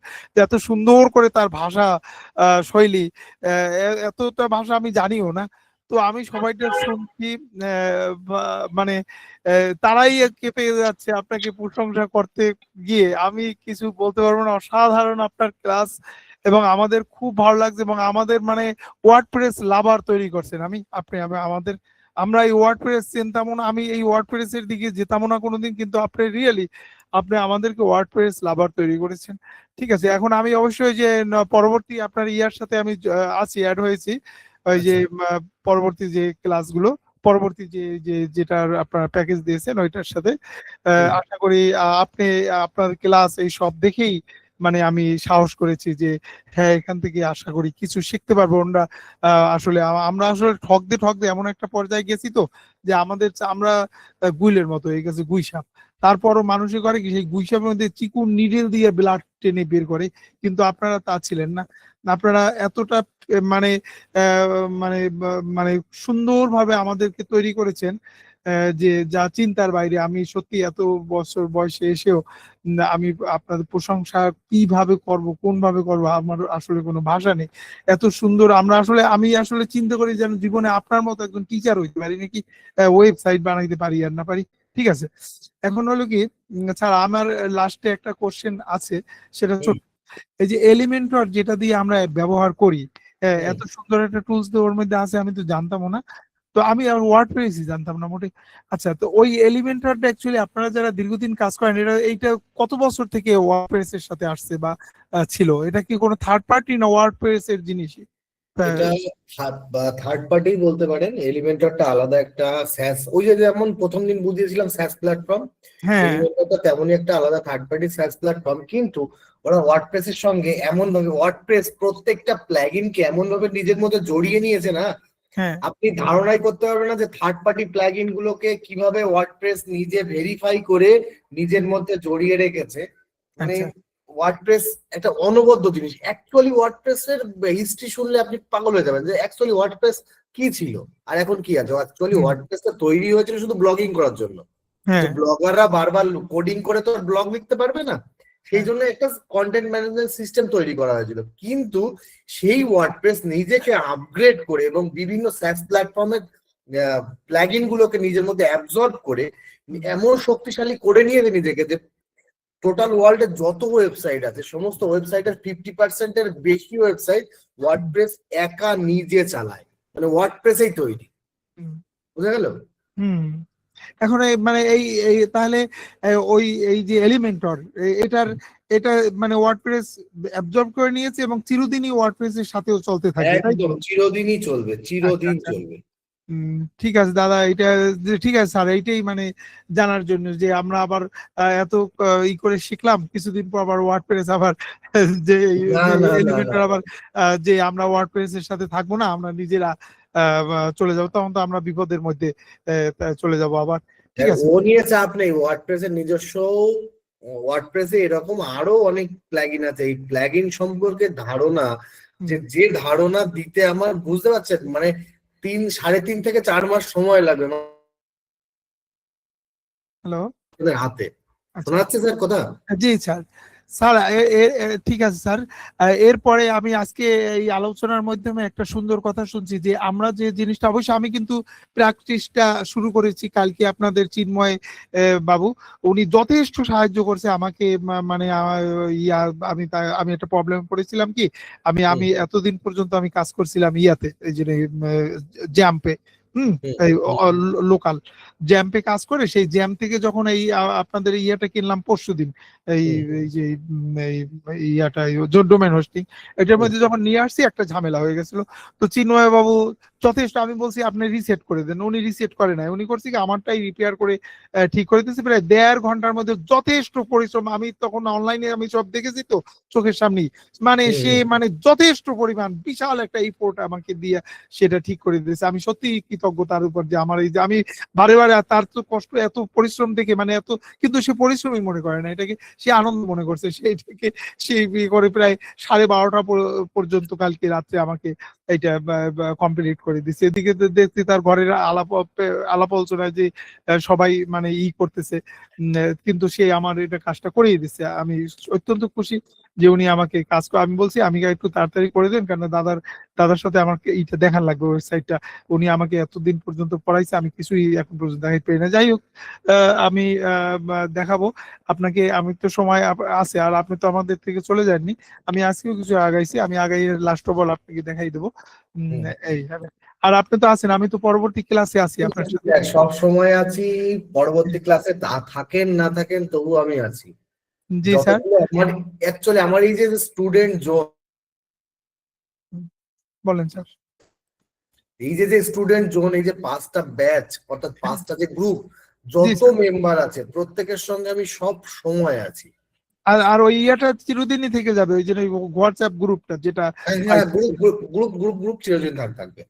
এত সুন্দর করে তার ভাষা শৈলী, এতটা ভাষা আমি জানিও না, তো আমি সবাইটা শুনছি, মানে তারাই কেঁপে যাচ্ছে আপনাকে প্রশংসা করতে গিয়ে। আমি কিছু বলতে পারবো না। অসাধারণ আপনার ক্লাস, এবং আমাদের খুব ভালো লাগছে, এবং আমাদের মানে ওয়ার্ডপ্রেস লাভার তৈরি করছেন আমরা এই ওয়ার্ডপ্রেস চিন্তাম না, আমি এই ওয়ার্ডপ্রেস এর দিকে যেতাম না কোনোদিন, কিন্তু আপনি আমাদেরকে ওয়ার্ডপ্রেস লাভার তৈরি করেছেন। ঠিক আছে, এখন আমি অবশ্যই যে পরবর্তী আপনার ইয়ার সাথে আমি আছি, অ্যাড হয়েছি ওই যে পরবর্তী যে ক্লাসগুলো পরবর্তী যেটার আপনারা প্যাকেজ দিয়েছেন ওইটার সাথে আশা করি আপনি আপনার ক্লাস এই সব দেখেই মানে আমি সাহস করেছি যে হ্যাঁ এখান থেকে আশা করি কিছু শিখতে পারবো আমরা। আসলে আমরা আসলে ঠকতে এমন একটা পর্যায়ে গেছি তো যে আমরা গুইলের মতো হয়ে গেছে, গুইসাপ। তারপরও মানুষে করে কি সেই গুইসাপের মধ্যে চিকুন নিডেল দিয়ে ব্লাড টেনে বের করে, কিন্তু আপনারা তা ছিলেন না। আপনারা এতটা মানে মানে মানে সুন্দরভাবে আমাদেরকে তৈরি করেছেন যে যা চিন্তার বাইরে। আমি সত্যি এত বছর বয়সে এসেও আমি আপনাদের প্রশংসা কিভাবে করব, কোন ভাবে করব, আমার আসলে কোনো ভাষা নেই। এত সুন্দর আমি আসলে চিন্তা করি যেন জীবনে আপনার মতো একজন টিচার হইতে পারি, নাকি ওয়েবসাইট বানাইতে পারি আর না পারি। ঠিক আছে, এখন হলো কি স্যার আমার লাস্টে একটা কোশ্চেন আছে, সেটা ছোট। এই যে এলিমেন্টর যেটা দিয়ে আমরা ব্যবহার করি, এত সুন্দর একটা টুলস তো ওর মধ্যে আছে, আমি তো জানতামও না। তো আমি আর ওয়ার্ডপ্রেসই জানতাম না মোটে। আচ্ছা, তো ওই এলিমেন্টরটা অ্যাকচুয়ালি আপনারা যারা দীর্ঘদিন কাজ করেন, এইটা কত বছর থেকে ওয়ার্ডপ্রেস এর সাথে আসছে বা ছিল? এটা কি কোনো থার্ড পার্টি না ওয়ার্ডপ্রেস এর জিনিসই? এটা থার্ড পার্টি বলতে পারেন। এলিমেন্টরটা আলাদা একটা স্যাস, ওই যে যেমন প্রথম দিন বুঝিয়েছিলাম স্যাস প্ল্যাটফর্ম, হ্যাঁ এলিমেন্টরটা তেমনই একটা আলাদা থার্ড পার্টি স্যাস প্ল্যাটফর্ম। কিন্তু ওরা ওয়ার্ডপ্রেস এর সঙ্গে এমন ভাবে, ওয়ার্ডপ্রেস প্রত্যেকটা প্লাগইনকে এমন ভাবে নিজের মধ্যে জড়িয়ে নিয়েছে না, হ্যাঁ আপনি ধারণাই করতে পারবেন না যে থার্ড পার্টি প্লাগইন গুলোকে কিভাবে ওয়ার্ডপ্রেস নিজে ভেরিফাই করে নিজের মধ্যে জড়িয়ে রেখেছে। মানে আচ্ছা ওয়ার্ডপ্রেস একটা অনবদ্য জিনিস। অ্যাকচুয়ালি ওয়ার্ডপ্রেস এর হিস্ট্রি শুনলে আপনি পাগল হয়ে যাবেন যে অ্যাকচুয়ালি ওয়ার্ডপ্রেস কি ছিল আর এখন কি আছে। অ্যাকচুয়ালি ওয়ার্ডপ্রেসটা তৈরি হয়েছিল শুধু ব্লগিং করার জন্য, হ্যাঁ যে ব্লগাররা বারবার কোডিং করে তো ব্লগ লিখতে পারবে না, সেই জন্য একটা কন্টেন্ট ম্যানেজমেন্ট সিস্টেম তৈরি করা হয়েছিল। কিন্তু সেই ওয়ার্ডপ্রেস নিজেকে আপগ্রেড করে এবং বিভিন্ন স্যাস প্ল্যাটফর্মের প্লাগইন গুলোকে নিজের মধ্যে অ্যাবজর্ব করে এমন শক্তিশালী করে নিয়েছে নিজেকে যে টোটাল ওয়ার্ল্ডে যত ওয়েবসাইট আছে সমস্ত ওয়েবসাইটের 50% এর বেশি ওয়েবসাইট ওয়ার্ডপ্রেস একা নিজে চালায়, মানে ওয়ার্ডপ্রেসেই তৈরি। বুঝা গেল? হুম। এখন মানে এই তাহলে এই যে এলিমেন্টর এটা মানে ওয়ার্ডপ্রেস অ্যাবজর্ব করে নিয়েছে এবং চিরদিনই ওয়ার্ডপ্রেস এর সাথেও চলতে থাকবে, তাই তো? একদম চিরদিনই চলবে, চিরদিন আচ্ছা। চলবে। ঠিক আছে দাদা, এটা ঠিক আছে স্যার, এইটাই মানে জানার জন্য যে আমরা আবার এত ই করে শিখলাম, কিছুদিন পর আবার ওয়ার্ডপ্রেস আবার যে এলিমেন্টর আবার যে আমরা ওয়ার্ডপ্রেস এর সাথে থাকবো না, আমরা নিজেরা চলে যাবো, তখন তো আমরা বিপদের মধ্যে চলে যাব আবার। ঠিক আছে, ও নিয়ে চাপ নেই, ওয়ার্ডপ্রেসের নিজস্ব, ওয়ার্ডপ্রেসে এরকম আরো অনেক প্লাগইন আছে। এই প্লাগইন সম্পর্কে ধারণা, যে ধারণা দিতে আমার, বুঝতে পারছেন, মানে 3.5 থেকে 4 মাস সময় লাগবে হ্যালো হাতে। শোনা যাচ্ছে স্যার কথা? জি স্যার। স্যার ঠিক আছে স্যার, এরপরে আমি আজকে এই আলোচনার মাধ্যমে একটা সুন্দর কথা শুনছি যে আমরা যে জিনিসটা, অবশ্যই আমি কিন্তু প্র্যাকটিসটা শুরু করেছি কালকে। আপনাদের চিন্ময় বাবু উনি যথেষ্ট সাহায্য করছে আমাকে, মানে আমি একটা প্রবলেম পড়েছিলাম কি, আমি এতদিন পর্যন্ত আমি কাজ করছিলাম ইয়াতে, এই যে জ্যাম্পে, এই লোকাল জ্যাম্পে কাজ করে, সেই জ্যাম থেকে যখন এই আপনাদের ইয়াটা কিনলাম পরশুদিন, এই যে ইয়াটা ডোমেন হোস্টিং, এটার মধ্যে যখন নিয়ে আসছি একটা ঝামেলা হয়ে গেছিল। তো চিন্ময় বাবু যথেষ্ট, আমি বলছি আপনি রিসেট করে দেন, উনি রিসেট করে নাই, উনি করছে কি আমারটাই রিপেয়ার করে ঠিক করে দিয়েছে। প্রায় 1.5 ঘন্টার মধ্যে যথেষ্ট পরিশ্রম, আমি তখন অনলাইনে আমি সব দেখেছি তো চোখের সামনেই, মানে সে মানে যথেষ্ট পরিমাণ বিশাল একটা রিপোর্ট আমাকে দিয়ে সেটা ঠিক করে দিয়েছে। আমি সত্যি কৃতজ্ঞ তার উপর যে আমার এই যে আমি বারে বারে তার তো কষ্ট, এত পরিশ্রম দেখে মানে এত, কিন্তু সে পরিশ্রমই মনে করে না, এটাকে সে আনন্দ মনে করছে, সেইটাকে সে করে প্রায় 12:30 পর্যন্ত কালকে রাত্রে আমাকে এইটা কমপ্লিট করে দিচ্ছে। এদিকে দেখছি তার ঘরের আলাপ আলোচনায় যে সবাই মানে করতেছে, কিন্তু সে আমার এটা কাজটা করিয়ে দিচ্ছে। আমি অত্যন্ত খুশি যে উনি আমাকে কাজ করে, আমি বলছি আমি একটু তাড়াতাড়ি করে দেন, কারণ দাদার সাথে আমাকে এইটা দেখার লাগবে ওয়েবসাইটটা। উনি আমাকে এতদিন পর্যন্ত পড়াইছে, আমি কিছুই এখন পর্যন্ত দেখাই পাই না। যাই হোক, আমি দেখাবো আপনাকে, আমি তো সময় আছে, আর আপনি তো আমাদের থেকে চলে যাননি, আমি আজকেও কিছু আগাইছি, আমি আগাই লাস্ট অফ অল আপনাকে দেখাই দেবো। এই আর আপনি তো আছেন, আমি তো পরবর্তী ক্লাসে আছি আপনার সাথে। সব সময় আছি, পরবর্তী ক্লাসে থাকেন না থাকেন তবু আমি আছি। জি স্যার। আমার অ্যাকচুয়ালি আমার এই যে স্টুডেন্ট জোন, বলেন স্যার। এই যে স্টুডেন্ট জোন, এই যে 5টা ব্যাচ অর্থাৎ 5টা যে গ্রুপ, যত মেম্বার আছে প্রত্যেকের সঙ্গে আমি সব সময় আছি। আর আর ওই ইয়েটা চিরদিনই থেকে যাবে, ওই যে হোয়াটসঅ্যাপ গ্রুপটা যেটা গ্রুপ চিরদিন থাকবে।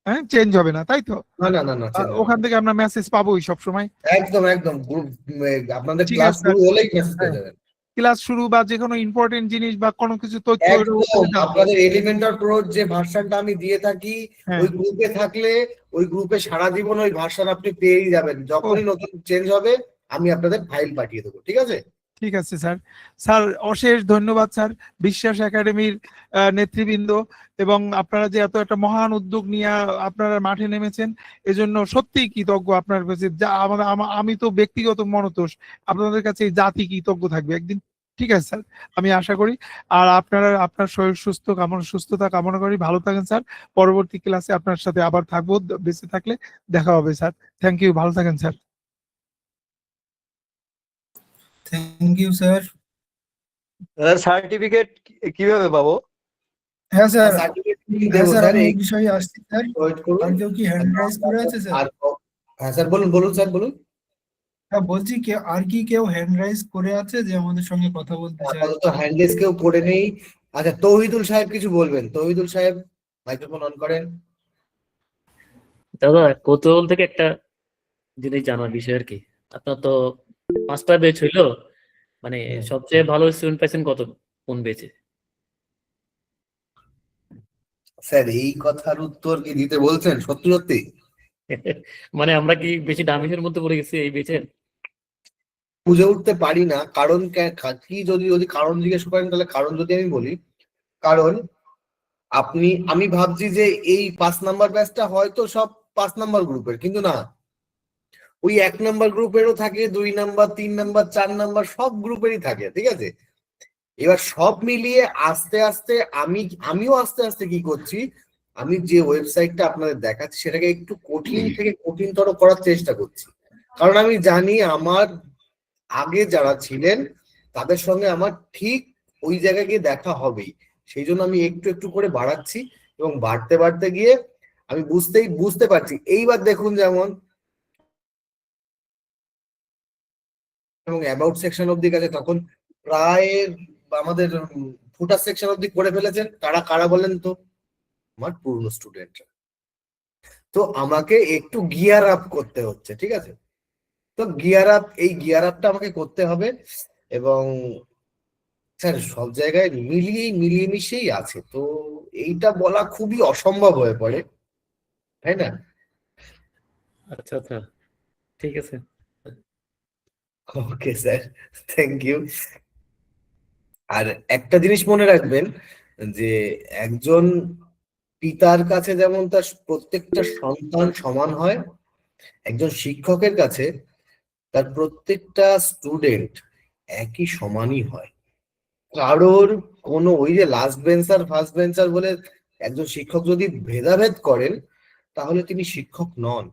হ্যাঁ, চেঞ্জ হবে না, তাই তো? না change হবে ওখান না। থেকে আমরা মেসেজ পাবোই সবসময়। একদম গ্রুপ, আপনাদের ঠিক ক্লাস আছে শুরু স্যার। হলেই মেসেজ পেয়ে হ্যাঁ, যাবেন। ক্লাস শুরু বা যে কোনো ইম্পর্টেন্ট জিনিস বা কোনো কিছু তথ্য ওটার একদম উপরে জানবো। আপনাদের এলিমেন্টার প্রো যে ভার্সনটা আমি দিয়ে থাকি, হ্যাঁ। ওই গ্রুপে থাকলে ওই গ্রুপে সারা জীবন ওই ভার্সন আপনি পেয়েই যাবেন। যখনই নতুন চেঞ্জ হবে আমি আপনাদের ফাইল পাঠিয়ে দেবো, ঠিক আছে? ঠিক আছে স্যার। স্যার অশেষ ধন্যবাদ স্যার, বিশ্বাস একাডেমির নেতৃবৃন্দ, এবং আপনারা যে এত একটা মহান উদ্যোগ নিয়ে আপনারা মাঠে নেমেছেন, এজন্য সত্যিই কৃতজ্ঞ আপনার কাছে। যা আমি তো ব্যক্তিগত মনতোষ, আপনাদের কাছে এই জাতি কৃতজ্ঞ থাকবে একদিন। ঠিক আছে স্যার, আমি আশা করি। আর আপনার শরীর সুস্থতা কামনা করি। ভালো থাকেন স্যার। পরবর্তী ক্লাসে আপনার সাথে আবার থাকবো, বেঁচে থাকলে দেখা হবে স্যার। থ্যাংক ইউ, ভালো থাকেন sir. Thank you sir. Certificate কিভাবে পাবো? হ্যাঁ স্যার, সার্টিফিকেট হ্যাঁ দেবো স্যার, স্যার, আমি এই এই বিষয়ে আসছি স্যার। ওয়েট করুন। আর কেউ কি হ্যান্ড রাইজ করে আছে স্যার? হ্যাঁ স্যার, বলুন স্যার, বলুন। হ্যাঁ বলছি, কেউ হ্যান্ড রাইজ করে আছে যে আমাদের সঙ্গে কথা বলতে চায়? আপাতত হ্যান্ডেস কেউ করে নেই। আচ্ছা, তৌহিদুল সাহেব কিছু বলবেন? তৌহিদুল সাহেব মাইক্রোফোন অন করেন। দাদা, কৌতূহল থেকে একটা জিনিস জানার বিষয় আর কি। আপনার তো 5টা ব্যাচ হইলো, মানে সবচেয়ে ভালো স্টুডেন্ট পাইছেন কত কোন ব্যাচে? স্যার এই কথার উত্তর কি দিতে বলছেন? সত্যি সত্যি মানে আমরা কি বেশি ডামিসের মধ্যে পড়ে গেছি এই ব্যাচে? বুঝে উঠতে পারি না কারণ কি, যদি কারণ জিজ্ঞেস করেন তাহলে কারণ যদি আমি বলি, কারণ আমি ভাবছি যে এই 5 নাম্বার ব্যাচটা হয়তো সব 5 নাম্বার গ্রুপের, কিন্তু না, ওই 1 নাম্বার গ্রুপেরও থাকে, 2 নাম্বার, 3 নাম্বার, 4 নাম্বার, সব গ্রুপেরই থাকে, ঠিক আছে? এবার সব মিলিয়ে আস্তে আস্তে আমিও আস্তে আস্তে কি করছি, আমি যে ওয়েবসাইটটা আপনাদের দেখাচ্ছি সেটাকে একটু কঠিন থেকে কঠিনতর করার চেষ্টা করছি। কারণ আমি জানি আমার আগে যারা ছিলেন তাদের সঙ্গে আমার ঠিক ওই জায়গায় গিয়ে দেখা হবেই, সেই জন্য আমি একটু একটু করে বাড়াচ্ছি এবং বাড়তে বাড়তে গিয়ে আমি বুঝতে পারছি। এইবার দেখুন, যেমন এবং অ্যাবাউট সেকশন অব্দি গেছে, তখন প্রায় আমাদের ফুটার সেকশন অব্দি করে ফেলেছেন। তারা কারা বলেন তো? আমার পুরনো স্টুডেন্টরা। তো আমাকে একটু গিয়ার আপ করতে হচ্ছে, ঠিক আছে? তো এই গিয়ার আপটা আমাকে করতে হবে, এবং স্যার সব জায়গায় মিলিয়ে মিশিয়েই আছে, তো এইটা বলা খুবই অসম্ভব হয়ে পড়ে, তাই না? আচ্ছা আচ্ছা, ঠিক আছে। Okay sir, thank you. আর একটা জিনিস মনে রাখবেন যে একজন পিতার কাছে যেমন তার প্রত্যেকটা সন্তান সমান হয়, একজন শিক্ষকের কাছে তার প্রত্যেকটা স্টুডেন্ট একই সমানই হয়। কারোর কোনো ওই যে লাস্ট বেঞ্চার ফার্স্ট বেঞ্চার বলে একজন শিক্ষক যদি ভেদাভেদ করেন তাহলে তিনি শিক্ষক নন,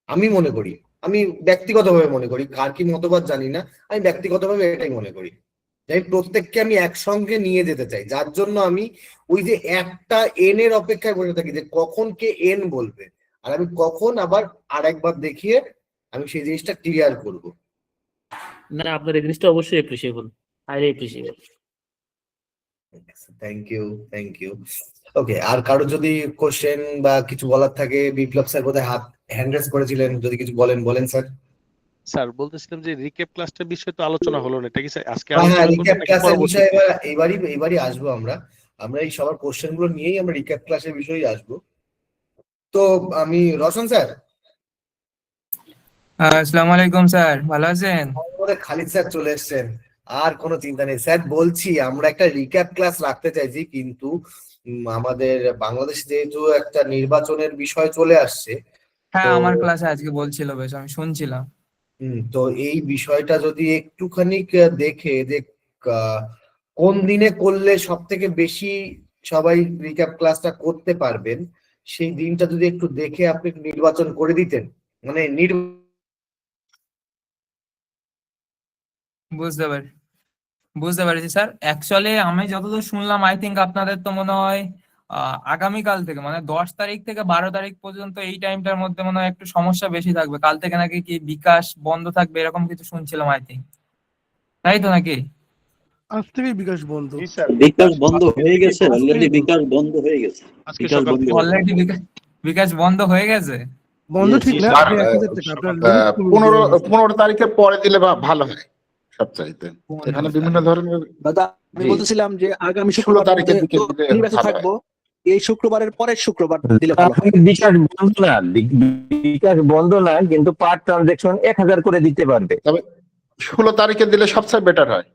আমি মনে করি। আমি ব্যক্তিগতভাবে মনে করি, কার কি মতবাদ জানি না, আমি ব্যক্তিগতভাবে এটাই মনে করি। আমি প্রত্যেককে আমি একসঙ্গে নিয়ে যেতে চাই, যার জন্য আমি ওই যে একটা এন এর অপেক্ষায় বসে থাকি যে কখন কে এন বলবে, আর আমি কখন আবার আরেকবার দেখিয়ে আমি সেই জিনিসটা ক্লিয়ার করব। না, আপনার এই জিনিসটা অবশ্যই appreciable, highly appreciable. Thank you. Okay, আর কারো যদি কোশ্চেন বা কিছু বলার থাকে, বিপ্লব স্যার বোধহয় হ্যান্ড রেজ করেছিলেন, যদি কিছু বলেন স্যার। স্যার বলতেছিলাম যে রিক্যাপ ক্লাসটার বিষয়ে তো আলোচনা হলো না, এটা কি আজকে হ্যাঁ, আলোচনা করবেন রিক্যাপ নাকি ক্লাসের বিষয়ে পরবর্তীতে? এবারই আসবো আমরা এই সবার কোশ্চেন গুলো নিয়েই আমরা রিক্যাপ ক্লাসের বিষয়ে আসবো। তো আমি রশন স্যার। আসসালামু আলাইকুম স্যার, ভালো আছেন? আমাদের খালিদ স্যার চলে এসেছেন, আর কোনো চিন্তা নেই স্যার। বলছি আমরা একটা রিক্যাপ ক্লাস রাখতে চাইছি, কিন্তু আমাদের বাংলাদেশ যেহেতু একটা নির্বাচনের বিষয় চলে আসছে, হ্যাঁ, তো আমার ক্লাসে আজকে বলছিল, বেশ আমি শুনছিলাম। তো এই বিষয়টা যদি একটুখানি দেখে যে কোন দিনে করলে সব থেকে বেশি সবাই রিক্যাপ ক্লাসটা করতে পারবেন, সেই দিনটা যদি একটু দেখে আপনি নির্বাচন করে দিতেন, মানে বুঝতে পেরেছি স্যার। অ্যাকচুয়ালি আমি যতদূর শুনলাম, আই থিঙ্ক আপনাদের তো মনে হয় আগামীকাল থেকে মানে 10 তারিখ থেকে 12 তারিখ পর্যন্ত এই টাইমটার মধ্যে মনে হয় একটু সমস্যা বেশি থাকবে। কাল থেকে নাকি কি বিকাশ বন্ধ থাকবে এরকম কিছু শুনছিলাম আই থিঙ্ক, তাই তো নাকি? আজ থেকে বিকাশ বন্ধ। বিকাশ বন্ধ হয়ে গেছে, অলরেডি বিকাশ বন্ধ হয়ে গেছে। আজকে বিকাশ সকাল বন্ধ থেকে অলরেডি বিকাশ বন্ধ হয়ে গেছে। বন্ধ ঠিক না, স্যার, 1000 টাকা আপনার limit কমিয়ে 15 দেওয়া হয়েছে। 15 তারিখের পরে দিলে ভালো হয় সবচাইতে। এখানে বিভিন্ন ধরনের দাদা আমি জি, বলতেছিলাম যে আগামী 16 শুক্রবার তারিখের দিকে তো দিলে ফ্রি ব্যাচে ভালো হয়। থাকবো, এই শুক্রবারের পরের শুক্রবার দিলে ভালো হয়। বিকাশ বন্ধ না, বিকাশ বন্ধ না, কিন্তু পার ট্রানজেকশন 1000 করে দিতে পারবে। তবে 16 তারিখে দিলে সবচেয়ে বেটার হয়।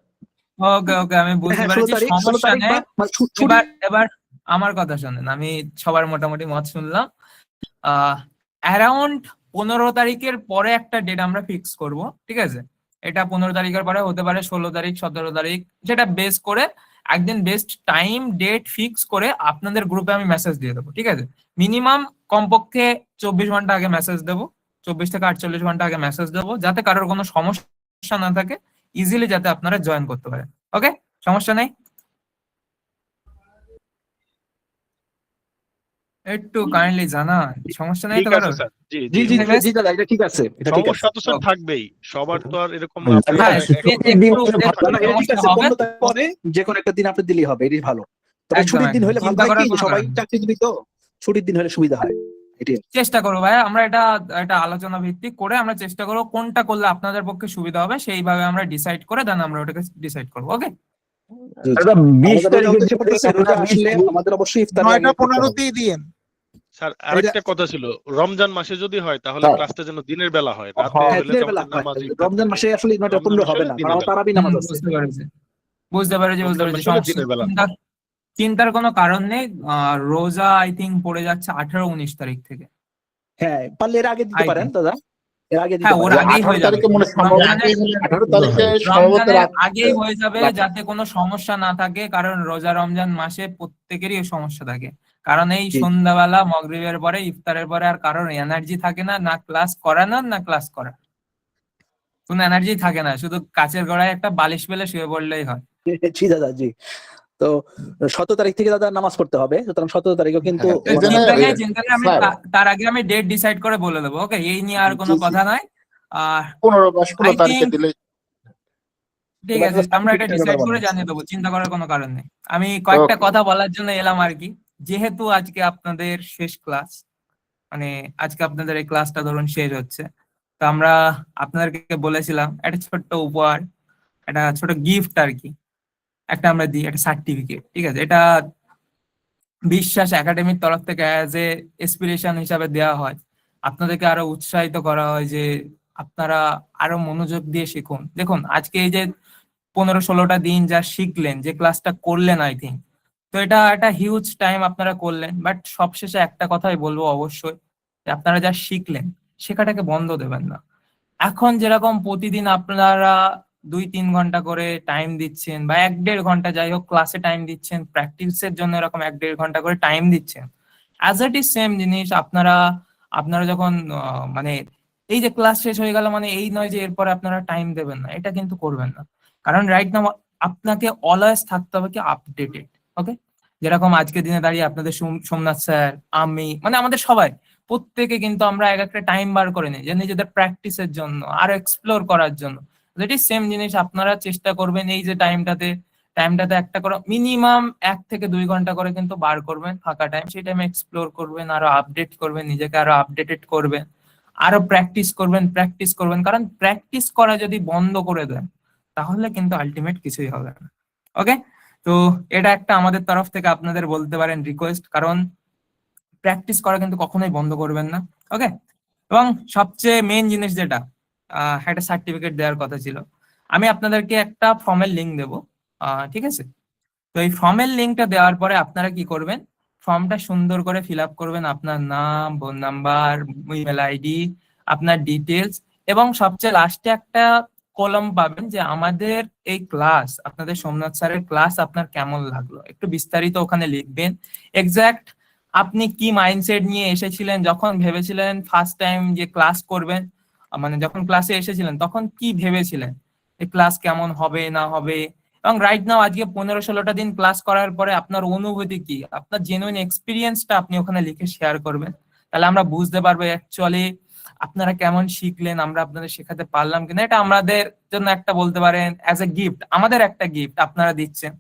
ওকে ওকে, আমি বুঝতে হ্যাঁ 16 পেরেছি, তারিখ 16 সমস্যা তারিখ নেই। বা মানে ছুটি এবার আমার কথা শোনেন, আমি সবার মোটামুটি মত শুনলাম। অ্যারাউন্ড 15 তারিখের পরে একটা ডেট আমরা ফিক্স করব, ঠিক আছে? এটা 15 তারিখের পরে হতে পারে 16 তারিখ 17 তারিখ, যেটা বেস করে একদিন বেস্ট টাইম ডেট ফিক্স করে আপনাদের গ্রুপে আমি মেসেজ দিয়ে দেবো, ঠিক আছে? মিনিমাম কমপক্ষে 24 ঘন্টা আগে মেসেজ দেবো, 24 থেকে 48 ঘন্টা আগে মেসেজ দেবো, যাতে কারোর কোনো সমস্যা না থাকে, ইজিলি যাতে আপনারা জয়েন করতে পারেন। ওকে, সমস্যা নেই? একটু কাইন্ডলি জানান, সমস্যা নেই ঠিক তো আছে কারোর? স্যার। জি জি জি জি জি। জি দাদা, এটা ঠিক আছে, এটা ঠিক আছে। সমস্যা তো স্যার থাকবেই, সবার তো আর এরকম আপনি হ্যাঁ, না না, এটা ঠিক আছে, হবে 15 তারিখ পরে যে কোনো একটা দিন আপনি দিলেই হবে, এটাই ভালো। তবে একদম ছুটির দিন একদম, হলে ভালো চিন্তা হয় করার কি, কোনো সবাই কারণ নেই। চাকরিজীবী তো, ছুটির দিন হলে সুবিধা হয়, এটাই। চেষ্টা করবো ভাই, আমরা এটা আলোচনা ভিত্তিক করে আমরা চেষ্টা করবো কোনটা করলে আপনাদের পক্ষে সুবিধা হবে সেইভাবে আমরা ডিসাইড করে দেন আমরা ওটাকে ডিসাইড করবো। ওকে, জি, জি। এটা 20 আমাদের রোজা তারিখে উদ্দেশ্য পড়তেছে, রোজা আসলে আমাদের অবশ্যই ইফতারের আগে 9টা করতে হবে। 15তেই দিয়েন। স্যার আরেকটা কথা ছিল, রমজান মাসে যদি হয় তাহলে হ্যাঁ। ক্লাসটা যেন দিনের বেলা হয়, রাতে হ্যাঁ হলে দিনের তো বেলা আমাদের হয়, নামাজ ইফতার রমজান থাকে। মাসে আসলে 9টা রমজান 15 মাসে হবে হলে না, কারণ দিনের আমার বেলা, তারাবি নামাজ আছে। বুঝতে পেরেছি বুঝতে পেরেছি রমজান মাসে হলে দিনের বেলা হয়। চিন্তার কোনো কারণ নেই। রোজা আই থিঙ্ক পড়ে যাচ্ছে 18-19 তারিখ থেকে। হ্যাঁ, পারলে এর আগে দিতে I পারেন think। দাদা, এর আগে দিতে হ্যাঁ, ওর পারেন। আগেই 18 হয়ে যাবে, তারিখে মনে সম্ভব রমজানের 18 তারিখে সম্ভবত রমজানের রাত আগেই হয়ে যাবে, যাতে কোনো সমস্যা না থাকে, কারণ রোজা রমজান মাসে প্রত্যেকেরই সমস্যা থাকে। কারণ এই জি। সন্ধ্যাবেলা মাগরিবের পরে ইফতারের পরে আর কারোর এনার্জি থাকে না, না ক্লাস করানোর না ক্লাস করার, কোনো এনার্জি থাকে না, শুধু কাচের গোড়ায় একটা বালিশ পেলে শুয়ে পড়লেই হয়। জি দাদা, জি। তো 17 তারিখ থেকে দাদা নামাজ পড়তে হবে, সুতরাং 17 তারিখও কিন্তু হ্যাঁ, এই তো জন্য চিন্তা নেই, আমি স্যার তার আগে আমি ডেট ডিসাইড করে বলে দেবো। ওকে, এই নিয়ে আর কোনো জি জি কথা নাই। আর 15 বা 16 আই তারিখে থিঙ্ক দিলে ঠিক এবার আছে, আমরা এটা সার্টিফিকেটের ডিসাইড ব্যাপার করে মনে হচ্ছে। জানিয়ে দেবো, চিন্তা করার কোনো কারণ নেই। আমি কয়েকটা ওকে কথা বলার জন্য এলাম আর কি, যেহেতু আজকে আপনাদের শেষ ক্লাস, মানে আজকে আপনাদের এই ক্লাসটা ধরুন শেষ হচ্ছে, তো আমরা আপনাদেরকে বলেছিলাম একটা ছোট্ট উপহার, একটা ছোট গিফট আর কি, একটা আমরা দিই, একটা সার্টিফিকেট, ঠিক আছে? এটা বিশ্বাস একাডেমির তরফ থেকে অ্যাজ এ এসপিরেশন হিসাবে দেওয়া হয়, আপনাদেরকে আরো উৎসাহিত করা হয় যে আপনারা আরো মনোযোগ দিয়ে শিখুন। দেখুন আজকে এই যে 15-16টা দিন যা শিখলেন, যে ক্লাসটা করলেন আই থিঙ্ক, তো এটা একটা হিউজ টাইম আপনারা করলেন, বাট সবশেষে একটা কথাই বলবো অবশ্যই, যে আপনারা যা শিখলেন শেখাটাকে বন্ধ দেবেন না। এখন যেরকম প্রতিদিন আপনারা 2-3 ঘন্টা করে টাইম দিচ্ছেন, বা 1-1.5 ঘন্টা যাই হোক ক্লাসে টাইম দিচ্ছেন, প্র্যাকটিসের জন্য এরকম 1-1.5 ঘন্টা করে টাইম দিচ্ছেন, অ্যাজ ইট ইজ সেম জিনিস আপনারা যখন মানে এই যে ক্লাস শেষ হয়ে গেল মানে এই নয় যে এরপরে আপনারা টাইম দেবেন না, এটা কিন্তু করবেন না। কারণ রাইট নাও আপনাকে অলওয়েজ থাকতে হবে কি আপডেটেড। ওকে, যেরকম আজকে দিনে দাঁড়িয়ে আপনাদের সোমনাথ স্যার, আমি, মানে আমাদের সবাই প্রত্যেকে কিন্তু আমরা এক একটা টাইম বার করে নিই যে নিজেদের প্র্যাকটিসের জন্য, আর এক্সপ্লোর করার জন্য। যেটি সেম জিনিস আপনারা চেষ্টা করবেন এই যে টাইমটাতে একটা করে মিনিমাম 1 থেকে 2 ঘন্টা করে কিন্তু বার করবেন ফাঁকা টাইম, সেই টাইমে এক্সপ্লোর করবেন, আরো আপডেট করবেন, নিজেকে আরো আপডেটেড করবেন, আরো প্র্যাকটিস করবেন। কারণ প্র্যাকটিস করা যদি বন্ধ করে দেন তাহলে কিন্তু আলটিমেট কিছুই হবে না। ওকে, তো এটা একটা আমাদের তরফ থেকে আপনাদের বলতে পারেন রিকোয়েস্ট, কারণ প্র্যাকটিস করা কিন্তু কখনোই বন্ধ করবেন না। ওকে, এবং সবচেয়ে মেইন জিনিস যেটা একটা সার্টিফিকেট দেওয়ার কথা ছিল, আমি আপনাদেরকে একটা ফর্মের লিঙ্ক দেবো, ঠিক আছে? তো এই ফর্মের লিঙ্কটা দেওয়ার পরে আপনারা কি করবেন, ফর্মটা সুন্দর করে ফিল আপ করবেন, আপনার নাম, ফোন নাম্বার, ইমেল আইডি, আপনার ডিটেলস, এবং সবচেয়ে লাস্টে একটা কলম পাবেন যে আমাদের এই ক্লাস, আপনাদের সোমনাথ স্যারের ক্লাস আপনার কেমন লাগলো, একটু বিস্তারিত ওখানে লিখবেন। এক্সাক্ট আপনি কি মাইন্ডসেট নিয়ে এসেছিলেন, যখন ভেবেছিলেন ফার্স্ট টাইম যে ক্লাস করবেন, মানে যখন ক্লাসে এসেছিলেন তখন কি ভেবেছিলেন, এই ক্লাস কেমন হবে না হবে, এবং রাইট নাও আজকে 15-16টা দিন ক্লাস করার পরে আপনার অনুভূতি কি, আপনার জেনুইন এক্সপিরিয়েন্সটা আপনি ওখানে লিখে শেয়ার করবেন। তাহলে আমরা বুঝতে পারবো অ্যাকচুয়ালি আপনারা কেমন শিখলেন, আমরা আপনাদের শেখাতে পারলাম কিনা। এটা আমাদের জন্য একটা বলতে পারেন অ্যাজ এ গিফট, আমাদের একটা গিফট আপনারা দিচ্ছেন।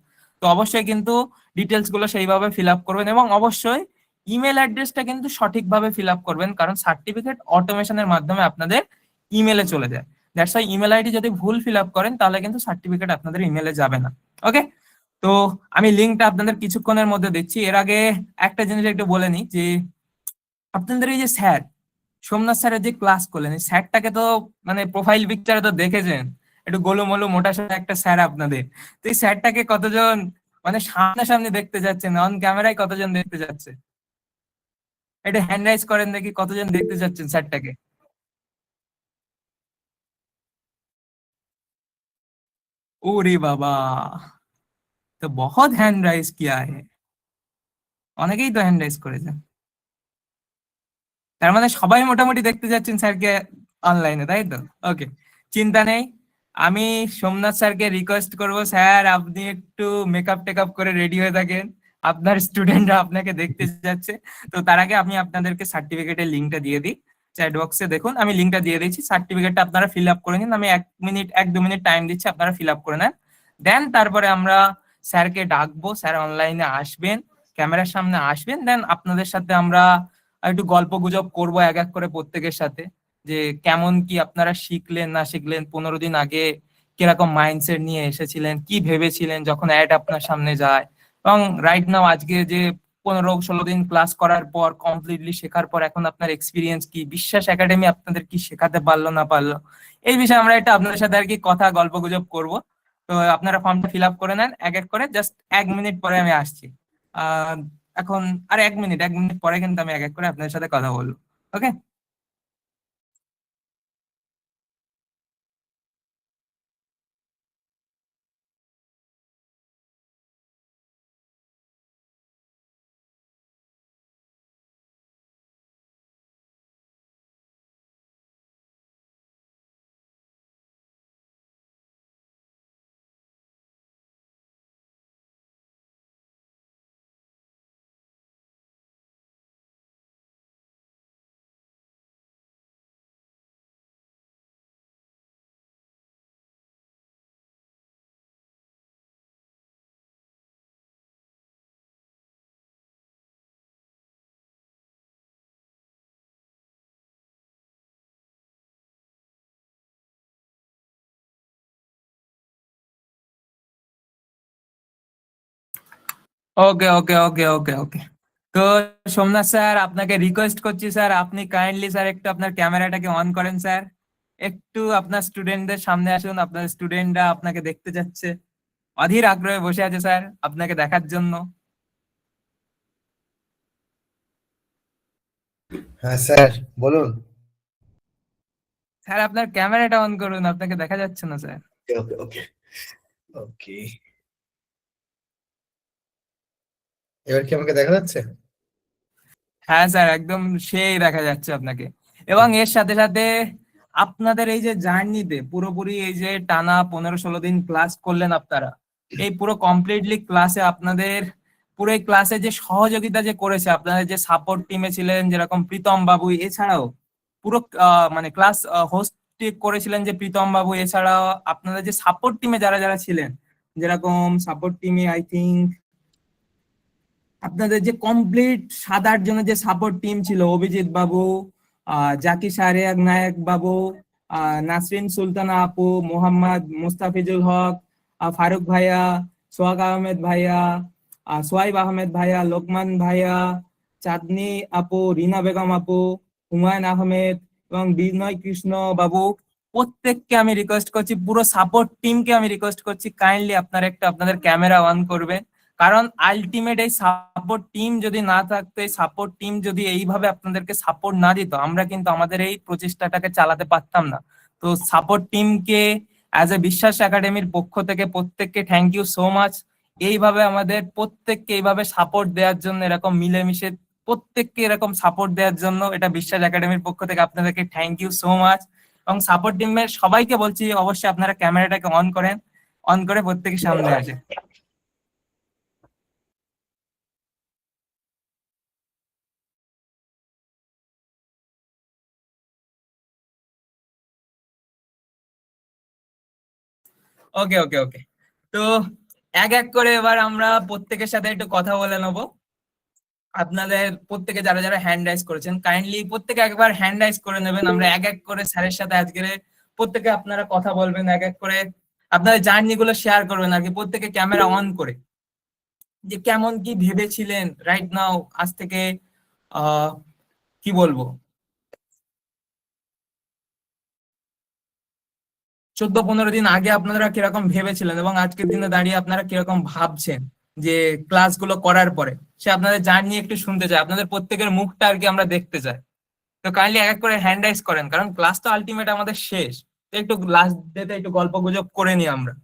তো অবশ্যই কিন্তু ডিটেলস গুলো সেইভাবে ফিল আপ করবেন এবং অবশ্যই ইমেল অ্যাড্রেসটা কিন্তু সঠিকভাবে ফিল আপ করবেন, কারণ সার্টিফিকেট অটোমেশনের মাধ্যমে আপনাদের ইমেলে চলে যায়। দ্যাটস ওয়াই ইমেল আইডি যদি ভুল ফিল আপ করেন তাহলে কিন্তু সার্টিফিকেট আপনাদের ইমেলে যাবে না। ওকে, তো আমি লিঙ্কটা আপনাদের কিছুক্ষণের মধ্যে দিচ্ছি। এর আগে একটা জিনিস একটু বলে নিই যে আপনাদের এই যে স্যার সোমনাথ স্যারের যে ক্লাস করলেন, এই স্যারটাকে তো মানে প্রোফাইল পিকচারে তো দেখেছেন, একটু গোলুমলু মোটা সোটা একটা স্যার আপনাদের। তো এই স্যারটাকে কতজন মানে সামনাসামনি দেখতে যাচ্ছেন, অন ক্যামেরায় কতজন দেখতে যাচ্ছে? এটা হ্যান্ড রাইজ করেন দেখি, কতজন দেখতে যাচ্ছেন স্যারটাকে? ওরে বাবা, তো বহুত হ্যান্ড রাইজ কিয়া है, অনেকেই তো হ্যান্ড রাইজ করেছেন। তার মানে সবাই মোটামুটি দেখতে যাচ্ছেন স্যারকে অনলাইনে, তাই তো? ওকে, চিন্তা নেই। আমি সোমনাথ স্যারকে রিকোয়েস্ট করব, স্যার আপনি একটু মেকআপ টেকআপ করে রেডি হয়ে থাকেন, আপনার স্টুডেন্টরা আপনাকে দেখতে যাচ্ছে। তো তার আগে আমি আপনাদেরকে সার্টিফিকেটের লিঙ্কটা দিয়ে দিই, চ্যাট বক্সে দেখুন আমি লিঙ্কটা দিয়ে দিচ্ছি। সার্টিফিকেটটা আপনারা ফিল আপ করে নিন, আমি 1-2 মিনিট টাইম দিচ্ছি, আপনারা ফিল আপ করে নেন। দেন তারপরে আমরা স্যারকে ডাকবো, স্যার অনলাইনে আসবেন, ক্যামেরার সামনে আসবেন, দেন আপনাদের সাথে আমরা একটু গল্প গুজব করবো এক এক করে প্রত্যেকের সাথে, যে কেমন কি আপনারা শিখলেন না শিখলেন, 15 দিন আগে কিরকম মাইন্ডসেট নিয়ে এসেছিলেন, কি ভেবেছিলেন যখন অ্যাড আপনার সামনে যায়, এবং রাইট নাও আজকে যে 15-16 দিন ক্লাস করার পর কমপ্লিটলি শেখার পর এখন আপনার এক্সপিরিয়েন্স কি, বিশ্বাস একাডেমি আপনাদের কি শেখাতে পারলো না পারলো, এই বিষয়ে আমরা এটা আপনাদের সাথে আর কি কথা গল্প গুজব করবো। তো আপনারা ফর্মটা ফিল আপ করে নেন এক এক করে, জাস্ট 1 মিনিট পরে আমি আসছি। এখন আর 1 মিনিট পরে কিন্তু আমি এক এক করে আপনাদের সাথে কথা বলবো। ওকে, ওকে, ওকে, ওকে, ওকে, ওকে। তো সোমনাথ স্যার আপনাকে রিকোয়েস্ট করছি স্যার, আপনি কাইন্ডলি স্যার একটু আপনার ক্যামেরাটাকে অন করেন স্যার, একটু আপনার স্টুডেন্টদের সামনে আসুন, আপনার স্টুডেন্টরা আপনাকে দেখতে যাচ্ছে, অধীর আগ্রহে বসে আছে স্যার আপনাকে দেখার জন্য। হ্যাঁ স্যার বলুন। স্যার আপনার ক্যামেরাটা অন করুন, আপনাকে দেখা যাচ্ছে না স্যার। ওকে ওকে ওকে, এবার কি আমাকে দেখা যাচ্ছে? হ্যাঁ স্যার, একদম সেই দেখা যাচ্ছে আপনাকে। এবং এর সাথে সাথে আপনাদের এই যে জার্নিতে পুরোপুরি এই যে টানা 15-16 দিন ক্লাস করলেন আপনারা, এই পুরো কমপ্লিটলি ক্লাসে আপনাদের পুরো এই ক্লাসে যে সহযোগিতা যে করেছে, আপনাদের যে সাপোর্ট টিমে ছিলেন যেরকম প্রীতম বাবু, এছাড়াও পুরো মানে ক্লাস হোস্ট করেছিলেন যে প্রীতম বাবু, এছাড়াও আপনাদের যে সাপোর্ট টিমে যারা যারা ছিলেন, যেরকম সাপোর্ট টিমে আই থিঙ্ক আপনাদের যে কমপ্লিট 7-8 জনের যে সাপোর্ট টিম ছিল, অভিজিৎ বাবু, জাকি সারেয়াক নায়ক বাবু, নাসরিন সুলতানা আপু, মোহাম্মদ মুস্তাফিজুল হক, ফারুক ভাইয়া, সোহাগ আহমেদ ভাইয়া, সোয়াইব আহমেদ ভাইয়া, লোকমান ভাইয়া, চাঁদনি আপু, রিনা বেগম আপু, হুমায়ুন আহমেদ এবং বিনয় কৃষ্ণ বাবু, প্রত্যেককে আমি রিকোয়েস্ট করছি, পুরো সাপোর্ট টিমকে আমি রিকোয়েস্ট করছি কাইন্ডলি আপনারা একটু আপনাদের ক্যামেরা অন করবেন। কারণ আলটিমেট এই সাপোর্ট টিম যদি না থাকতো, এই সাপোর্ট টিম যদি এইভাবে আপনাদেরকে সাপোর্ট না দিত, আমরা কিন্তু আমাদের এই প্রচেষ্টাটাকে চালাতে পারতাম না। তো সাপোর্ট টিমকে অ্যাজ এ বিশ্বাস একাডেমির পক্ষ থেকে প্রত্যেককে থ্যাংক ইউ সো মাচ। এইভাবে আমাদের প্রত্যেককে এইভাবে সাপোর্ট দেওয়ার জন্য, এরকম মিলেমিশে প্রত্যেককে এরকম সাপোর্ট দেওয়ার জন্য, এটা বিশ্বাস একাডেমির পক্ষ থেকে আপনাদেরকে থ্যাংক ইউ সো মাচ। এবং সাপোর্ট টিমের সবাইকে বলছি অবশ্যই আপনারা ক্যামেরাটাকে অন করেন, অন করে প্রত্যেকের সামনে আসে। ওকে ওকে ওকে, তো এক এক করে এবার আমরা প্রত্যেকের সাথে একটু কথা বলে নেবো। আপনাদের প্রত্যেকে যারা যারা হ্যান্ড রাইজ করেছেন কাইন্ডলি প্রত্যেকে একবার হ্যান্ড রাইজ করে নেবেন। আমরা এক এক করে স্যারের সাথে আজকে প্রত্যেকে আপনারা কথা বলবেন, এক এক করে আপনাদের জার্নি গুলো শেয়ার করবেন আর কি, প্রত্যেকে ক্যামেরা অন করে, যে কেমন কি ভেবেছিলেন রাইট নাও আজ থেকে কি বলবো 14-15 দিন আগে আপনারা কিরকম ভেবেছিলেন এবং আজকের দিনে দাঁড়িয়ে আপনারা কিরকম ভাবছেন যে ক্লাসগুলো করার পরে, সে আপনাদের জার্নি একটু শুনতে চাই, আপনাদের প্রত্যেকের মুখটা আর কি আমরা দেখতে চাই। তো কাইন্ডলি এক এক করে হ্যান্ড রাইজ করেন, কারণ ক্লাস তো আলটিমেট আমাদের শেষ, তো একটু লাস্ট ডেতে একটু গল্প গুজব করে নিই আমরা।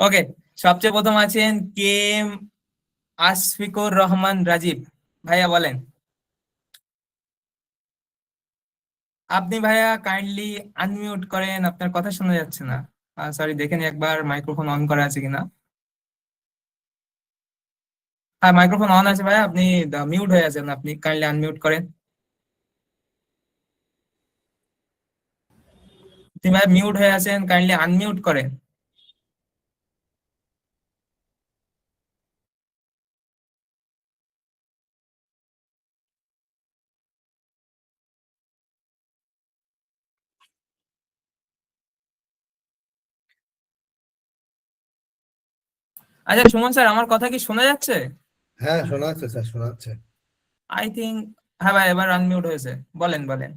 ওকে, সবচেয়ে প্রথম আছেন কে এম আশফিকুর রহমান রাজীব, ভাইয়া বলেন। আপনি ভাইয়া কাইন্ডলি আনমিউট করেন, আপনার কথা শোনা যাচ্ছে না। সরি, দেখেন একবার মাইক্রোফোন অন করা আছে কিনা। হ্যাঁ, মাইক্রোফোন অন আছে ভাইয়া, আপনি মিউট হয়ে আছেন, আপনি কাইন্ডলি আনমিউট করেন। আপনি ভাই মিউট হয়ে আছেন, কাইন্ডলি আনমিউট করেন। আচ্ছা সুমন স্যার, আমার কথা কি শোনা যাচ্ছে? হ্যাঁ, শোনা যাচ্ছে স্যার, শোনা যাচ্ছে। আই থিঙ্ক হ্যাঁ ভাই, এবার আনমিউট হয়েছে, বলেন বলেন।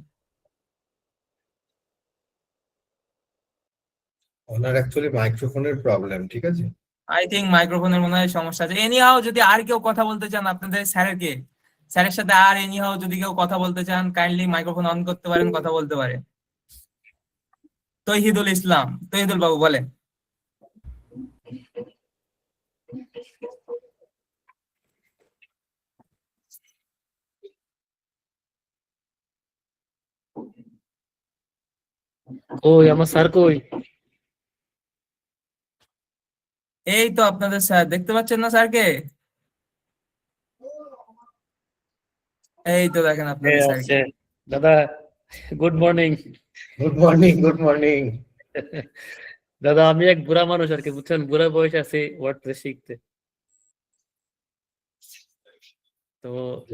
ওনার অ্যাকচুয়ালি মাইক্রোফোনের প্রবলেম, ঠিক আছে। আই থিঙ্ক মাইক্রোফোনের মনে হয় সমস্যা আছে। এনিহাও যদি আর কেউ কথা বলতে চান আপনাদের স্যারের সাথে, আর এনিহাও যদি কেউ কথা বলতে চান কাইন্ডলি মাইক্রোফোন অন করতে পারেন, কথা বলতে পারেন। তৌহিদুল ইসলাম, তৌহিদুল বাবু বলেন। কই আমার স্যার কই? এই তো আপনাদের স্যার, দেখতে পাচ্ছেন না স্যারকে? এই তো দেখেন আপনাদের স্যারকে। দাদা good morning. Good morning, good morning. দাদা আমি এক বুড়া মানুষ আর কি, বুঝছেন, বুড়া বয়স আছে ওয়ার্ডপ্রেস শিখতে। তো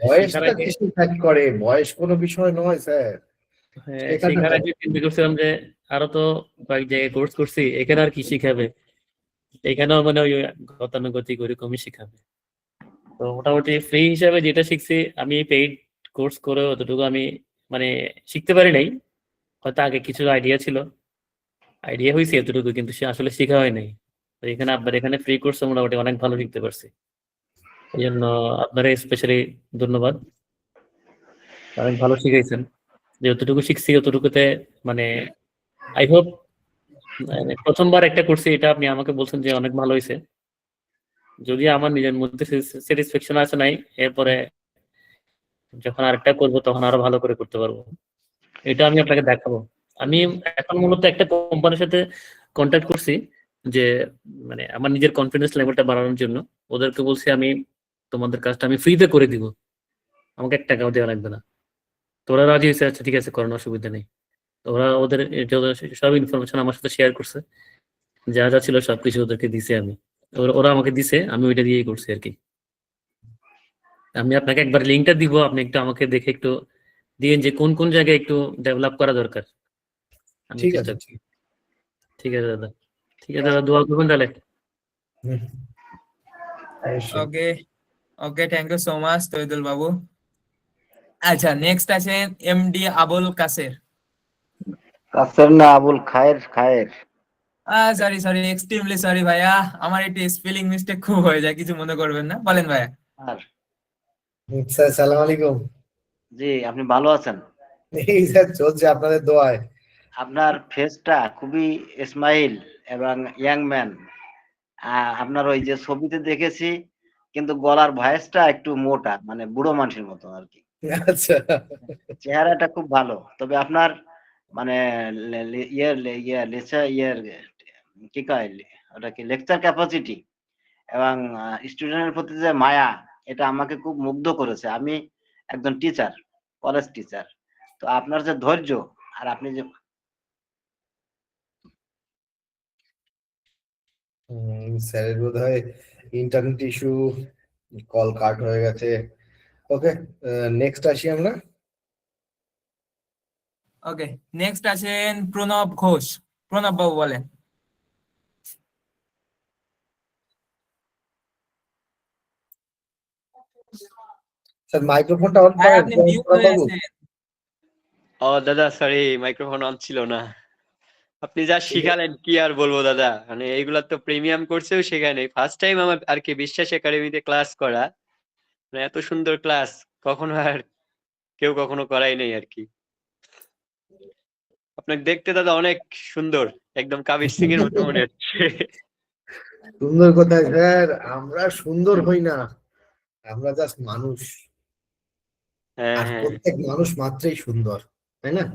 বয়সটা কিছু ফ্যাক্ট করে, বয়স কোনো বিষয় নয় স্যার। হ্যাঁ, সেখানে আমি চিন্তা করছিলাম যে আরো তো কয়েক জায়গায় কোর্স করছি, এখানে আর কি শিখাবে, এখানেও মানে ওই গতানুগতিক ওইরকমই শিখাবে। তো মোটামুটি ফ্রি হিসাবে যেটা শিখছি, আমি পেইড কোর্স করে অতটুকু আমি মানে শিখতে পারি নাই। হয়তো আগে কিছু আইডিয়া ছিল, আইডিয়া হয়েছে এতটুকু, কিন্তু সে আসলে শেখা হয় নাই। তো এখানে আপনার এখানে ফ্রি কোর্স মোটামুটি অনেক ভালো শিখতে পারছি, এই জন্য আপনারা স্পেশালি ধন্যবাদ, অনেক ভালো শিখাইছেন। যে যতটুকু শিখছি অতটুকুতে মানে আই হোপ, প্রথমবার একটা করছি এটা আপনি আমাকে বলছেন যে অনেক ভালো হয়েছে। যদি আমার নিজের মধ্যে স্যাটিসফ্যাকশন আছে নাই, এরপরে যখন আরেকটা করবো তখন আরো ভালো করে করতে পারবো, এটা আমি আপনাকে দেখাবো। আমি এখন মূলত একটা কোম্পানির সাথে কন্ট্যাক্ট করছি যে মানে আমার নিজের কনফিডেন্স লেভেলটা বাড়ানোর জন্য। ওদেরকে বলছি আমি তোমাদের কাজটা আমি ফ্রিতে করে দিব, আমাকে 1 টাকাও দেওয়া লাগবে না। তো ওরা রাজি হয়েছে, আচ্ছা ঠিক আছে করার অসুবিধা নেই। তো ওরা ওদের সব ইনফরমেশন আমার সাথে শেয়ার করছে, যা যা ছিল সবকিছু ওদেরকে দিছে আমি, ওরা আমাকে দিছে, আমি ওইটা দিয়েই করছি আর কি। আমি আপনাকে একবার লিঙ্কটা দিব, আপনি একটু আমাকে দেখে একটু দিয়েন যে কোন কোন জায়গায় একটু ডেভেলপ করা দরকার। ঠিক আছে, ঠিক আছে দাদা, ঠিক আছে দাদা, দোয়া করবেন তাহলে। ওকে okay, thank you so much Toidul বাবু। আচ্ছা নেক্সট আছেন এমডি আবুল কাসের। কাসের না, আবুল খায়ের, খায়ের। সরি সরি, এক্সট্রিমলি সরি ভাইয়া, আমার একটু স্পেলিং মিস্টেক খুব হয়ে যায়, কিছু মনে করবেন না, বলেন ভাইয়া। আর স্যার সালাম আলাইকুম। জি, আপনি ভালো আছেন? এই স্যার চলছে আপনাদের দোয়ায়। আপনার ফেসটা খুবই স্মাইল এবং ইয়াং ম্যান। আপনার ওই যে ছবিতে দেখেছি, কিন্তু গলার ভয়েসটা একটু মোটা, মানে বুড়ো মানুষের মতো আর কি। আচ্ছা, চেহারাটা খুব ভালো, তবে আপনার মানে কি কয় ওটা কি লেকচার ক্যাপাসিটি এবং স্টুডেন্টের প্রতি যে মায়া, এটা আমাকে খুব মুগ্ধ করেছে। আমি একজন টিচার, কলেজ টিচার। তো আপনার যে ধৈর্য, আর আপনি যে স্যারের বোধহয় ইন্টারনেট ইস্যু, কল কাট হয়ে গেছে। ওকে, নেক্সট আসি আমরা। ওকে, নেক্সট আছেন প্রণব ঘোষ। প্রণব বাবু বলেন। স্যার মাইক্রোফোনটা অন ভাই করেন আপনি মিউট হয়ে বাবু। আছেন। ও দাদা সরি, মাইক্রোফোন অন ছিল না। আপনি যা শিখালেন কি আর বলবো দাদা, মানে এইগুলা তো প্রিমিয়াম কোর্সেও শেখায় নাই, ফার্স্ট টাইম আমার আর কি বিশ্বাস একাডেমিতে ক্লাস করা। মানে এত সুন্দর ক্লাস কখনো আর কেউ কখনো করাই নাই আর কি। আপনাকে দেখতে দাদা অনেক সুন্দর, একদম কবির সিং এর মতো মনে হচ্ছে। সুন্দর কোথায় স্যার, আমরা সুন্দর হই না, আমরা জাস্ট মানুষ। হ্যাঁ আর হ্যাঁ প্রত্যেক মানুষ মাত্রই সুন্দর, তাই না?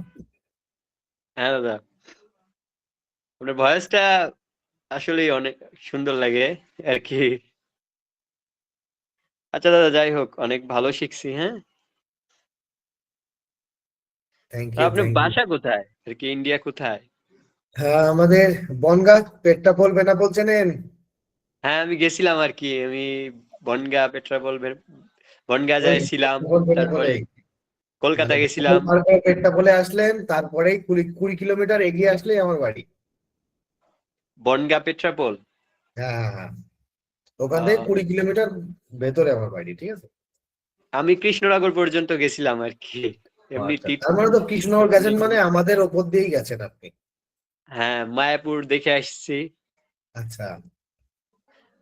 হ্যাঁ দাদা, আপনার ভয়েসটা আসলেই অনেক সুন্দর লাগে আর কি। আচ্ছা দাদা, যাই হোক, অনেক ভালো শিখছি। হ্যাঁ, থ্যাংক ইউ, আপনার থ্যাংক ইউ। বাসা কোথায় আর কি, ইন্ডিয়া কোথায়? হ্যাঁ, আমাদের বনগাঁ পেট্টাপোল বেনাপোল চেনেন? হ্যাঁ আমি গেছিলাম আর কি, আমি বনগা পেট্রাপোল বনগা ওই যাইছিলাম, তারপরে বেনাপোলেই। কলকাতা মানে গেছিলাম। পেট্টাপোলে আসলেন, তারপরে 20 কিলোমিটার এগিয়ে আসলেই আমার বাড়ি। বনগা পেট্রাপোল। হ্যাঁ হ্যাঁ হ্যাঁ, ওখান থেকে 20 কিলোমিটার ভেতরে আমার বাড়ি, ঠিক আছে? আমি কৃষ্ণনগর পর্যন্ত গেছিলাম আর কি, এমনি আচ্ছা, টিপ। তার মানে তো কৃষ্ণনগর গেছেন, মানে আমাদের ওপর দিয়েই গেছেন আপনি। হ্যাঁ, মায়াপুর দেখে আসছি। আচ্ছা,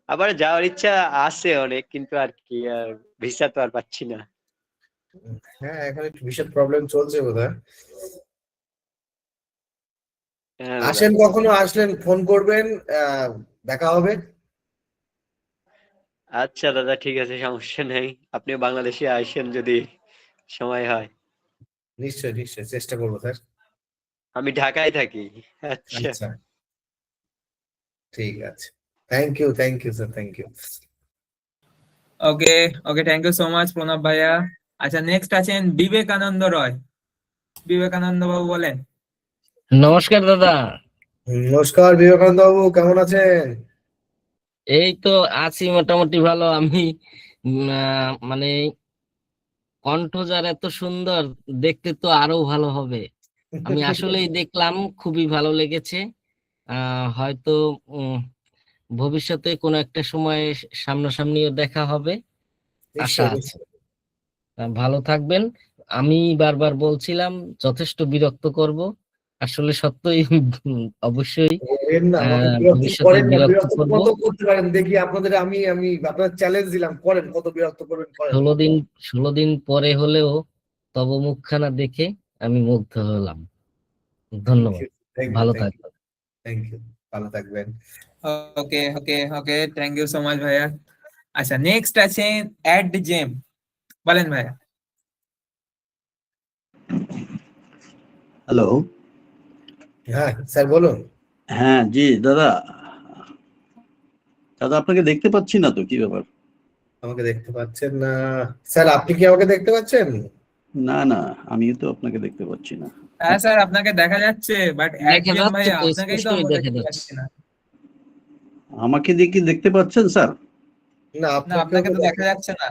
আবার যাওয়ার ইচ্ছা আছে অনেক, কিন্তু আর কি, আর ভিসা তো আর পাচ্ছি না। হ্যাঁ এখানে একটু বিশেষ প্রবলেম চলছে বোধহয়। হ্যাঁ দাদা। আসেন, কখনো আসলেন ফোন করবেন, দেখা হবে। আচ্ছা দাদা, ঠিক আছে, সমস্যা নেই, আপনি বাংলাদেশে আসেন যদি সময় হয়। নিশ্চয় নিশ্চয় চেষ্টা করবো স্যার। আমি ঢাকায় থাকি। আচ্ছা আচ্ছা, ঠিক আছে। Thank you sir, thank you. Okay okay, thank you so much Pranab ভাইয়া। আচ্ছা, নেক্সট আছেন বিবেকানন্দ রয়। বিবেকানন্দ বাবু বলেন। নমস্কার দাদা। নমস্কার বিবেকানন্দ বাবু, কেমন আছেন? এই তো আছি মোটামুটি ভালো। আমি মানে কণ্ঠ যার এত সুন্দর, দেখতে তো আরো ভালো হবে। আমি আসলেই দেখলাম, খুবই ভালো লেগেছে। হয়তো ভবিষ্যতে কোনো একটা সময় সামনাসামনিও দেখা হবে, আশা নিশ্চয় আছে। নিশ্চয়। ভালো থাকবেন। আমি বারবার বলছিলাম, যথেষ্ট বিরক্ত করব, আসলে সত্যই অবশ্যই করেন না, আমাকে বিরক্ত ভবিষ্যতে করেন না, বিরক্ত বিরক্ত করব। কত করতে পারেন দেখি আপনাদের। আমি আমি আপনার চ্যালেঞ্জ দিলাম, করেন, কত বিরক্ত করবেন করেন। 16 দিন পরে হলেও তব মুখখানা দেখে আমি মুগ্ধ হলাম। ধন্যবাদ, ভালো থাকবেন। থ্যাংক ইউ, ভালো থাকবেন। ওকে ওকে okay, thank you so much ভাইয়া। আচ্ছা, নেক্সট আছেন অ্যাড জেম। বলেন ভাইয়া। হ্যালো। হ্যাঁ স্যার বলুন। হ্যাঁ জি দাদা, দাদা আপনাকে দেখতে পাচ্ছি না তো, কি ব্যাপার? আমাকে দেখতে পাচ্ছেন না স্যার? আপনি কি আমাকে দেখতে পাচ্ছেন? না না, আমিও তো আপনাকে দেখতে পাচ্ছি না। হ্যাঁ স্যার, আপনাকে দেখা যাচ্ছে, বাট অ্যাড দেখা জেম যাচ্ছে ভাইয়া তো, আপনাকেই তো স্পষ্টই আমরা দেখা দেখতে যাচ্ছে। পাচ্ছি না। আমাকে দেখি দেখতে পাচ্ছেন স্যার? না, না, আপনাকে তো দেখা যাচ্ছে না।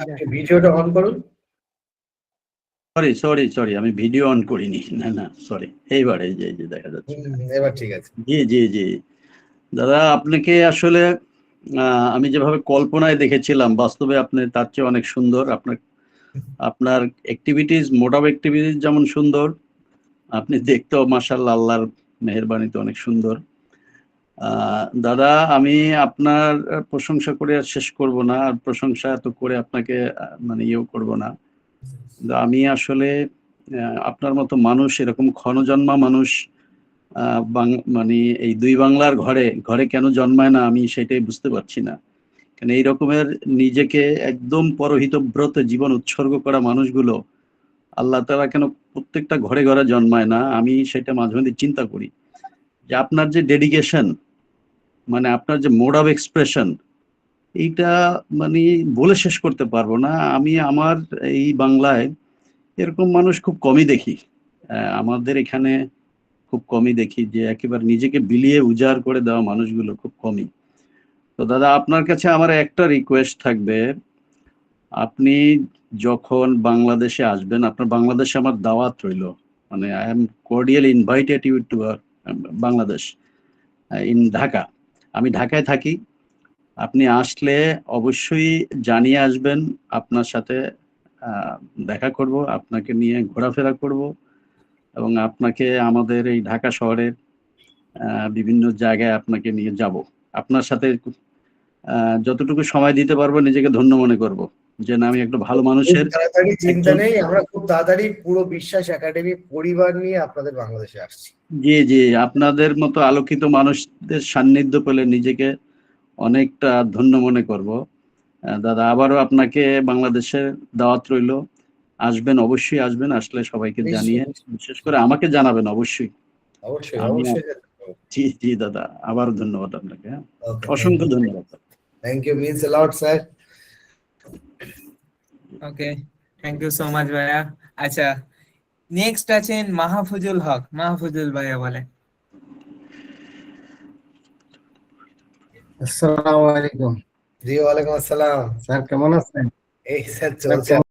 আপনি ভিডিওটা অন করুন। সরি সরি সরি, আমি ভিডিও অন করিনি। না না সরি, এইবার এই যে দেখা যাচ্ছে। এবার ঠিক আছে। জি জি জি দাদা, আপনাকে আসলে আমি যেভাবে কল্পনায় দেখেছিলাম, বাস্তবে আপনি তার চেয়ে অনেক সুন্দর। আপনার অ্যাক্টিভিটিস, মোড অফ অ্যাক্টিভিটিস যেমন সুন্দর, আপনি দেখতেও মাশাআল্লাহ আল্লাহর মেহেরবানিতে অনেক সুন্দর। দাদা আমি আপনার প্রশংসা করে আর শেষ করব না, আর প্রশংসা এত করে আপনাকে মানে ইয়েও করব না। আমি আসলে আপনার মতো মানুষ, এরকম ক্ষণজন্মা মানুষ মানে এই দুই বাংলার ঘরে ঘরে কেন জন্মায় না আমি সেটাই বুঝতে পারছি না। কারণ এই রকমের নিজেকে একদম পরহিতব্রত জীবন উৎসর্গ করা মানুষগুলো আল্লাহ তাআলা কেন প্রত্যেকটা ঘরে ঘরে জন্মায় না, আমি সেটা মাঝে মাঝে চিন্তা করি। যে আপনার যে ডেডিকেশন, মানে আপনার যে মোড অফ এক্সপ্রেশন, এইটা মানে বলে শেষ করতে পারবো না। আমি আমার এই বাংলায় এরকম মানুষ খুব কমই দেখি, আমাদের এখানে খুব কমই দেখি যে একেবারে নিজেকে বিলিয়ে উজাড় করে দেওয়া মানুষগুলো খুব কমই। তো দাদা আপনার কাছে আমার একটা রিকোয়েস্ট থাকবে, আপনি যখন বাংলাদেশে আসবেন, আপনার বাংলাদেশে আমার দাওয়াত রইল, মানে I am cordially invited you to Bangladesh in Dhaka. আমি ঢাকায় থাকি, আপনি আসলে অবশ্যই জানিয়ে আসবেন, আপনার সাথে দেখা করব, আপনাকে নিয়ে ঘোরাফেরা করব এবং আপনাকে আমাদের এই ঢাকা শহরের বিভিন্ন জায়গায় আপনাকে নিয়ে যাব। আপনার সাথে যতটুকু সময় দিতে পারবো নিজেকে ধন্য মনে করব যে না আমি একটা ভালো মানুষের। তাড়াতাড়ি চিন্তা নেই, আমরা খুব তাড়াতাড়ি পুরো বিশ্বাস একাডেমি পরিবার নিয়ে আপনাদের বাংলাদেশে আসছি। জি জি, আপনাদের মতো আলোকিত মানুষদের সান্নিধ্য পেলে নিজেকে অনেকটা ধন্য মনে করব। দাদা আবারও আপনাকে বাংলাদেশের দাওয়াত রইল, আসবেন, অবশ্যই আসবেন, আসলে সবাইকে জানিয়ে বিশেষ করে আমাকে জানাবেন অবশ্যই। অবশ্যই আমি অবশ্যই। জি জি দাদা, আবার ধন্যবাদ আপনাকে। অসংখ্য ধন্যবাদ। Thank you, means a lot sir. Okay, thank you so much ভাইয়া। আচ্ছা, নেক্সট আছেন মাহফুজুল হক। মাহফুজুল ভাইয়া বলে। আসসালামু আলাইকুম। জি ওয়ালাইকুম আসসালাম। স্যার কেমন আছেন? এই স্যার চলছে।